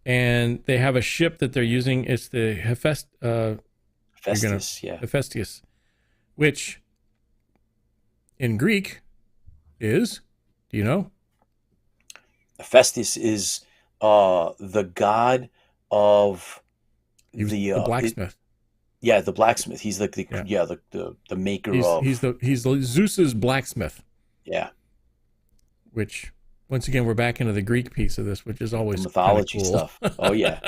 And they have a ship that they're using. It's the Hephaestus, which in Greek is, do you know? Hephaestus is the god of the blacksmith. The blacksmith. He's like the maker of. He's the Zeus's blacksmith. Yeah. Which. Once again, we're back into the Greek piece of this, which is always the mythology cool. stuff. Oh yeah.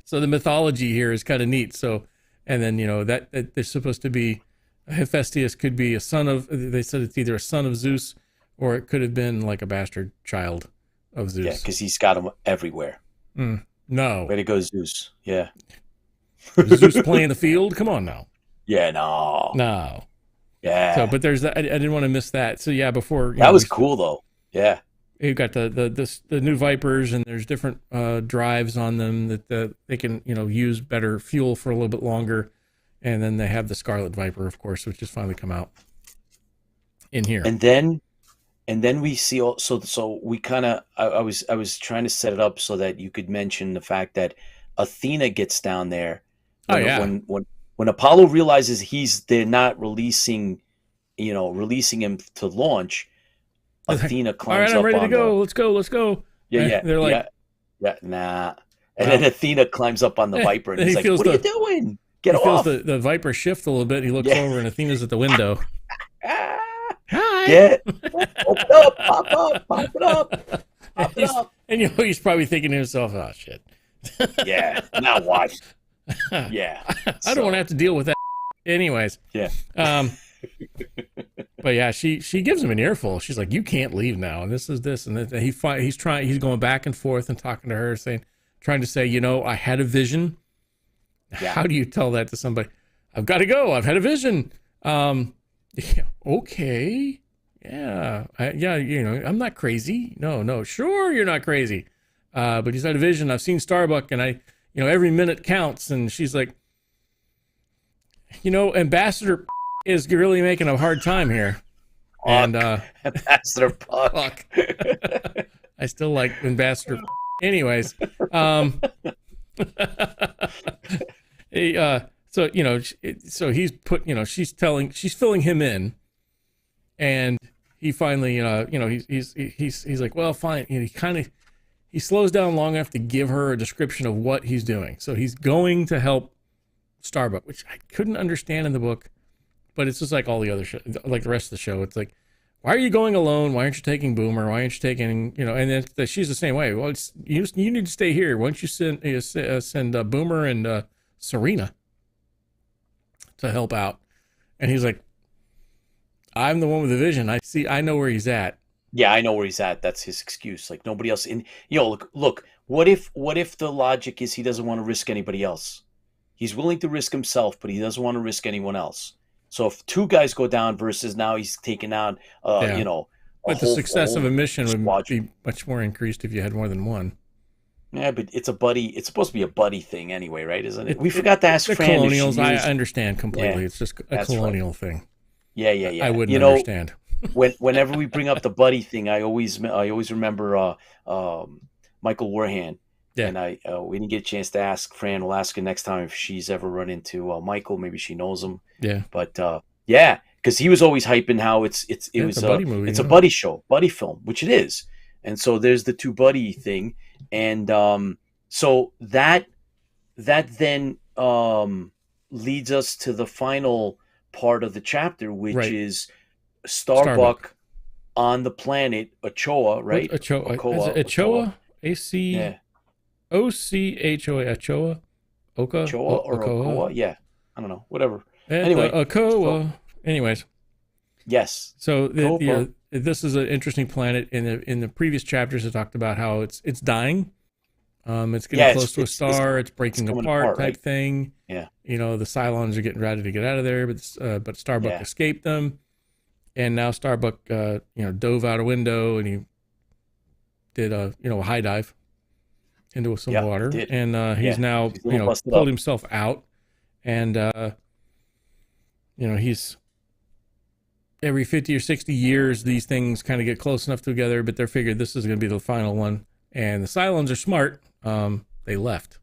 So the mythology here is kind of neat. So, and then that there's supposed to be Hephaestus could be a son of. They said it's either a son of Zeus, or it could have been like a bastard child of Zeus. Yeah, because he's got them everywhere. No. Way to go, Zeus. Yeah. Zeus playing the field. Come on now. Yeah. No. Yeah. So, but there's that. I didn't want to miss that. So yeah, before that was cool though. Yeah. You've got the new Vipers, and there's different drives on them that they can use better fuel for a little bit longer, and then they have the Scarlet Viper, of course, which has finally come out in here. And then we see also. So we kind of I was trying to set it up so that you could mention the fact that Athena gets down there. When Apollo realizes they're not releasing him to launch. Athena climbs up. All right, I'm ready to go. Let's go. Yeah. They're like, nah. And then Athena climbs up on the Viper, and he's like, "What are you doing? Get off!" He feels the Viper shift a little bit. He looks over, and Athena's at the window. Hi. Open up, pop it up. And he's probably thinking to himself, "Oh shit." Yeah. Now what? Yeah. I don't want to have to deal with that. Anyways. Yeah. But yeah, she gives him an earful. She's like, "You can't leave now." And this and he's going back and forth and talking to her, trying to say, I had a vision How do you tell that to somebody? I've got to go. I've had a vision. Okay. Yeah. I'm not crazy. No. Sure, you're not crazy. But he's had a vision. I've seen Starbuck, and every minute counts. And she's like, Ambassador is really making a hard time here. And Ambassador Puck. I still like Ambassador. Anyways, so he's she's filling him in, and he finally, he's like, well, fine. He slows down long enough to give her a description of what he's doing. So he's going to help Starbuck, which I couldn't understand in the book, but it's just like all the other show, like the rest of the show. It's like, why are you going alone? Why aren't you taking Boomer? Why aren't you taking, and then she's the same way. Well, you need to stay here. Why don't you send Boomer and Serena to help out? And he's like, I'm the one with the vision. I know where he's at. Yeah, I know where he's at. That's his excuse. Like nobody else. Look. What if the logic is he doesn't want to risk anybody else? He's willing to risk himself, but he doesn't want to risk anyone else. So if two guys go down versus now he's taking out, But the success of a mission would be much more increased if you had more than one. Yeah, but it's a buddy. It's supposed to be a buddy thing anyway, right? Isn't it? We forgot to ask Fran. Colonials, I understand completely. Yeah, it's just a colonial thing. Yeah. I wouldn't understand. Whenever we bring up the buddy thing, I always remember Michael Warhan. Yeah. And we didn't get a chance to ask Fran. We'll ask her next time if she's ever run into Michael. Maybe she knows him. Yeah. But because he was always hyping how it's a buddy movie. It's a buddy show, buddy film, which it is. And so there's the two buddy thing, and so that then leads us to the final part of the chapter, which is Starbuck on the planet Ochoa, right? Ochoa. Ochoa? A-C... O-C-H-O-A, Ochoa? Ochoa or Ochoa? Yeah. I don't know. Whatever. Anyway. Ochoa. Anyways. Yes. So this is an interesting planet. In the previous chapters, it talked about how it's dying. It's getting close to a star. It's breaking apart type thing. Yeah. The Cylons are getting ready to get out of there, but Starbuck escaped them. And now Starbuck, dove out a window, and he did a high dive into some water, and he's now pulled himself out, and he's every 50 or 60 years these things kind of get close enough together, but they're figured this is going to be the final one. And the Cylons are smart. They left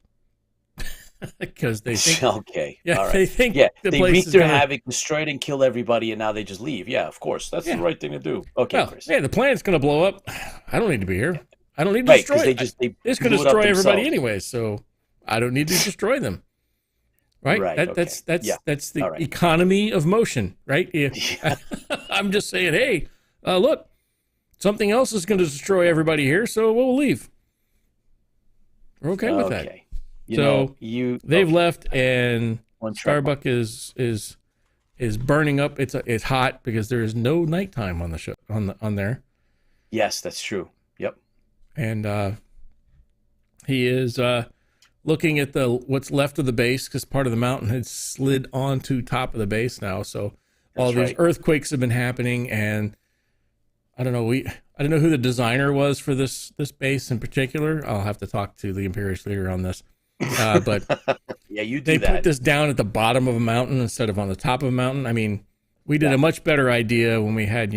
because they think all right. They think they wreaked their havoc, destroyed and killed everybody, and now they just leave. Yeah, of course, that's the right thing to do. Okay, Chris. Yeah, the planet's going to blow up. I don't need to be here. I don't need to destroy it. It's going to destroy everybody anyway, so I don't need to destroy them. Right? That's the economy of motion, right? I'm just saying, hey, look, something else is going to destroy everybody here, so we'll leave. We're okay with that. They've left, and Starbuck is burning up. It's hot because there is no nighttime on the show on there. Yes, that's true. Yep. And he is looking at what's left of the base, because part of the mountain had slid onto top of the base now. So all these earthquakes have been happening, and I don't know who the designer was for this base in particular. I'll have to talk to the Imperious leader on this. But they put this down at the bottom of a mountain instead of on the top of a mountain. I mean, we did a much better idea when we had,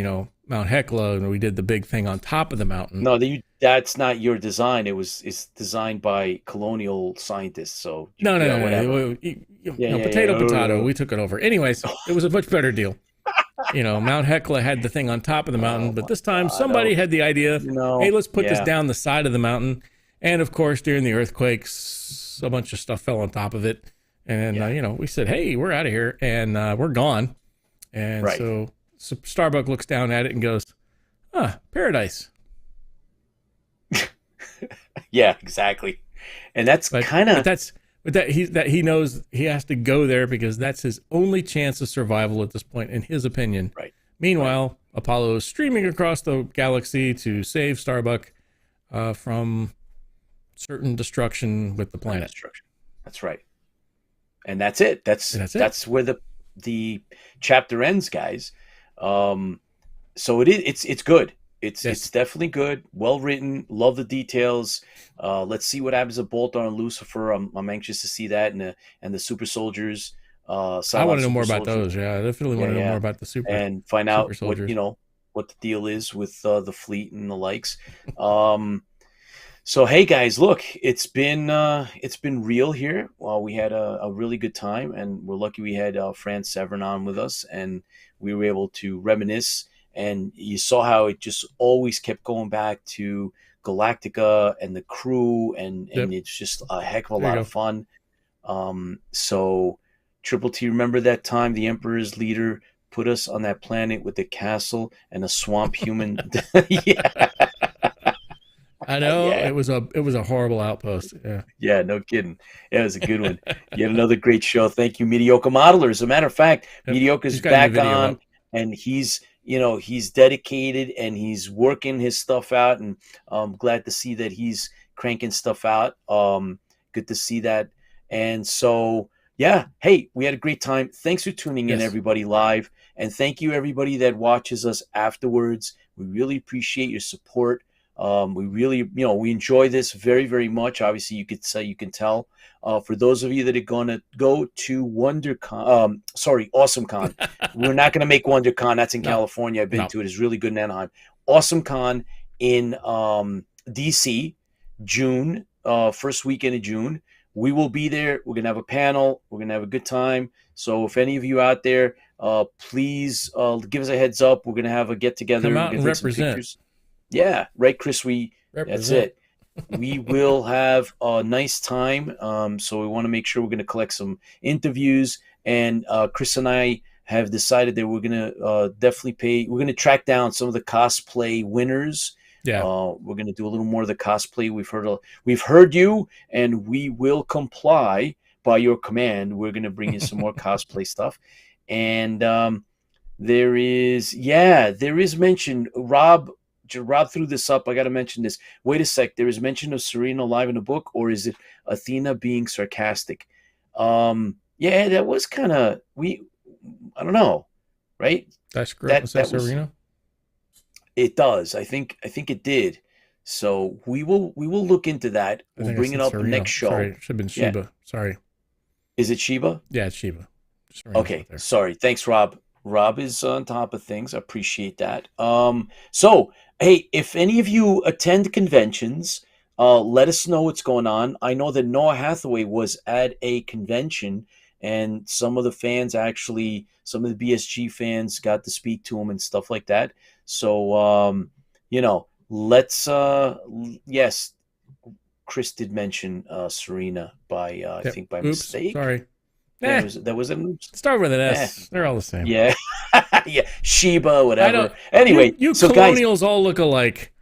Mount Hecla, and we did the big thing on top of the mountain. No, that's not your design. It's designed by colonial scientists. So no, potato. We took it over. Anyways, it was a much better deal. Mount Hecla had the thing on top of the mountain, but this time somebody had the idea, hey, let's put this down the side of the mountain. And of course, during the earthquakes, a bunch of stuff fell on top of it. And, we said, hey, we're out of here, and we're gone. And so Starbuck looks down at it and goes, paradise. Yeah, exactly. And that's kind of... But he knows he has to go there because that's his only chance of survival at this point, in his opinion. Right. Meanwhile, Apollo is streaming across the galaxy to save Starbuck from certain destruction with the planet. That's right. and that's it. That's where the chapter ends, guys. So it's good. It's definitely good. Well written. Love the details. Let's see what happens to Boltar and Lucifer. I'm anxious to see that, and the super soldiers. I want to know more about those. Yeah, I definitely want to know more about the super and find out soldiers. what the deal is with the fleet and the likes. So hey guys, look, it's been real here. Well, we had a really good time, and we're lucky we had Fran Severn on with us, and we were able to reminisce. And you saw how it just always kept going back to Galactica and the crew, and it's just a heck of a lot of fun. So Triple T, remember that time the Emperor's leader put us on that planet with the castle and a swamp human? Yeah. I know. Yeah. It was a horrible outpost. Yeah, no kidding. It was a good one. Yet another great show. Thank you, Mediocre Modeler. As a matter of fact, Mediocre's back on, and he's dedicated and he's working his stuff out, and I'm glad to see that he's cranking stuff out. Good to see that. And so, yeah, hey, we had a great time. Thanks for tuning in, everybody, live. And thank you, everybody that watches us afterwards. We really appreciate your support. We really, we enjoy this very, very much. Obviously, you can tell. For those of you that are going to go to AwesomeCon, we're not going to make WonderCon. That's in California. I've been to it. It's really good in Anaheim. AwesomeCon in DC, June, first weekend of June. We will be there. We're going to have a panel. We're going to have a good time. So if any of you out there, please give us a heads up. We're going to have a get-together. Come out and represent. Yeah, right, Chris? That's it. We will have a nice time. So we want to make sure we're going to collect some interviews. And Chris and I have decided that we're going to definitely we're going to track down some of the cosplay winners. Yeah. We're going to do a little more of the cosplay. We've heard you, and we will comply by your command. We're going to bring in some more cosplay stuff. And there is mention, Rob threw this up. I got to mention this. Wait a sec. There is mention of Serena live in the book, or is it Athena being sarcastic? Yeah, that was kind of I don't know, right? That's great. That Serena? It does. I think it did. So we will look into that. We'll bring it up the next show. Sorry, it should have been Sheba. Yeah. Sorry. Is it Sheba? Yeah, it's Sheba. Okay. Sorry. Thanks, Rob. Rob is on top of things. I appreciate that. So, hey, if any of you attend conventions, let us know what's going on. I know that Noah Hathaway was at a convention, and some of the fans some of the BSG fans got to speak to him and stuff like that. So, let's, yes, Chris did mention Serena I think by mistake. Sorry. That was an oops. Start with an S. They're all the same. Yeah. Yeah. Sheba, whatever. Anyway, you colonials guys, all look alike.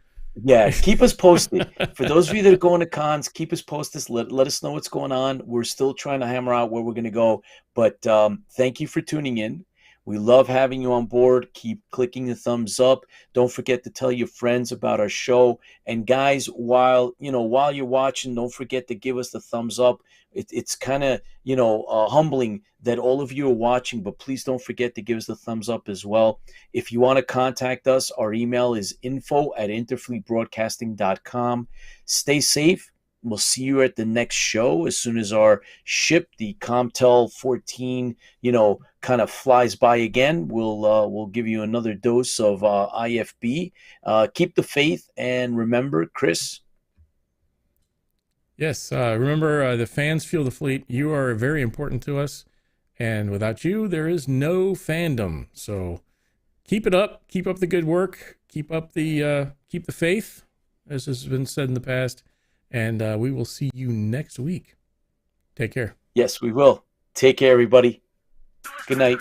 Yeah. Keep us posted. For those of you that are going to cons, keep us posted. Let us know what's going on. We're still trying to hammer out where we're going to go. But thank you for tuning in. We love having you on board. Keep clicking the thumbs up. Don't forget to tell your friends about our show. And guys, while you're watching, don't forget to give us the thumbs up. It's kind of, humbling that all of you are watching, but please don't forget to give us the thumbs up as well. If you want to contact us, our email is info@interfleetbroadcasting.com. Stay safe. We'll see you at the next show as soon as our ship, the Comtel 14, kind of flies by again. We'll give you another dose of IFB. Keep the faith, and remember, Chris. Yes, remember the fans fuel the fleet. You are very important to us, and without you, there is no fandom. So keep it up. Keep up the good work. Keep up the faith, as has been said in the past. And we will see you next week. Take care. Yes, we will. Take care, everybody. Good night.